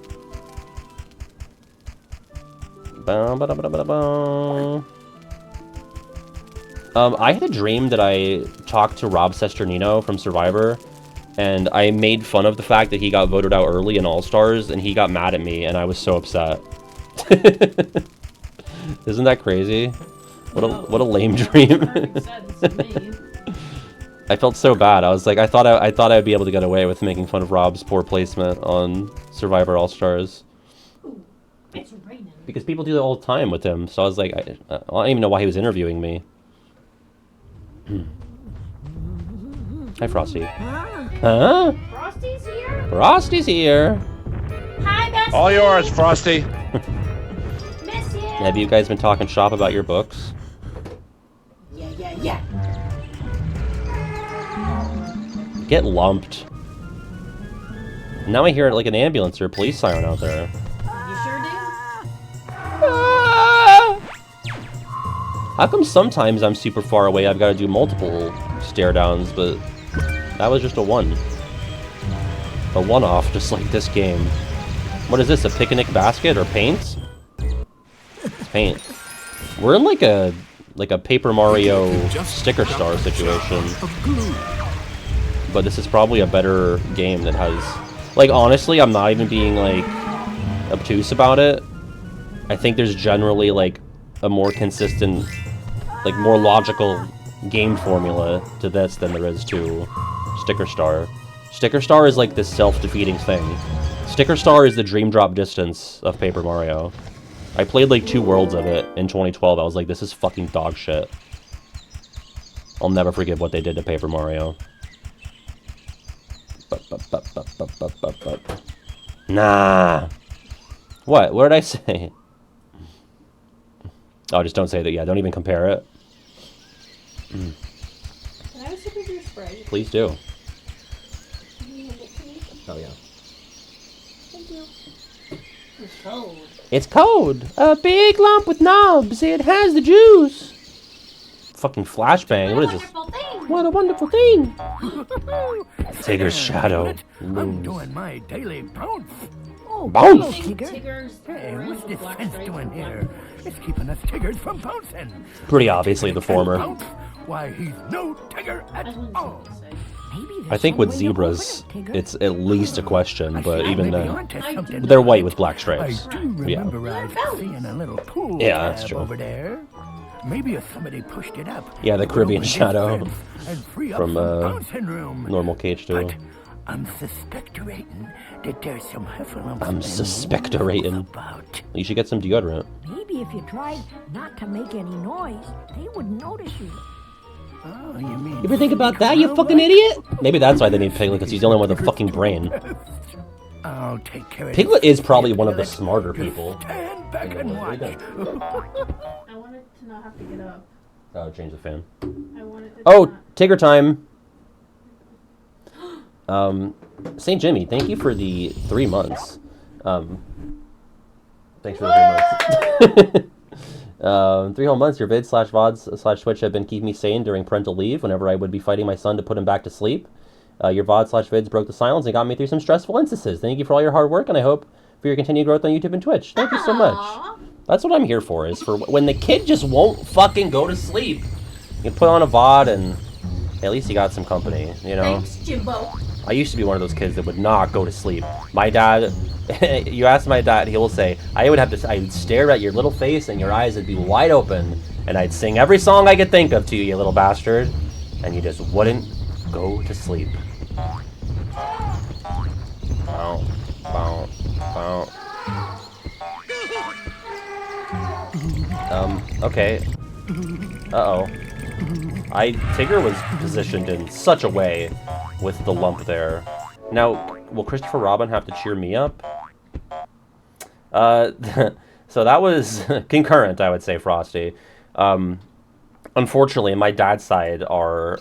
I had a dream that I talked to Rob Sesternino from Survivor, and I made fun of the fact that he got voted out early in All-Stars, and he got mad at me, and I was so upset. Isn't that crazy? What a lame dream. I felt so bad. I was like, I thought I'd be able to get away with making fun of Rob's poor placement on Survivor All-Stars. It's raining. Because people do that all the time with him, so I was like, I don't even know why he was interviewing me. Hi, Frosty. Huh? Frosty's here? Frosty's here. Hi, Bessie. All yours, Frosty. Miss you. Have you guys been talking shop about your books? Yeah. Get lumped. Now I hear like an ambulance or a police siren out there. You sure do? How come sometimes I'm super far away, I've got to do multiple stare downs, but that was just a one-off, just like this game. What is this, a picnic basket or paint? It's paint. We're in like a Paper Mario sticker star situation. But this is probably a better game that has... Like, honestly, I'm not even being, like, obtuse about it. I think there's generally, like, a more consistent, like, more logical game formula to this than there is to Sticker Star. Sticker Star is, like, this self-defeating thing. Sticker Star is the dream drop distance of Paper Mario. I played, like, 2 worlds of it in 2012. I was like, this is fucking dog shit. I'll never forgive what they did to Paper Mario. Nah. What? What did I say? Oh, just don't say that. Yeah, don't even compare it. Can I have a sip of your Sprite? Please do. Can you hand it to me? Oh, yeah. Thank you. It's cold. It's cold. A big lump with knobs. It has the juice. Fucking flashbang. What is this? What a wonderful thing. Tigger's shadow. I'm doing my daily bounce. Oh, bounce. Tigger's Hey, what's this fence doing here? It's keeping us Tiggers from bouncing. Pretty obviously the former. Why, he's no Tigger at all. I think with zebras, it's at least a question, but even then, they're white with black stripes. Yeah. Seeing a little pool Yeah, that's true. over there. Maybe if somebody pushed it up. Yeah, the Caribbean Shadow from bouncing room. Normal Cage 2. I'm suspectorating that there's some heffalumps. I'm suspectorating. You should get some deodorant. Maybe if you tried not to make any noise, they wouldn't notice you. Oh, you mean... You ever think about that, you fucking idiot? Maybe that's why they need Piglet, because he's the only one with a fucking brain. I'll take care of Piglet is probably one of the smarter people. Stand back and watch. I wanted to not have to get up. Oh, change the fan. I wanted to Oh, Tigger time. St. Jimmy, thank you for the 3 months. Thanks for the 3 months. 3 whole months, your vids / VODs / Twitch have been keeping me sane during parental leave whenever I would be fighting my son to put him back to sleep. Your VODs / vids broke the silence and got me through some stressful instances. Thank you for all your hard work, and I hope for your continued growth on YouTube and Twitch. Thank you so much. That's what I'm here for, is for when the kid just won't fucking go to sleep. You can put on a VOD and at least you got some company, you know? Thanks, Jimbo. I used to be one of those kids that would not go to sleep. My dad, you ask my dad, he will say, I'd stare at your little face and your eyes would be wide open, and I'd sing every song I could think of to you little bastard, and you just wouldn't go to sleep. Bow, bow, bow. Okay. Uh-oh. Tigger was positioned in such a way with the lump there. Now, will Christopher Robin have to cheer me up? So that was concurrent, I would say, Frosty. Unfortunately, my dad's side are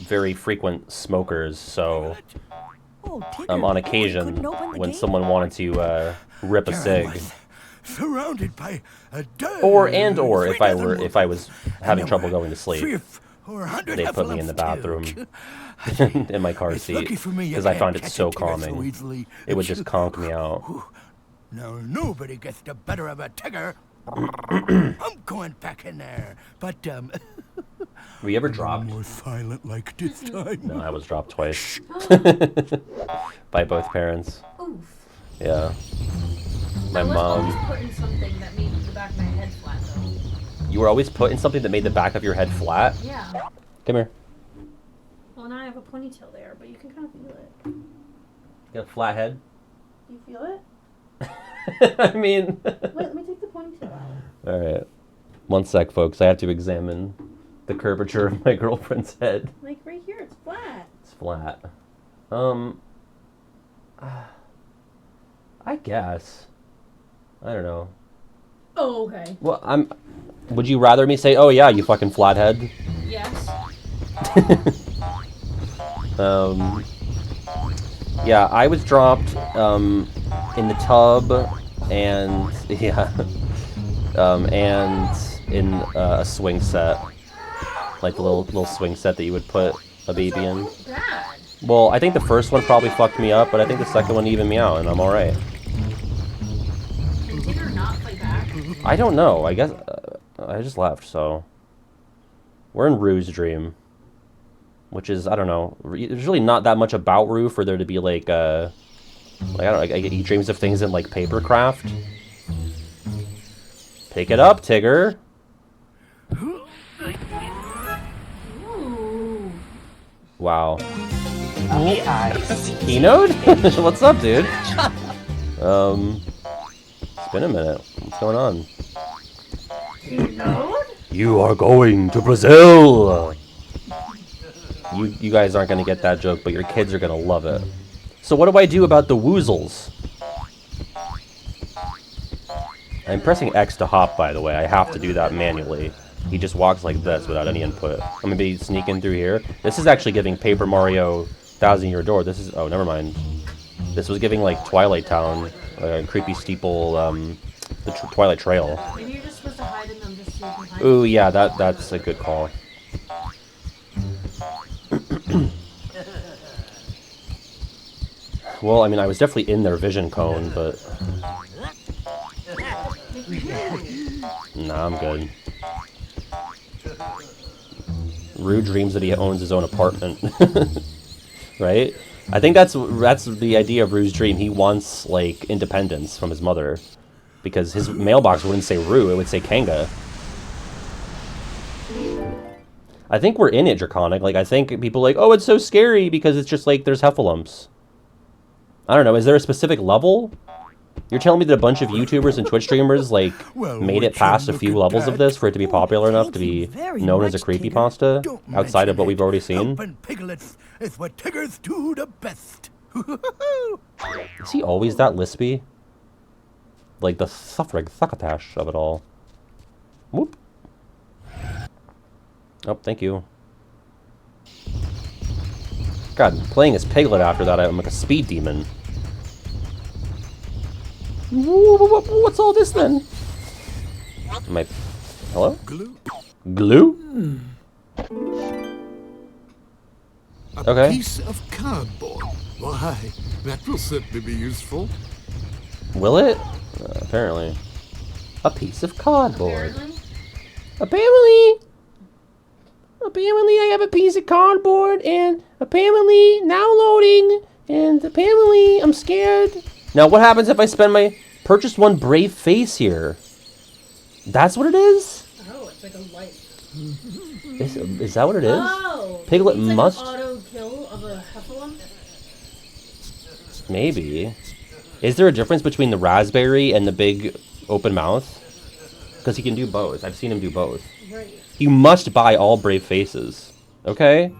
very frequent smokers, so on occasion, when someone wanted to rip a cig, Surrounded by a or if I was having trouble going to sleep. they put me in the bathroom in my car seat because I found it so calming. It would just conk me out. Now nobody gets the better of a tiger. I'm going back in there. But Were you ever dropped? More silent like this time. No, I was dropped twice by both parents. Oof. Yeah. My mom. I was always put in something that made the back of my head flat, though. You were always put in something that made the back of your head flat? Yeah. Come here. Well, now I have a ponytail there, but you can kind of feel it. You got a flat head? You feel it? I mean... Wait, let me take the ponytail out. Alright. One sec, folks. I have to examine the curvature of my girlfriend's head. Like, right here, it's flat. It's flat. I guess. I don't know. Oh, okay. Well, would you rather me say, oh yeah, you fucking flathead? Yes. Yeah, I was dropped, in the tub, and, yeah, and in a swing set. Like the little swing set that you would put a baby in. Bad. Well, I think the first one probably fucked me up, but I think the second one evened me out, and I'm alright. Can Tigger not play back? I don't know. I guess I just left, so we're in Rue's dream, which is, I don't know. There's really not that much about Rue for there to be like I don't know. He dreams of things in like papercraft. Pick it up, Tigger. Ooh. Wow. Keynote? What's up, dude? It's been a minute. What's going on? You are going to Brazil! You guys aren't going to get that joke, but your kids are going to love it. So what do I do about the woozles? I'm pressing X to hop, by the way. I have to do that manually. He just walks like this without any input. I'm going to be sneaking through here. This is actually giving Paper Mario 1000-Year Door. This is... Oh, never mind. This was giving, like, Twilight Town. Creepy Steeple, the Twilight Trail. Maybe you're just supposed to hide in them just so you can hide. Ooh, yeah, that's a good call. Well, I mean, I was definitely in their vision cone, but... Nah, I'm good. Rue dreams that he owns his own apartment. Right? I think that's the idea of Rue's dream. He wants, like, independence from his mother. Because his mailbox wouldn't say Rue, it would say Kanga. I think we're in it, Draconic. Like, I think people are like, oh, it's so scary because it's just like, there's heffalumps. I don't know, is there a specific level? You're telling me that a bunch of YouTubers and Twitch streamers, like, made it past a few levels of this for it to be popular enough to be known as a creepypasta outside of what we've already seen? Piglets is what Tiggers do the best. Is he always that lispy? Like the succotash of it all. Whoop. Oh, thank you. God, playing as Piglet after that, I'm like a speed demon. What's all this then? Am I... Hello? Glue? A piece of cardboard. Why, that will certainly be useful. Will it? Apparently. A piece of cardboard. Apparently, I have a piece of cardboard, and apparently, now loading, and apparently, I'm scared. Now, what happens if I spend my... Purchase one brave face here? That's what it is? Oh, it's like a light. Is that what it is? Oh! Piglet it's like must... an auto-kill of a heffalump? Maybe. Is there a difference between the raspberry and the big open mouth? Because he can do both. I've seen him do both. Right. You must buy all brave faces. Okay?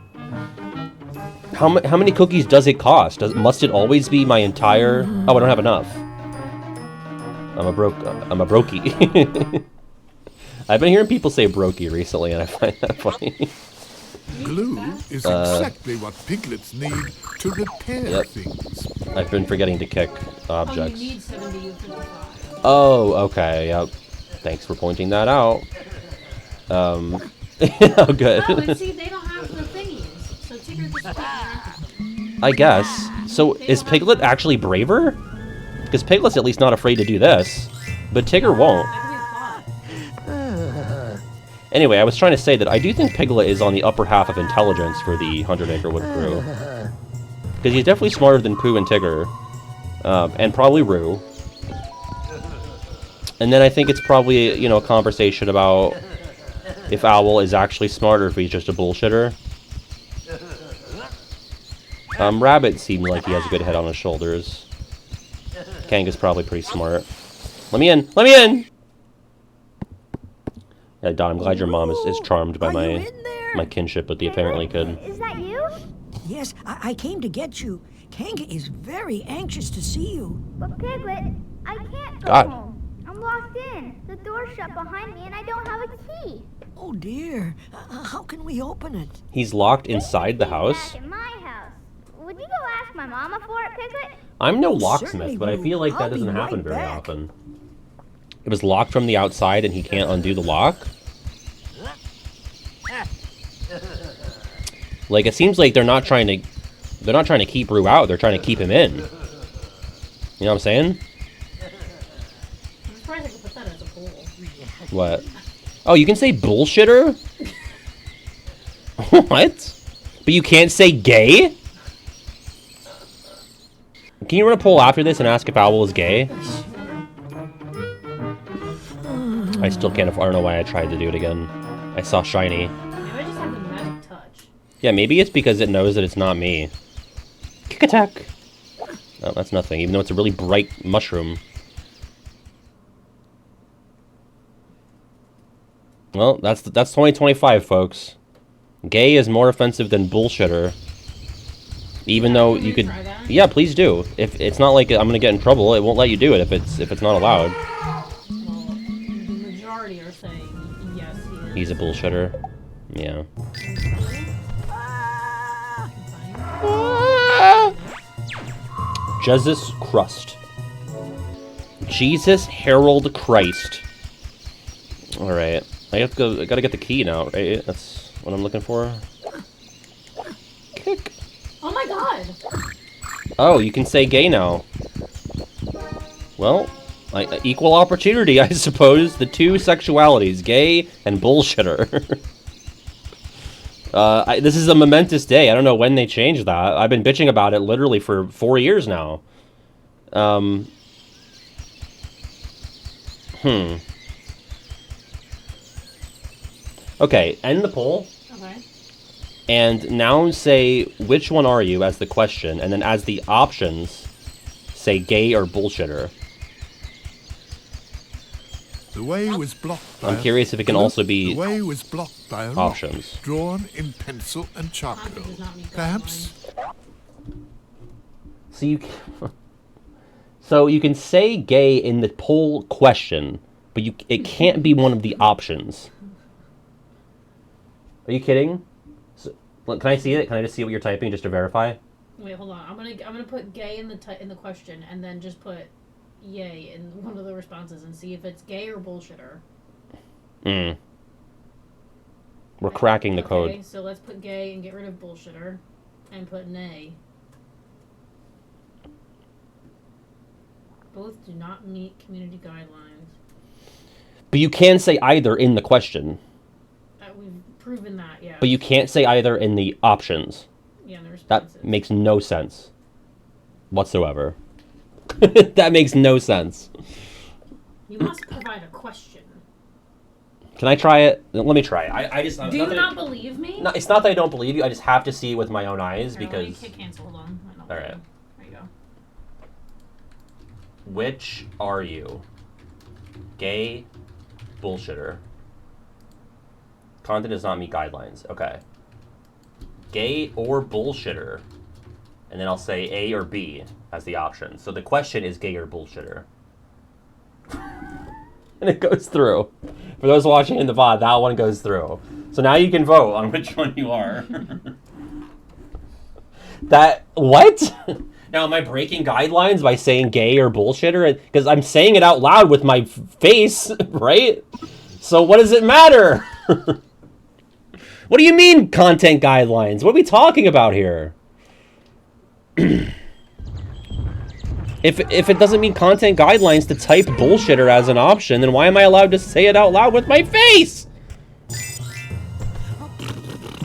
How many cookies does it cost? Must it always be my entire... Oh, I don't have enough. I'm a brokey. I've been hearing people say brokey recently, and I find that funny. Glue is exactly what piglets need to repair things. I've been forgetting to kick objects. Oh, you need 70 of 55. Oh, okay, yep. Thanks for pointing that out. Oh, good. Oh, and see, they don't have the thingies, so Tigger just interacted. I guess. So is Piglet actually braver? Because Piglet's at least not afraid to do this, but Tigger won't. Anyway, I was trying to say that I do think Piglet is on the upper half of intelligence for the 100 Acre Wood crew. Because he's definitely smarter than Pooh and Tigger. And probably Roo. And then I think it's probably, you know, a conversation about if Owl is actually smart or if he's just a bullshitter. Rabbit seemed like he has a good head on his shoulders. Kanga's probably pretty smart. Let me in! Let me in! Yeah, Don, I'm glad your mom is charmed by my kinship with the apparently kid. Is that you? Yes, I came to get you. Kanga is very anxious to see you. But Piglet, I can't go God. home. I'm locked in. The door's shut behind me and I don't have a key. Oh dear, how can we open it? He's locked inside the house? Back in my house. Would you go ask my mama for it, Piglet? I'm no certainly, locksmith, but I feel like that I'll be doesn't happen right very back. often. It was locked from the outside and he can't undo the lock? Like, it seems like they're not trying to keep Roo out, they're trying to keep him in. You know what I'm saying? I'm surprised I could put that as a poll. What? Oh, you can say bullshitter? What? But you can't say gay? Can you run a poll after this and ask if Owl is gay? I still can't. I don't know why I tried to do it again. I saw shiny. Maybe I just have the magic touch. Yeah, maybe it's because it knows that it's not me. Kick attack! Oh, that's nothing, even though it's a really bright mushroom. Well, that's 2025, folks. Gay is more offensive than bullshitter. Even though you could... Yeah, please do. If it's not like I'm gonna get in trouble, it won't let you do it if it's not allowed. Well, the majority are saying yes, he is. He's a bullshitter. Yeah. Jesus Crust. Jesus Harold Christ. Alright. I gotta get the key now, right? That's what I'm looking for. Kick. Oh my god! Oh, you can say gay now. Well, equal opportunity, I suppose. The two sexualities, gay and bullshitter. This is a momentous day. I don't know when they changed that. I've been bitching about it literally for 4 years now. Okay, end the poll. Okay. And now say, which one are you as the question, and then as the options, say gay or bullshitter. The way was blocked by I'm curious if it can also be the way was blocked by a rock options. drawn in pencil and charcoal. Perhaps. So you can say gay in the poll question, but it can't be one of the options. Are you kidding? So, can I see it? Can I just see what you're typing just to verify? Wait, hold on. I'm gonna put gay in the question and then just put yay in one of the responses and see if it's gay or bullshitter. We're cracking the code. Okay, so let's put gay and get rid of bullshitter and put nay. Both do not meet community guidelines. But you can say either in the question. We've proven that, yeah. But you can't say either in the options. Yeah, in the responses. That makes no sense whatsoever. That makes no sense. You must provide a question. Can I try it? Let me try it. I just... Do you not believe me? No, it's not that I don't believe you. I just have to see it with my own eyes Here, because... let me hit cancel. Hold on. All right. There you go. Which are you? Gay, bullshitter. Content does not meet guidelines. Okay. Gay or bullshitter. And then I'll say A or B as the option. So the question is gay or bullshitter. And it goes through. For those watching in the VOD, that one goes through. So now you can vote on which one you are. What? Now, am I breaking guidelines by saying gay or bullshitter? Because I'm saying it out loud with my face, right? So what does it matter? What do you mean, content guidelines? What are we talking about here? If it doesn't mean content guidelines to type bullshitter as an option, then why am I allowed to say it out loud with my face?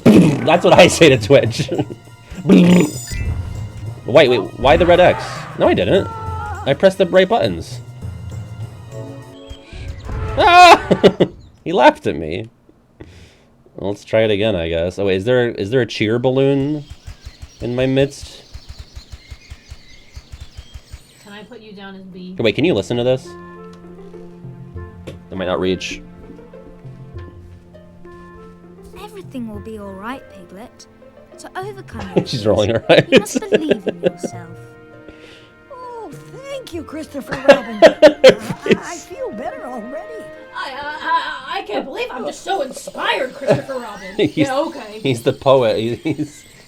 That's what I say to Twitch. Wait, why the red X? No, I didn't. I pressed the right buttons. Ah! He laughed at me. Well, let's try it again, I guess. Oh wait, is there a cheer balloon in my midst? Can I put you down as B? Wait, can you listen to this? It might not reach. Everything will be all right, Piglet. To overcome your She's rolling her eyes. you must believe in yourself. Oh, thank you, Christopher Robin. I feel better already. I can't believe I'm just so inspired, Christopher Robin. Yeah, okay. He's the poet.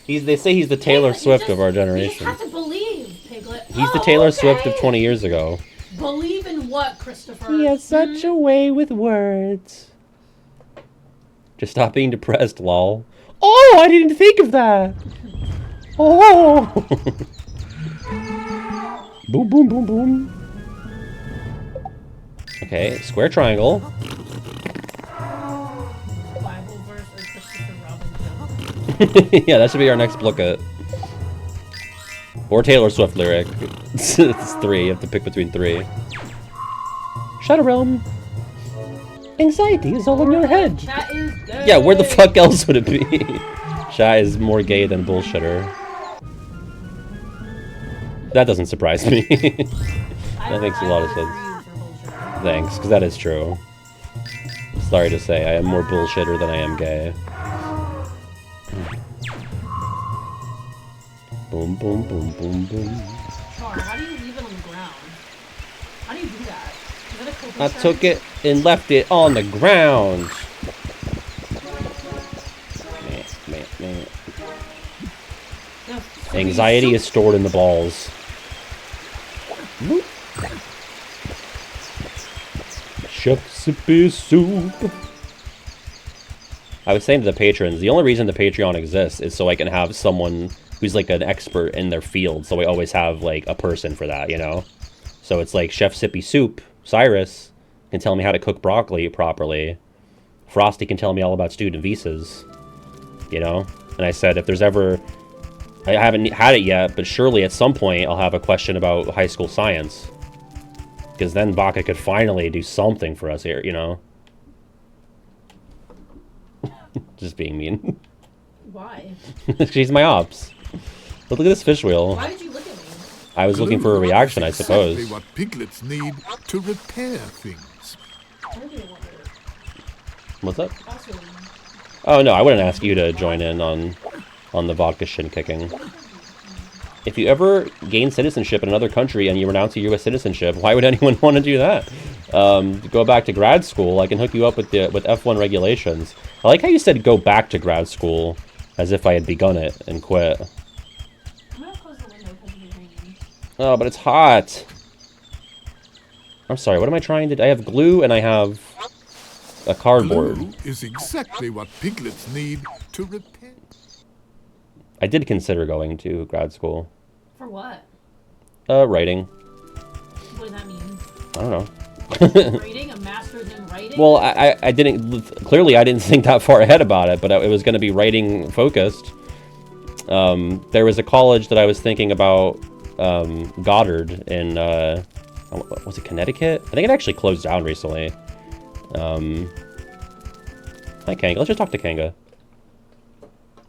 They say he's the Taylor Swift of our You generation. just have to believe, Piglet. He's the Taylor Swift of 20 years ago. Believe in what, Christopher? He has such a way with words. Just stop being depressed, lol. Oh, I didn't think of that. Oh. Boom, boom, boom, boom. Okay, square triangle. Bible verse or Christopher Robin joke. Yeah, that should be our next look-at. Or Taylor Swift lyric. It's 3. You have to pick between 3. Shadow Realm. Anxiety is all in your head. Chat is gay. Yeah, where the fuck else would it be? Chat is more gay than bullshitter. That doesn't surprise me. That makes a lot of sense. Thanks, because that is true. Sorry to say, I am more bullshitter than I am gay. Boom, boom, boom, boom, boom. Char, how do you leave it on the ground? How do you do that? Is that a coping I took strategy? it and left it on the ground. No, Anxiety is stored in the balls. Chef-sippy soup. I was saying to the patrons, the only reason the Patreon exists is so I can have someone who's like an expert in their field. So we always have like a person for that, you know? So it's like Chef Sippy Soup, Cyrus, can tell me how to cook broccoli properly. Frosty can tell me all about student visas, you know? And I said, if there's ever... I haven't had it yet, but surely at some point I'll have a question about high school science. Because then Baka could finally do something for us here, you know? Just being mean. Why? She's my ops. But look at this fish wheel. Why did you look at me? I was looking for a reaction, I suppose. Exactly what piglets need to repair things. What's up? Oh no, I wouldn't ask you to join in on the vodka shin kicking. If you ever gain citizenship in another country and you renounce your U.S. citizenship, why would anyone want to do that? Go back to grad school. I can hook you up with F1 regulations. I like how you said go back to grad school, as if I had begun it and quit. I'm gonna close the window because it's raining. Oh, but it's hot. I'm sorry. What am I trying to do? I have glue and I have a cardboard. Glue is exactly what piglets need to repair. I did consider going to grad school. For what? Writing. What does that mean? I don't know. Writing? A master's in writing? Well, I didn't... Clearly, I didn't think that far ahead about it, but it was going to be writing focused. There was a college that I was thinking about, Goddard in, was it Connecticut? I think it actually closed down recently. Hi, Kanga. Let's just talk to Kanga.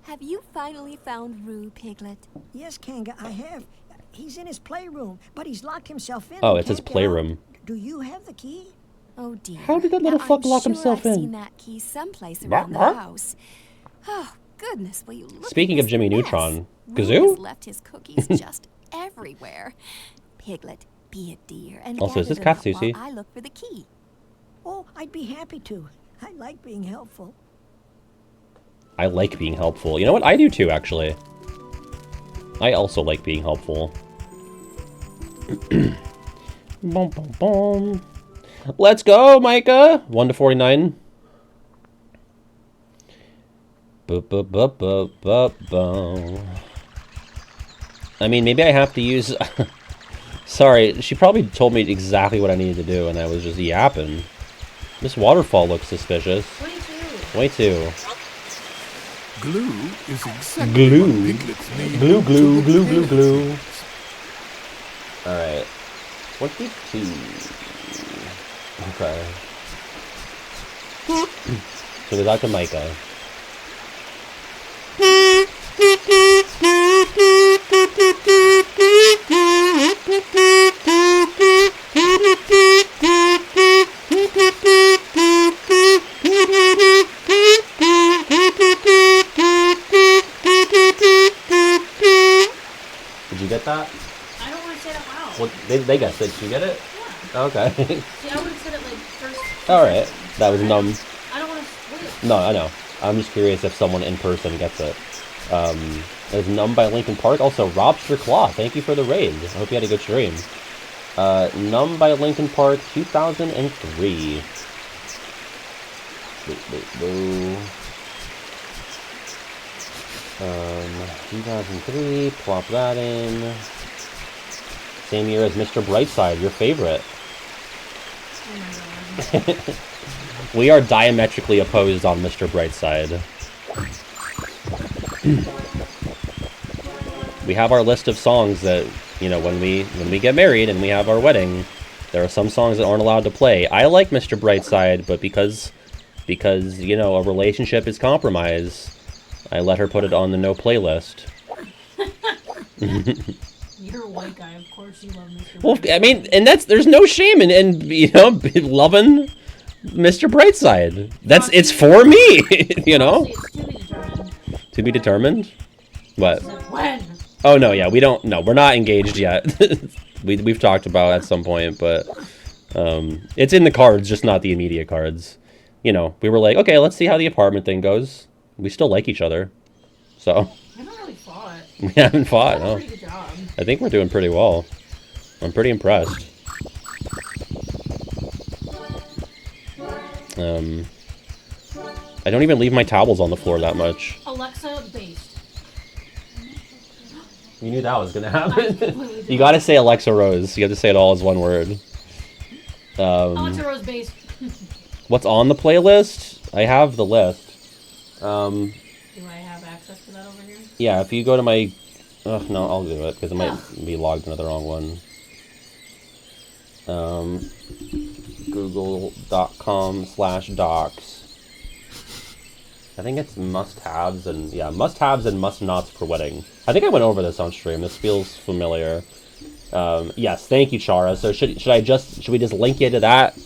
Have you finally found Rue, Piglet? Yes, Kanga, I have. He's in his playroom, but he's locked himself in. Oh, and it's his can't get playroom. out. Do you have the key? Oh dear. How did that little Now, fuck I'm lock sure himself I've in? seen that key someplace around the house. Oh goodness, will you look Speaking at of this Jimmy mess? Neutron, Rue Kazoo? has left his cookies just everywhere. Piglet, be a dear and Also, is gather this them up Katsushi? while I look for the key. Oh, I'd be happy to. I like being helpful. I like being helpful. You know what? I do too, actually. I also like being helpful. Boom, boom, boom. Let's go, Micah! 1 to 49. I mean, maybe I have to use... Sorry, she probably told me exactly what I needed to do, and I was just yapping. This waterfall looks suspicious. 22. Glue is exactly what piglets need. Glue. Alright. 22. Okay. So we got to Micah. Did you get that? I don't want to say it out loud. Well, they guessed it. Did you get it? Yeah. Okay. See, I would have said it like first. Alright. That was numb. I don't want to split it. No, I know. I'm just curious if someone in person gets it. There's Numb by Linkin Park. Also, Robster Claw, thank you for the raid. I hope you had a good stream. Numb by Linkin Park, 2003. 2003, plop that in. Same year as Mr. Brightside, your favorite. Oh my god. We are diametrically opposed on Mr. Brightside. We have our list of songs that, you know, when we get married and we have our wedding, there are some songs that aren't allowed to play. I like Mr. Brightside, but because you know, a relationship is compromised, I let her put it on the no playlist. You're a white guy, of course you love Mr. Well, I mean, and there's no shame in you know, loving Mr. Brightside. It's for me, you know? To be determined? What? When? Oh, no, yeah, we're not engaged yet. We've talked about it at some point, but it's in the cards, just not the immediate cards. You know, we were like, okay, let's see how the apartment thing goes. We still like each other, so. I haven't really fought. We haven't fought, no. Pretty good job. I think we're doing pretty well. I'm pretty impressed. I don't even leave my towels on the floor that much. Alexa based. You knew that was gonna happen. You gotta say Alexa Rose. You have to say it all as one word. Alexa Rose based. What's on the playlist? I have the list. Do I have access to that over here? Yeah, if you go to my... no, I'll do it, because it might be logged into the wrong one. Google.com/docs. I think it's must-haves and... Yeah, must-haves and must-nots for wedding. I think I went over this on stream. This feels familiar. Yes, thank you, Chara. So should we just link you to that?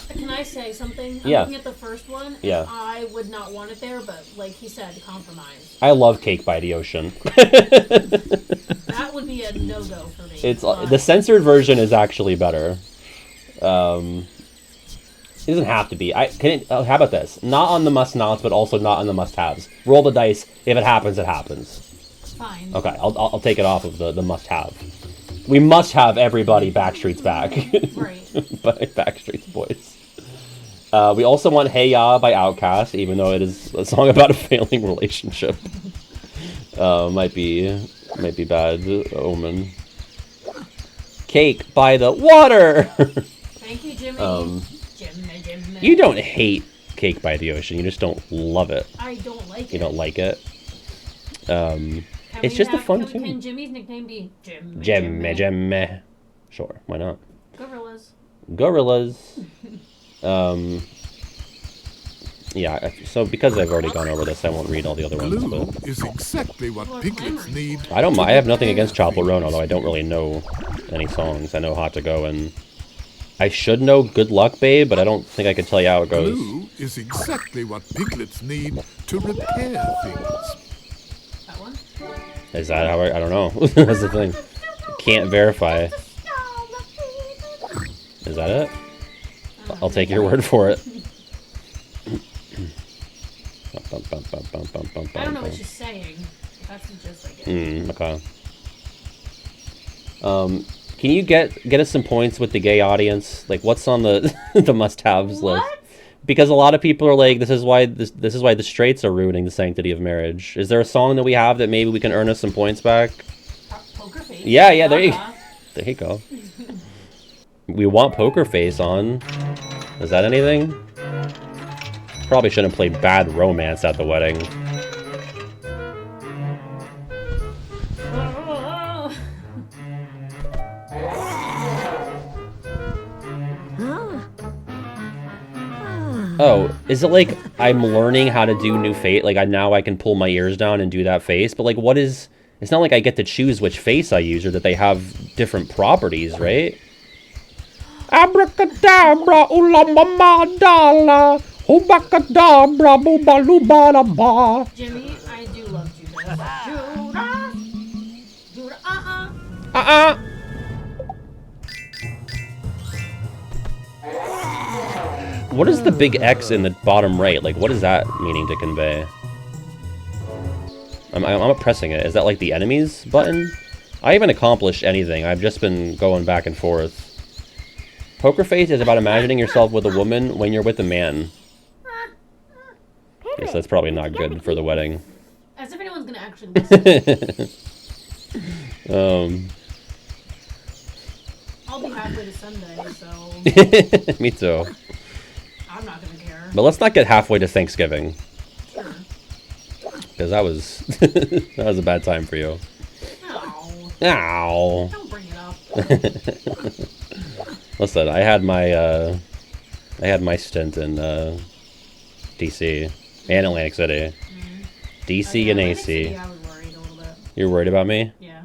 Can I say something? I'm Yeah. looking at the first one, and Yeah. I would not want it there, but like he said, compromise. I love Cake by the Ocean. That would be a no-go for me. It's the censored version is actually better. It doesn't have to be. How about this? Not on the must-nots, but also not on the must-haves. Roll the dice. If it happens, it happens. Fine. Okay, I'll take it off of the must-have. We must have everybody Backstreet's Back. Right. By Backstreet's Boys. We also want Hey Ya by Outkast, even though it is a song about a failing relationship. Might be bad omen. Cake by the Water! Thank you, Jimmy. Jimmy. You don't hate Cake by the Ocean, you just don't love it. I don't like it. You don't like it. It's just a fun tune. Can Jimmy's nickname be Jimmy? Jimmy. Sure, why not? Gorillas. Yeah, so because I've already gone over this, I won't read all the other ones. Glue But is exactly what piglets need. I don't mind. I have nothing against Chapel Roan, although I don't really know any songs. I know Hot to Go, and I should know Good Luck Babe, but I don't think I could tell you how it goes. Glue is exactly what piglets need to repair things. That one? Is that how I don't know. That's the thing. Can't verify. Is that it? I'll take your word for it. I don't know what she's saying. That's the gist I get. Okay. Can you get us some points with the gay audience? Like, what's on the the must-haves list? Because a lot of people are like, this is why the straights are ruining the sanctity of marriage. Is there a song that we have that maybe we can earn us some points back? Poker Face. Yeah, there you go. We want Poker Face on. Is that anything? Probably shouldn't play Bad Romance at the wedding. Oh, is it like I'm learning how to do new face? Like now I can pull my ears down and do that face, but like what is... It's not like I get to choose which face I use or that they have different properties, right? Abracadabra, ulamama dala, ubacadabra, boobaloobalaba. Jimmy, I do love Judas. Judas! What is the big X in the bottom right? Like, what is that meaning to convey? I'm pressing it. Is that like the enemies button? I haven't accomplished anything. I've just been going back and forth. Poker Face is about imagining yourself with a woman when you're with a man. Yes, that's probably not good for the wedding. As if anyone's gonna actually listen. I'll be halfway to Sunday, so... Me too. I'm not gonna care. But let's not get halfway to Thanksgiving. Sure. Because that was... that was a bad time for you. Ow. Don't bring it up. Listen, I had my stint in DC and Atlantic City. DC and AC. City, I was worried a little bit. You're worried about me? Yeah.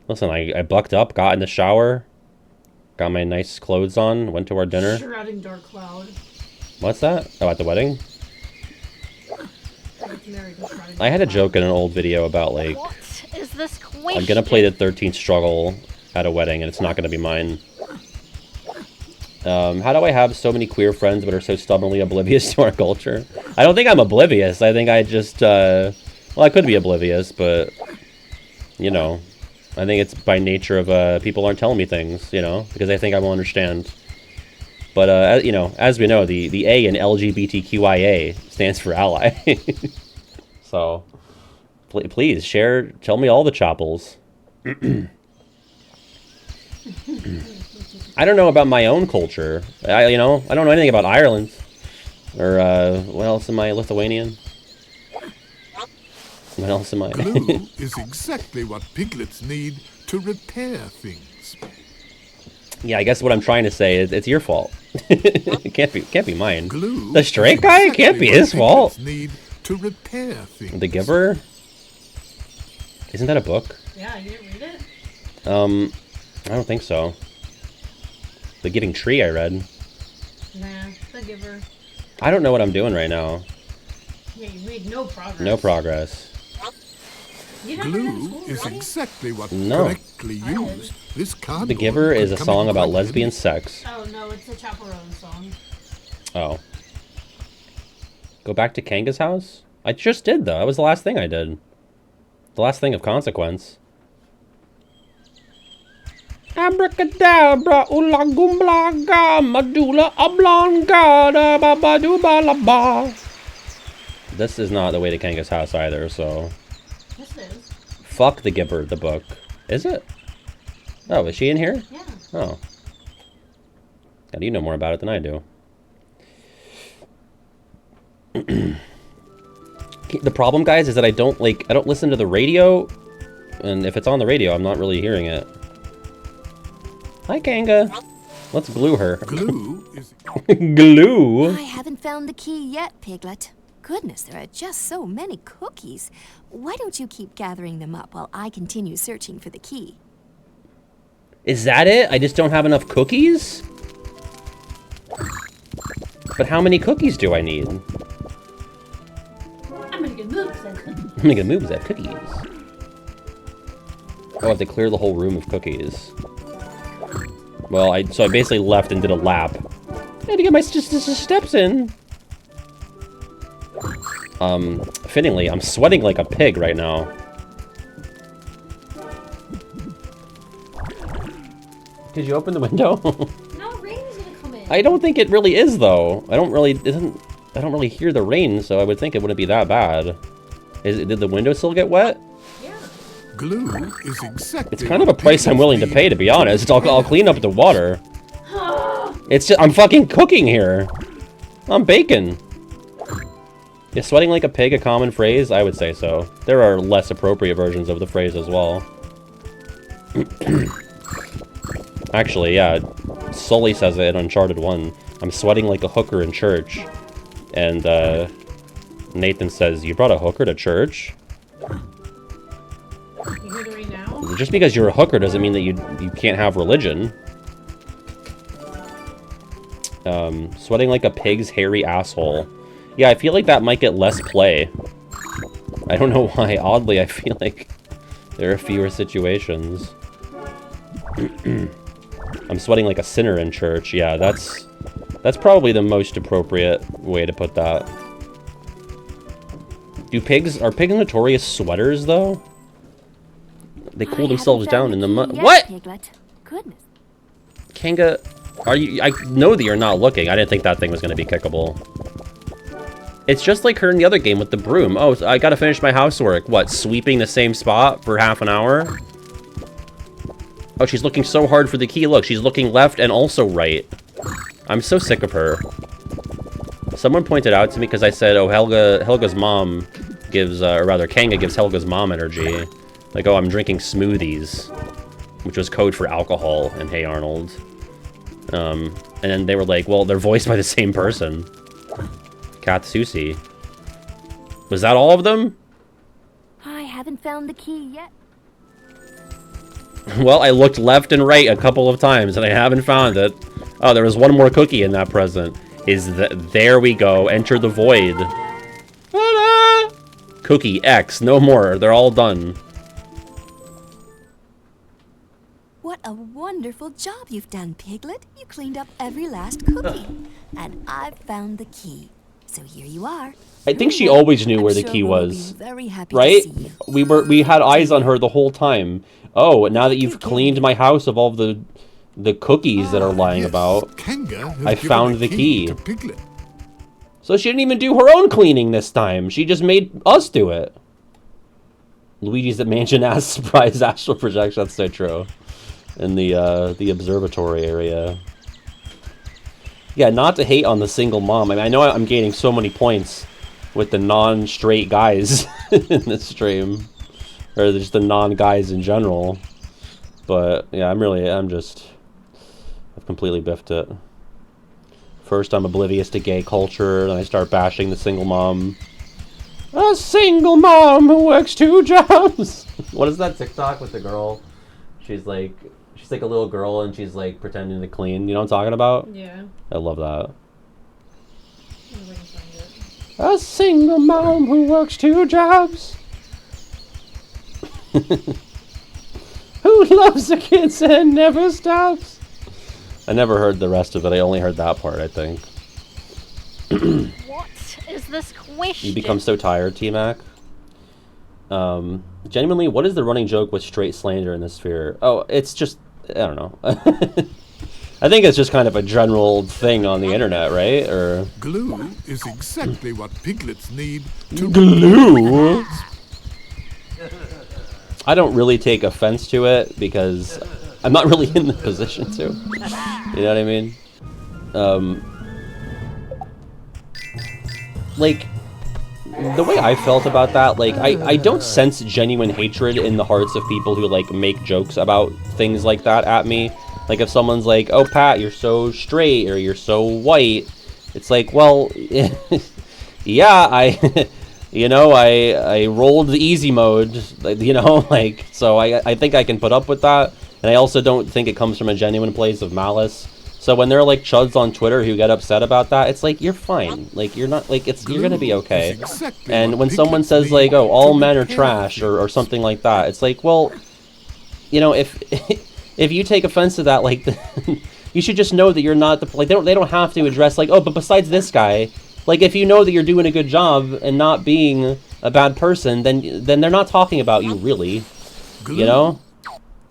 Listen, I bucked up, got in the shower, got my nice clothes on, went to our dinner. Shrouding dark cloud. What's that? Oh, at the wedding? I had a joke in an old video about like, What is this question? I'm gonna play the 13th struggle at a wedding and it's not gonna be mine. How do I have so many queer friends but are so stubbornly oblivious to our culture? I don't think I'm oblivious. I think I just, well, I could be oblivious, but, you know, I think it's by nature of, people aren't telling me things, you know, because I think I will understand. But, you know, as we know, the A in LGBTQIA stands for ally. So, please, tell me all the chopples. I don't know about my own culture. You know, I don't know anything about Ireland. Or, what else am I? Lithuanian? What else am I? Glue is exactly what piglets need to repair things. Yeah, I guess what I'm trying to say is it's your fault. It can't be mine. Glue the straight guy? It can't be his fault. Need to repair things. The Giver? Isn't that a book? Yeah, you didn't read it? I don't think so. The Giving Tree I read. Nah, The Giver. I don't know what I'm doing right now. Yeah, you made no progress. No progress. Glue is exactly what correctly used. This cardboard The Giver is a song about lesbian sex. Oh no, it's a chaperone song. Oh. Go back to Kanga's house? I just did though. That was the last thing I did. The last thing of consequence. Abracadabra, ulagumblaga, madula oblonga, da ba ba do ba la ba. This is not the way to Kanga's house either, so. Yes, it is. Fuck the Giver, the book. Is it? Oh, is she in here? Yeah. Oh. God, you know more about it than I do. The problem, guys, is that I don't listen to the radio, and if it's on the radio, I'm not really hearing it. Hi, Kanga. Let's glue her. Glue is... Glue? I haven't found the key yet, Piglet. Goodness, there are just so many cookies. Why don't you keep gathering them up while I continue searching for the key? Is that it? I just don't have enough cookies? But how many cookies do I need? I'm gonna get moves at cookies. I'm gonna get moves at cookies. Oh, I have to clear the whole room of cookies. Well, so I basically left and did a lap. I had to get my steps in. Fittingly, I'm sweating like a pig right now. Did you open the window? No, rain's gonna come in. I don't think it really is, though. I don't really hear the rain, so I would think it wouldn't be that bad. Did the windowsill get wet? Glue is exactly. It's kind of a price I'm willing to pay, to be honest. I'll clean up the water. It's just, I'm fucking cooking here. I'm baking. Is sweating like a pig a common phrase? I would say so. There are less appropriate versions of the phrase as well. Actually, yeah. Sully says it in Uncharted 1. I'm sweating like a hooker in church. And, Nathan says, you brought a hooker to church? You heard it right now? Just because you're a hooker doesn't mean that you can't have religion. Sweating like a pig's hairy asshole. Yeah, I feel like that might get less play. I don't know why. Oddly, I feel like there are fewer situations. I'm sweating like a sinner in church. Yeah, that's probably the most appropriate way to put that. Are pigs notorious sweaters, though? They cool themselves down in the mud. What? Piglet. Goodness. Kanga, are you? I know that you're not looking. I didn't think that thing was going to be kickable. It's just like her in the other game with the broom. Oh, I gotta finish my housework. What, sweeping the same spot for half an hour? Oh, she's looking so hard for the key. Look, she's looking left and also right. I'm so sick of her. Someone pointed out to me because I said, oh, Helga's mom gives, or rather, Kanga gives Helga's mom energy. Like, oh, I'm drinking smoothies, which was code for alcohol in Hey Arnold. And then they were like, well, they're voiced by the same person. Katsusi. Was that all of them? I haven't found the key yet. Well, I looked left and right a couple of times and I haven't found it. Oh, there was one more cookie in that present. There we go. Enter the void. Ta-da! Cookie X. No more. They're all done. What a wonderful job you've done, Piglet. You cleaned up every last cookie. And I've found the key. So here you are. I think she always knew where the key was. Right? We had eyes on her the whole time. Oh, now that you've cleaned my house of all the cookies that are lying about, I found the key. So she didn't even do her own cleaning this time. She just made us do it. Luigi's at Mansion ass surprise astral projection. That's so true. In the observatory area. Yeah, not to hate on the single mom. I mean, I know I'm gaining so many points with the non-straight guys in this stream. Or just the non-guys in general. But, yeah, I've completely biffed it. First, I'm oblivious to gay culture, then I start bashing the single mom. A single mom who works 2 jobs! What is that TikTok with the girl? She's like a little girl and she's like pretending to clean. You know what I'm talking about? Yeah. I love that. A single mom who works 2 jobs. Who loves the kids and never stops. I never heard the rest of it. I only heard that part, I think. What is this question? You become so tired, T-Mac. Genuinely, what is the running joke with straight slander in this sphere? Oh, it's just, I don't know. I think it's just kind of a general thing on the internet, right? Or glue is exactly what piglets need to glue. I don't really take offense to it because I'm not really in the position to. You know what I mean? Like, the way I felt about that, like, I don't sense genuine hatred in the hearts of people who, like, make jokes about things like that at me. Like, if someone's like, oh, Pat, you're so straight, or you're so white, it's like, well, yeah, I rolled the easy mode, you know, like, so I think I can put up with that, and I also don't think it comes from a genuine place of malice. So when there are, like, chuds on Twitter who get upset about that, it's like, you're fine. Like, you're not, like, you're gonna be okay. And when someone says, like, oh, all men are trash, or something like that, it's like, well, you know, if you take offense to that, like, you should just know that you're not the, like, they don't have to address, like, oh, but besides this guy, like, if you know that you're doing a good job and not being a bad person, then they're not talking about you, really. You know?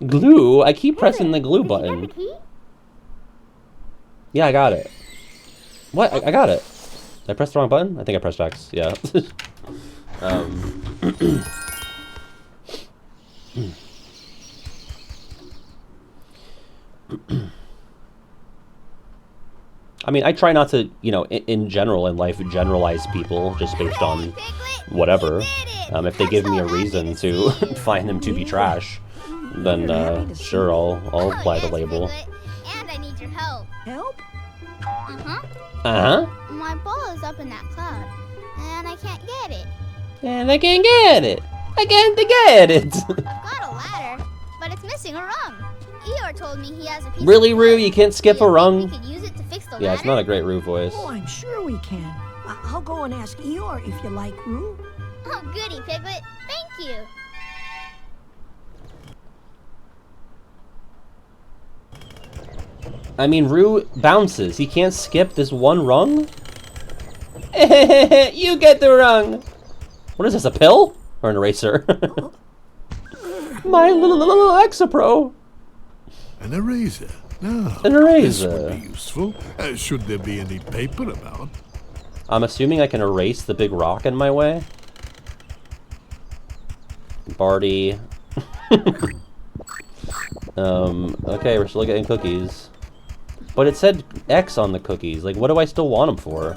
Glue? I keep pressing the glue button. Yeah, I got it. What? I got it. Did I press the wrong button? I think I pressed X. Yeah. I mean, I try not to, you know, in general in life, generalize people just based on whatever. If they give me a reason to find them to be trash, then sure, I'll apply the label. And I need your help. Help? My ball is up in that cloud, and I can't get it. And I can't get it. I can't get it. I've got a ladder, but it's missing a rung. Eeyore told me he has a piece Really, of Roo? wood. You can't skip a rung? We could use it to fix the Yeah, ladder. it's not a great Roo voice. Oh, I'm sure we can. I'll go and ask Eeyore if you like, Roo. Oh, goody, Piglet. Thank you. I mean, Roo bounces. He can't skip this one rung? You get the rung! What is this, a pill? Or an eraser? My little Exapro! An eraser? No. An eraser. This would be useful. Should there be any paper about? I'm assuming I can erase the big rock in my way. Barty. Okay, we're still getting cookies. But it said X on the cookies. Like, what do I still want them for?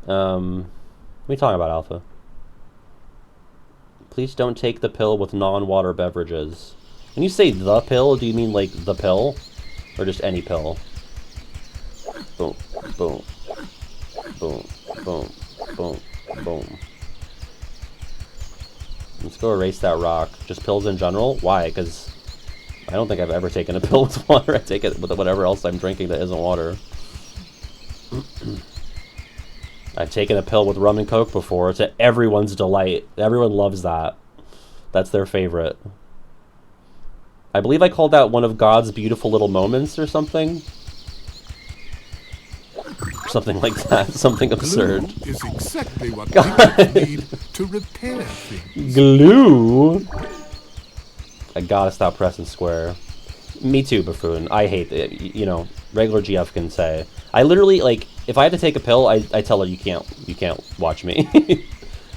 What are we talking about, Alpha? Please don't take the pill with non-water beverages. When you say the pill, do you mean like the pill? Or just any pill? Boom, boom, boom, boom, boom, boom. Let's go erase that rock. Just pills in general? Why? Because I don't think I've ever taken a pill with water. I take it with whatever else I'm drinking that isn't water. I've taken a pill with rum and coke before, to everyone's delight. Everyone loves that. That's their favorite. I believe I called that one of God's beautiful little moments or something. Something like that. Something absurd. Glue is exactly what people need to repair things. Glue? I gotta stop pressing square. Me too, Buffoon. I hate it. You know, regular GF can say. I literally, like, if I had to take a pill, I tell her you can't watch me.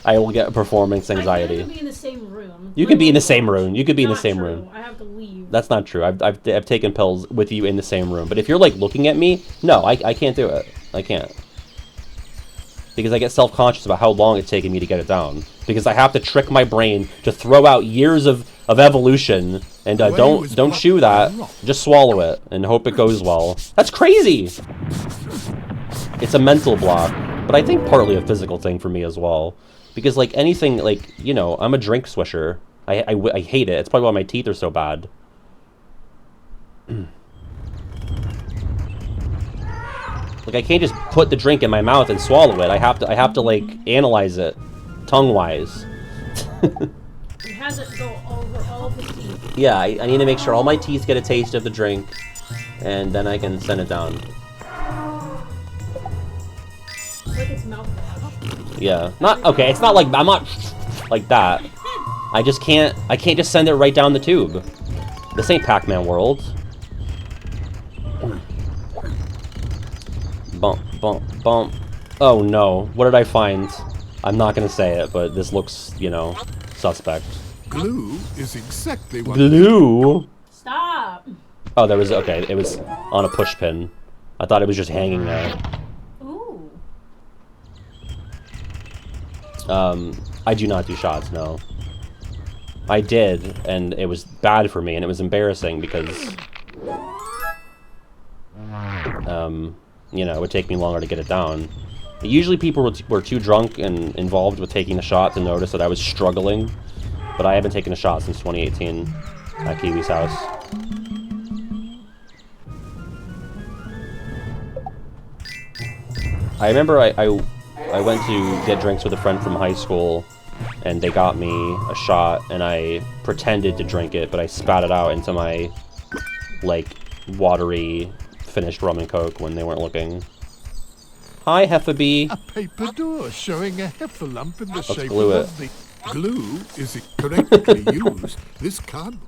I will get performance anxiety. I can be in the same room. You can be in the same room. You could be in the same room. I have to leave. That's not true. I've taken pills with you in the same room. But if you're like looking at me, no, I can't do it. I can't. Because I get self-conscious about how long it's taking me to get it down. Because I have to trick my brain to throw out years of evolution and don't chew that. Just swallow it and hope it goes well. That's crazy. It's a mental block, but I think partly a physical thing for me as well. Because like anything, like, you know, I'm a drink swisher. I hate it. It's probably why my teeth are so bad. Like, I can't just put the drink in my mouth and swallow it. I have to like analyze it tongue-wise. It has it go over all the teeth. Yeah, I need to make sure all my teeth get a taste of the drink, and then I can send it down. Like its mouthwash. Yeah, not okay. It's not like I'm not like that. I can't just send it right down the tube. This ain't Pac-Man World. Bump, bump, bump. Oh no, what did I find? I'm not gonna say it, but this looks, you know, suspect. Glue is exactly what... Glue? Stop! Oh, there was, okay, it was on a push pin. I thought it was just hanging there. Ooh. I do not do shots, no. I did, and it was bad for me, and it was embarrassing because... you know, it would take me longer to get it down. Usually people were too drunk and involved with taking the shot to notice that I was struggling. But I haven't taken a shot since 2018 at Kiwi's house. I remember I went to get drinks with a friend from high school, and they got me a shot, and I pretended to drink it, but I spat it out into my, like, watery, finished rum and coke when they weren't looking. Hi, Heffabee. A paper door showing a heifer lump in the shape glue of the... Glue is correctly used. This can't...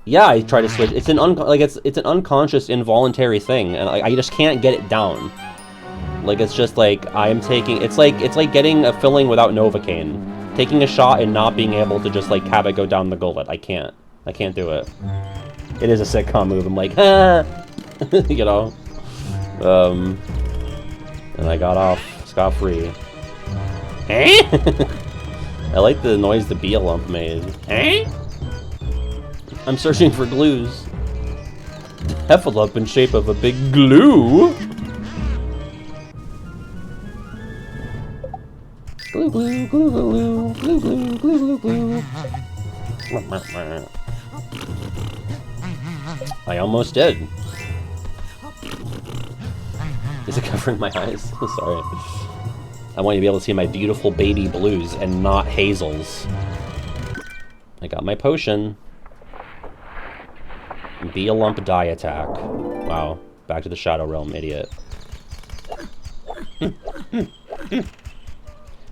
Yeah, I try to switch. It's an it's an unconscious, involuntary thing, and I just can't get it down. Like it's just like I'm taking. It's like getting a filling without Novocaine, taking a shot and not being able to just like have it go down the gullet. I can't do it. It is a sitcom move. I'm like, ah, you know. And I got off scot-free. I like the noise the bee lump made. I'm searching for glues. Heffalump in shape of a big glue. Glue, glue, glue, glue, glue, glue, glue, glue, glue. I almost did. Is it covering my eyes? Sorry. I want you to be able to see my beautiful baby blues and not hazels. I got my potion. Be a lump die attack. Wow. Back to the Shadow Realm, idiot.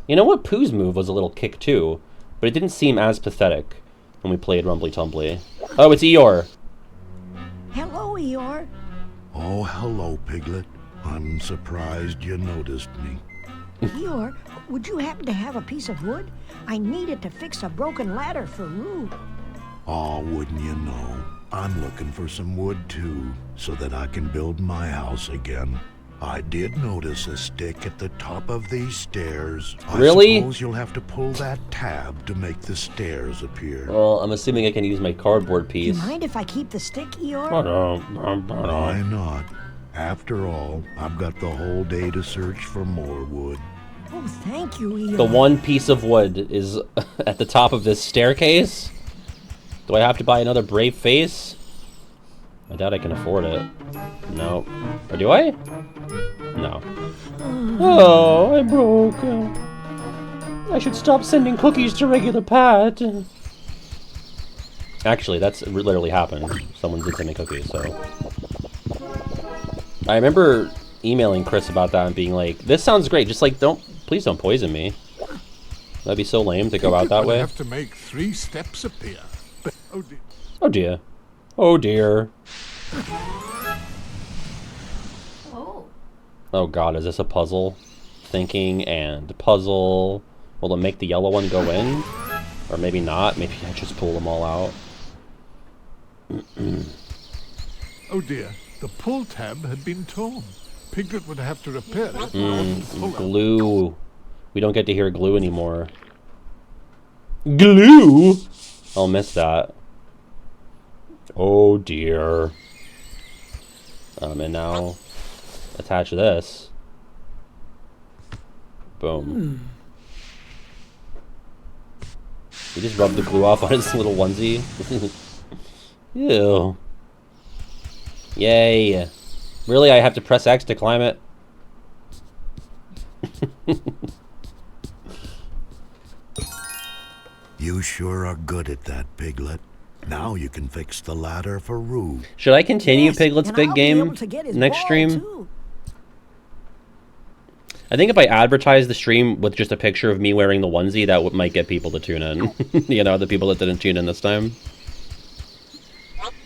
You know what? Pooh's move was a little kick too, but it didn't seem as pathetic when we played Rumbly Tumbly. Oh, it's Eeyore! Hello, Eeyore. Oh, hello, Piglet. I'm surprised you noticed me. Eeyore, would you happen to have a piece of wood? I need it to fix a broken ladder for Roo. Aw, wouldn't you know? I'm looking for some wood too, so that I can build my house again. I did notice a stick at the top of these stairs. Really? I suppose you'll have to pull that tab to make the stairs appear. Well, I'm assuming I can use my cardboard piece. Do you mind if I keep the stick, Eeyore? Why not? After all, I've got the whole day to search for more wood. Oh, thank you, Eeyore. The one piece of wood is at the top of this staircase? Do I have to buy another brave face? I doubt I can afford it. No. Or do I? No. Oh, I broke. I should stop sending cookies to regular Pat. Actually, that's literally happened. Someone did send me cookies, so... I remember emailing Chris about that and being like, this sounds great, just like, please don't poison me. That'd be so lame to go out that way. Have to make 3 steps appear. Oh dear. Oh dear. Oh dear. Oh. Oh god, is this a puzzle? Thinking and puzzle. Will it make the yellow one go in? Or maybe not. Maybe I just pull them all out. Oh dear. The pull tab had been torn. Piglet would have to repair it. Glue. We don't get to hear glue anymore. Glue? I'll miss that. Oh dear. And now attach this. Boom. We just rubbed the glue off on his little onesie. Ew. Yay. Really, I have to press X to climb it? You sure are good at that, Piglet. Now you can fix the ladder for Roo. Should I continue Piglet's big game next stream? Too. I think if I advertise the stream with just a picture of me wearing the onesie, that might get people to tune in. You know, the people that didn't tune in this time.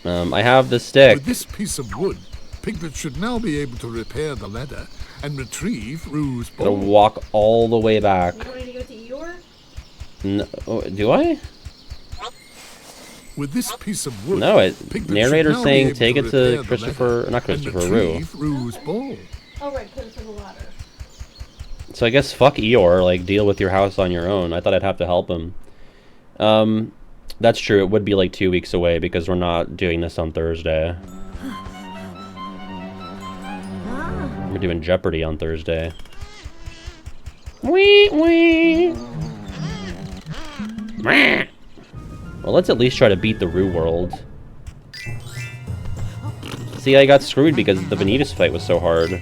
I have the stick. With this piece of wood, Piglet should now be able to repair the ladder and retrieve Roo's Gotta ball. walk all the way back. You ready to go to Eeyore? No, oh, do I? With this piece of wood, No, Piglet narrator's should now saying be able take to it to repair the Christopher, ladder not Christopher, and Roo. retrieve Roo's ball. Oh, right, put it for the ladder. So I guess fuck Eeyore, like, deal with your house on your own. I thought I'd have to help him. That's true, it would be like 2 weeks away because we're not doing this on Thursday. We're doing Jeopardy on Thursday. Wee wee! Well, let's at least try to beat the Roo world. See, I got screwed because the Vanitas fight was so hard.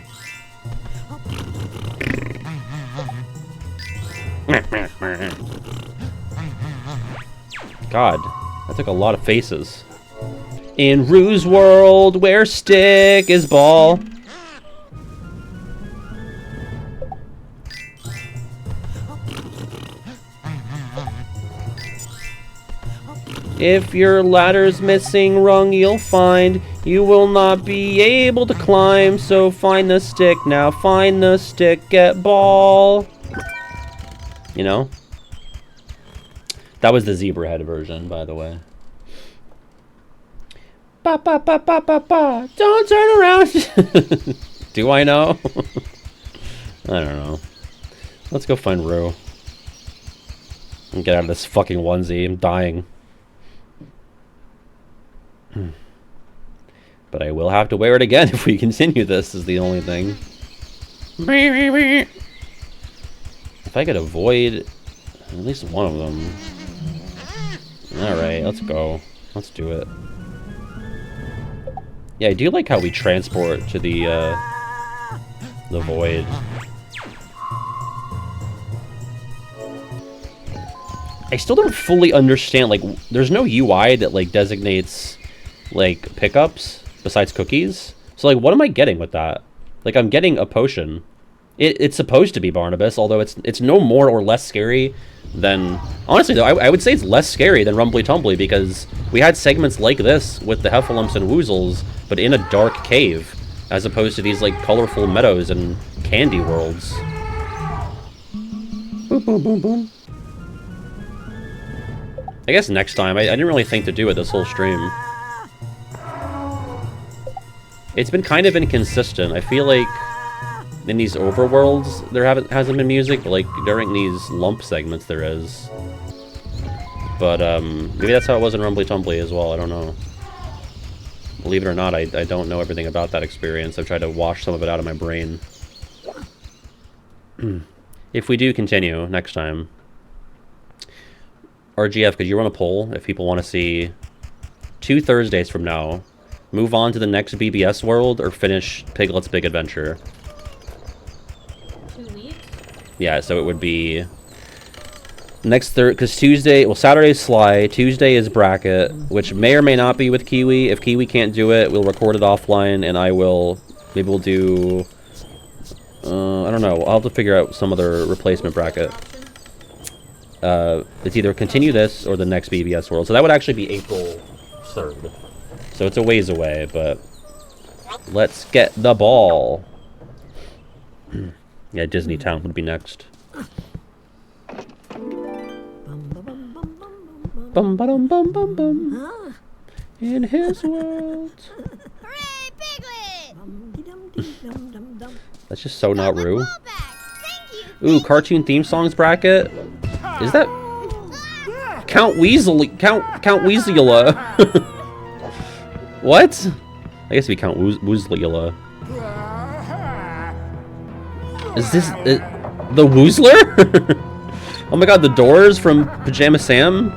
God, that took a lot of faces. In Roo's world, where stick is ball. If your ladder's missing rung, you'll find you will not be able to climb. So find the stick now. Find the stick. Get ball. You know? That was the zebra head version, by the way. Ba ba ba ba ba ba. Don't turn around. Do I know? I don't know. Let's go find Rue. And get out of this fucking onesie. I'm dying. But I will have to wear it again if we continue this, is the only thing. If I could avoid at least one of them. Alright, let's go. Let's do it. Yeah, I do like how we transport to the void. I still don't fully understand, like, there's no UI that, like, designates, like, pickups besides cookies. So, like, what am I getting with that? Like, I'm getting a potion. It's supposed to be Barnabas, although it's no more or less scary than... Honestly, though, I would say it's less scary than Rumbly Tumbly, because we had segments like this with the Heffalumps and Woozles, but in a dark cave, as opposed to these, like, colorful meadows and candy worlds. Boom, boom, boom, boom. I guess next time. I didn't really think to do it this whole stream. It's been kind of inconsistent. I feel like in these overworlds there hasn't been music, but like during these lump segments there is. But maybe that's how it was in Rumbly Tumbly as well. I don't know. Believe it or not, I don't know everything about that experience. I've tried to wash some of it out of my brain. If we do continue next time, RGF, could you run a poll if people want to see 2 Thursdays from now, move on to the next BBS world or finish Piglet's Big Adventure? 2 weeks? Yeah, so it would be next because Tuesday, well, Saturday's Sly, Tuesday is Bracket, which may or may not be with Kiwi. If Kiwi can't do it, we'll record it offline, and maybe we'll do, I don't know, I'll have to figure out some other replacement bracket. It's either continue this or the next BBS world. So that would actually be April 3rd. So it's a ways away, but let's get the ball. Yeah, Disney Town would be next. Bum ba dum bum bum bum. In his world. Hooray, Piglet! That's just so not Rue. Ooh, cartoon theme songs bracket. Is that Count Weasley? Count Weasleyula? What? I guess we count Woozleyula. Is this the Woozler? Oh my god, the Doors from Pajama Sam?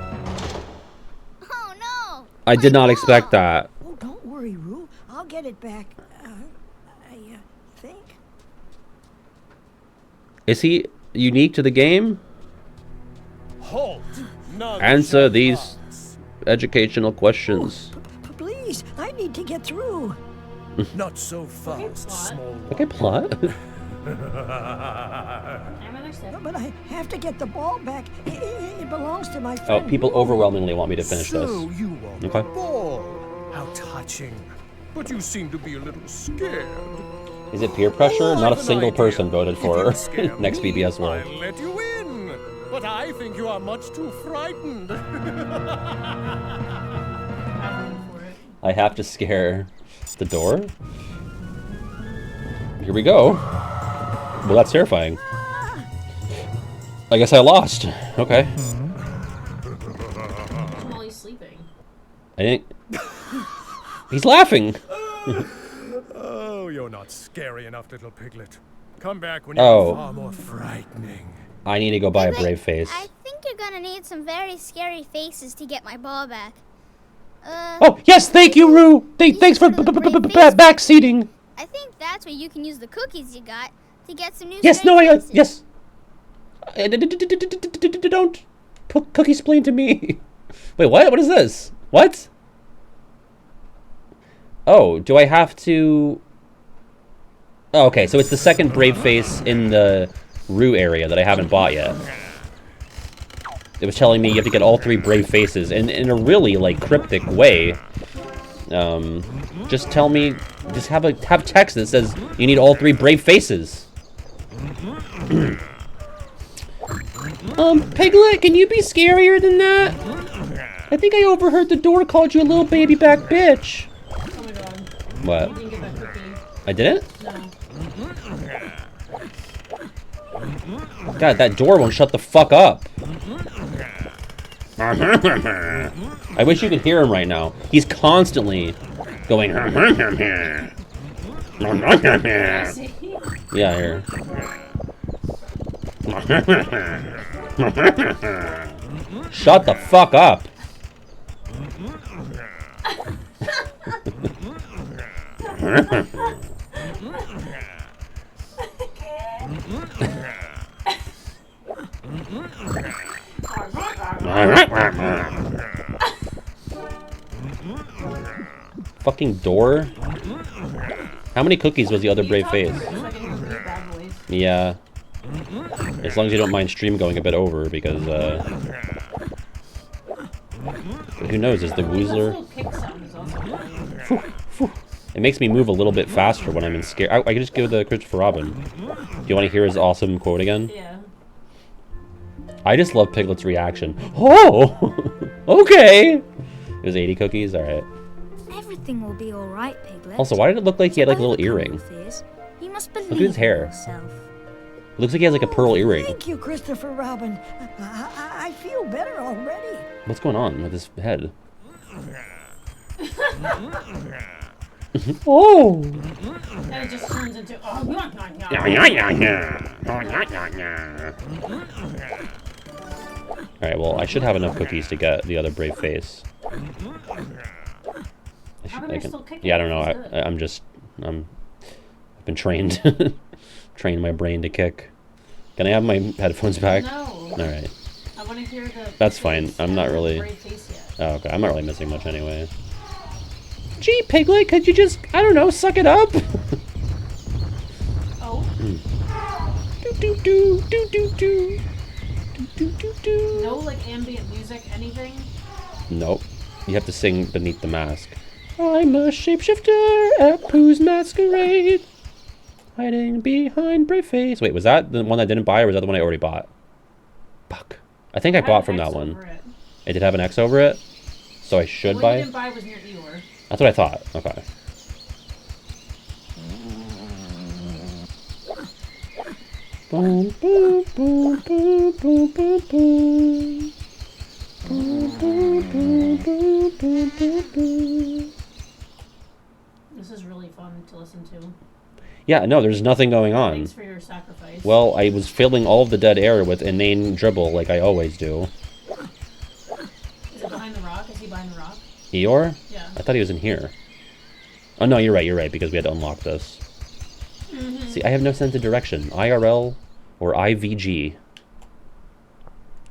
Oh no! I did not expect that. Oh, don't worry, Rue. I'll get it back. I think. Is he unique to the game? Halt! Answer these educational questions. Please, I need to get through. Not so fast, small one. Okay, plot. But I have to get the ball back. It belongs to my Oh, friend. people overwhelmingly want me to finish So this. you want Okay. the ball. How touching. But you seem to be a little scared. Is it peer pressure? Not a single person voted for Scare next me, BBS world. I'll let you in. But I think you are much too frightened. I have to scare the door? Here we go. Well, that's terrifying. I guess I lost. Okay. While he's sleeping. I didn't... He's laughing! Oh, you're not scary enough, little Piglet. Come back when you're far more frightening. I need to go buy a brave face. I think you're gonna need some very scary faces to get my ball back. Oh, yes, thank you, Rue! Thanks for backseating! I think that's where you can use the cookies you got to get some new Yes, scary no, faces. yes! Don't put cookie splain to me. Wait, what? What is this? What? Oh, do I have to... Oh, okay, so it's the second brave face in the Rue area that I haven't bought yet. it was telling me you have to get all 3 brave faces, and in a really, like, cryptic way. Just tell me, just have text that says you need all 3 brave faces. Piglet, can you be scarier than that? I think I overheard the door called you a little baby back bitch. Oh my god. What? You didn't get that cookie. I didn't? No. God, that door won't shut the fuck up. I wish you could hear him right now. He's constantly going. Yeah, here. Shut the fuck up. Fucking door. How many cookies was the other brave face? Yeah. As long as you don't mind stream going a bit over, because who knows, is the woozler... It makes me move a little bit faster when I'm in scare. I can just give the Christopher Robin. Do you want to hear his awesome quote again? Yeah. I just love Piglet's reaction. Oh! Okay! It was 80 cookies? Alright. Everything will be alright, Piglet. Also, why did it look like he had like a little earring? You must believe Look at his hair. yourself. It looks like he has like a pearl earring. Thank you, Christopher Robin. I feel better already. What's going on with his head? Oh! And it just turns into Alright, well, I should have enough cookies to get the other brave face. Yeah, I don't know. I've been trained. Trained my brain to kick. Can I have my headphones back? No. Alright. I want to hear the That's fine. I'm not really... Oh, okay. I'm not really missing much anyway. Gee, Piglet, could you just, I don't know, suck it up? Oh. No, like, ambient music, anything? Nope. You have to sing beneath the mask. I'm a shapeshifter at Pooh's masquerade. Hiding behind brave face. Wait, was that the one I didn't buy, or was that the one I already bought? Fuck. I think I bought from that one. It did have an X over it, so I should buy. The one you didn't buy was near Eeyore. That's what I thought. Okay. Boom, boom, boom, boom, boom, boom, boom. Boom, boom, boom, boom, boom, boom, boom. This is really fun to listen to. Yeah, no, there's nothing going on. Thanks for your sacrifice. Well, I was filling all of the dead air with inane dribble like I always do. Is it behind the rock? Is he behind the rock? Eeyore? Yeah. I thought he was in here. Oh, no, you're right, because we had to unlock this. Mm-hmm. See, I have no sense of direction. IRL or IVG?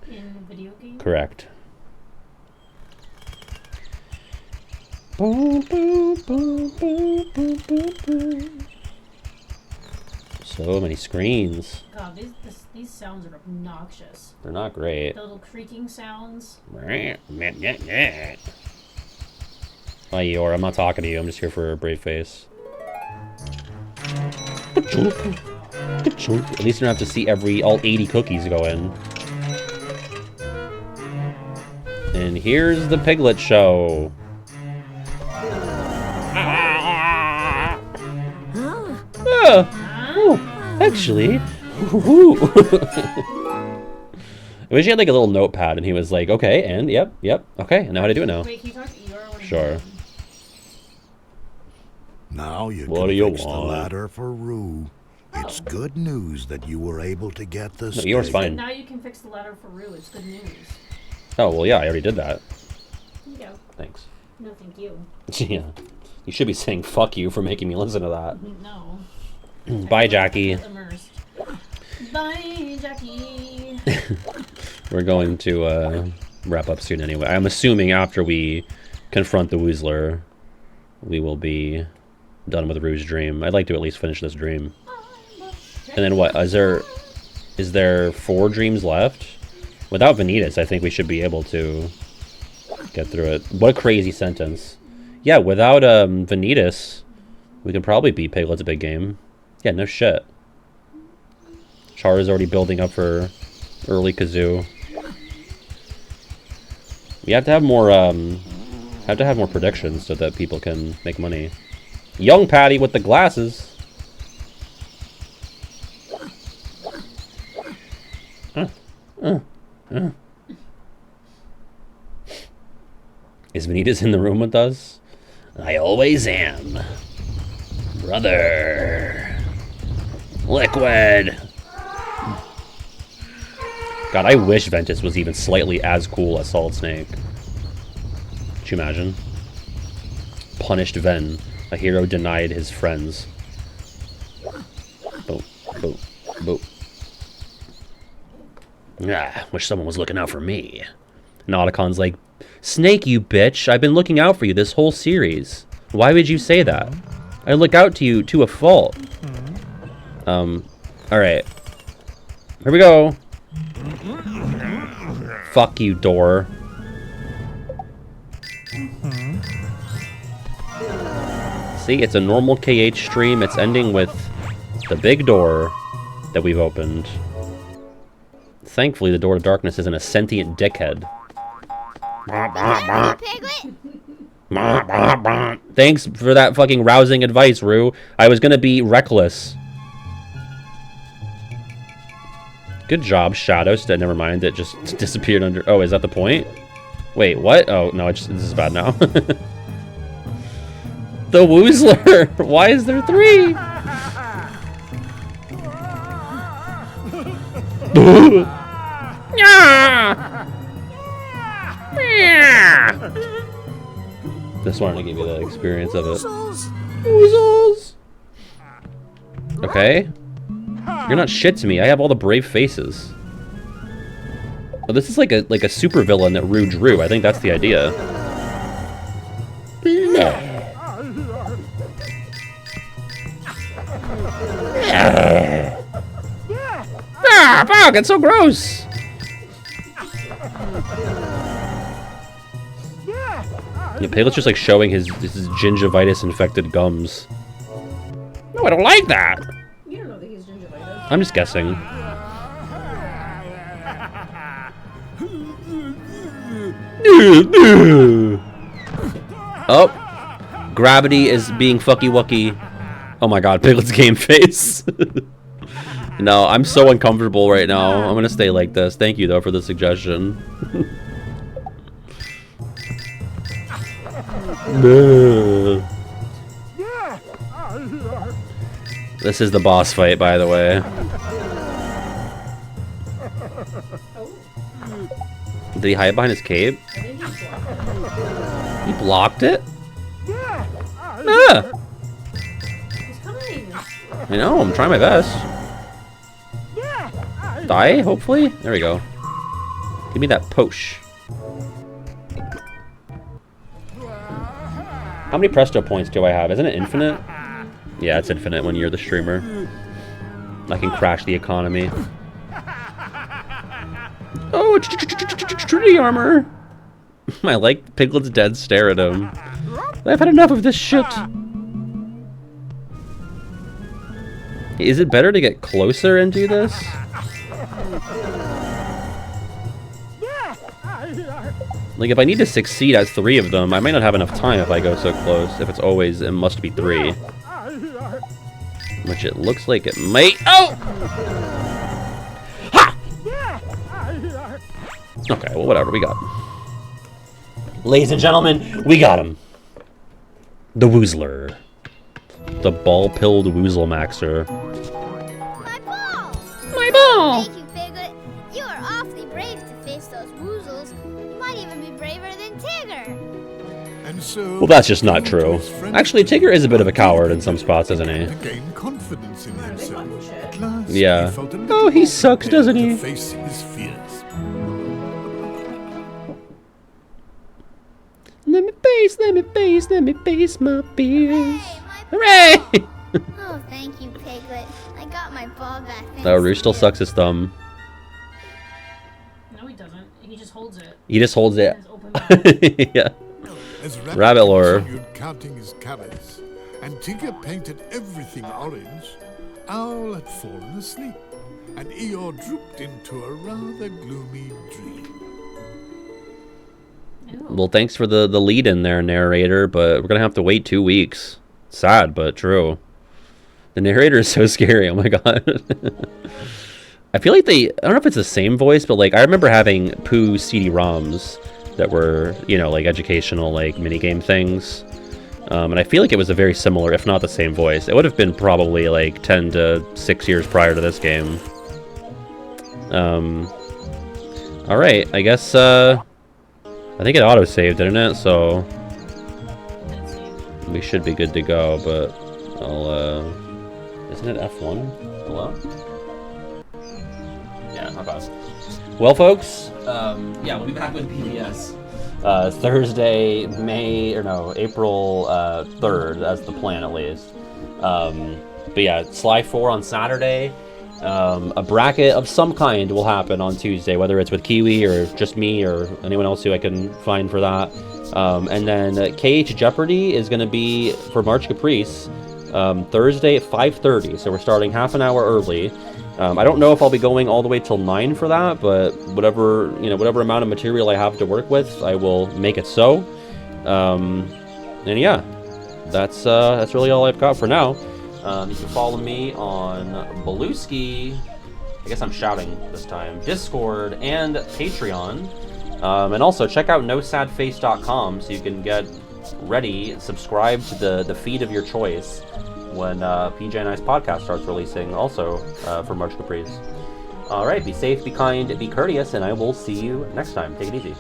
In video game? Correct. Boom, boom, boom, boom, boom, boom, boom. So many screens. God, these sounds are obnoxious. They're not great. The little creaking sounds. Hi, Eeyore, I'm not talking to you. I'm just here for a brave face. At least you don't have to see all 80 cookies go in. And here's the Piglet show. Actually, I wish he had like a little notepad and he was like, okay, and yep, okay, I know how to do it now. Wait, can you talk to Eeyore? Sure. Now you what can do you fix want? the ladder for Roo. It's good news that you were able to get the stick. Eeyore's fine. Now you can fix the ladder for Roo. It's good news. Oh, well, yeah, I already did that. Here you go. Thanks. No, thank you. Yeah. You should be saying fuck you for making me listen to that. No. Bye, Jackie. Immersed. Bye, Jackie. We're going to wrap up soon anyway. I'm assuming after we confront the Woozler, we will be done with Roo's dream. I'd like to at least finish this dream. And then what? Is there 4 dreams left? Without Vanitas, I think we should be able to get through it. What a crazy sentence. Yeah, without Vanitas, we could probably beat Piglet's big game. Yeah, no shit. Chara's already building up for early Kazoo. We have to have more predictions so that people can make money. Young Patty with the glasses. Is Vanitas in the room with us? I always am. Brother. Liquid. God, I wish Ventus was even slightly as cool as Solid Snake. Could you imagine? Punished Ven. A hero denied his friends. Boop, boop, boop. Ah, wish someone was looking out for me. Nauticon's like, Snake, you bitch. I've been looking out for you this whole series. Why would you say that? I look out to you to a fault. Alright. Here we go. Fuck you, door. See, it's a normal KH stream. It's ending with the big door that we've opened. Thankfully, the door to darkness isn't a sentient dickhead. Thanks for that fucking rousing advice, Rue. I was gonna be reckless. Good job, Shadows. Never mind, it just disappeared under... Oh, is that the point? Wait, what? Oh, no, this is bad now. The Woozler! Why is there 3? Just wanted to give you the experience of it. Woozles! Okay. You're not shit to me. I have all the brave faces. Oh, this is like a super villain that Rue drew. I think that's the idea. Ah, fuck, it's so gross. Yeah, Piglet's just like showing his gingivitis infected gums. No, I don't like that. You don't know that he's gingivitis. I'm just guessing. Oh, gravity is being fucky wucky. Oh my god, Piglet's game face. No, I'm so uncomfortable right now. I'm gonna stay like this. Thank you though for the suggestion. This is the boss fight, by the way. Did he hide behind his cape? He blocked it? Ah. I know, I'm trying my best. Die, hopefully? There we go. Give me that posh. How many Presto points do I have? Isn't it infinite? Yeah, it's infinite when you're the streamer. I can crash the economy. Oh, Trinity armor! I like Piglet's dead stare at him. I've had enough of this shit. Is it better to get closer and do this? Like, if I need to succeed at 3 of them, I might not have enough time if I go so close. If it's always, it must be 3. Which it looks like it might. Oh! Ha! Okay, well, whatever, we got him. Ladies and gentlemen, we got him. The Woozler. The ball-pilled Woozle Maxer. My ball! My ball! Thank you, Piglet. You are awfully brave to face those woozles. You might even be braver than Tigger. And so, Well, that's just not true. Actually, Tigger is a bit of a coward in some spots, isn't he? gain confidence in himself. At last, Yeah. he felt a Oh, little he sucks, doesn't to he? face his fears. Let me face my fears. Hooray! Oh, thank you, Piglet. I got my ball back. Oh, Roo still sucks his thumb. No, he doesn't. He just holds it. Yeah. As Rabbit lore. continued counting his carrots, and Tigger painted everything orange, Owl had fallen asleep, and Eeyore drooped into a rather gloomy dream. Well, thanks for the lead in there, narrator, but we're gonna have to wait 2 weeks. Sad, but true. The narrator is so scary. Oh my god. I feel like I don't know if it's the same voice, but like I remember having Pooh CD-ROMs that were, you know, like educational, like minigame things. And I feel like it was a very similar, if not the same voice. It would have been probably like 10 to 6 years prior to this game. Alright, I guess, I think it auto-saved, didn't it? So we should be good to go, but I'll, isn't it F1? Hello? Yeah, okay. Well, folks, yeah, we'll be back with PBS Thursday, April 3rd, as the plan at least. But yeah, Sly 4 on Saturday. A bracket of some kind will happen on Tuesday, whether it's with Kiwi or just me or anyone else who I can find for that. And then KH Jeopardy is going to be for March Caprice Thursday at 5:30, so we're starting half an hour early. I don't know if I'll be going all the way till 9 for that, but whatever amount of material I have to work with, I will make it so. And yeah, that's really all I've got for now. You can follow me on Beluski, I guess I'm shouting this time, Discord, and Patreon. And also check out nosadface.com so you can get ready and subscribe to the feed of your choice when PJ and I's podcast starts releasing, also for March Caprice. Alright, be safe, be kind, be courteous, and I will see you next time. Take it easy.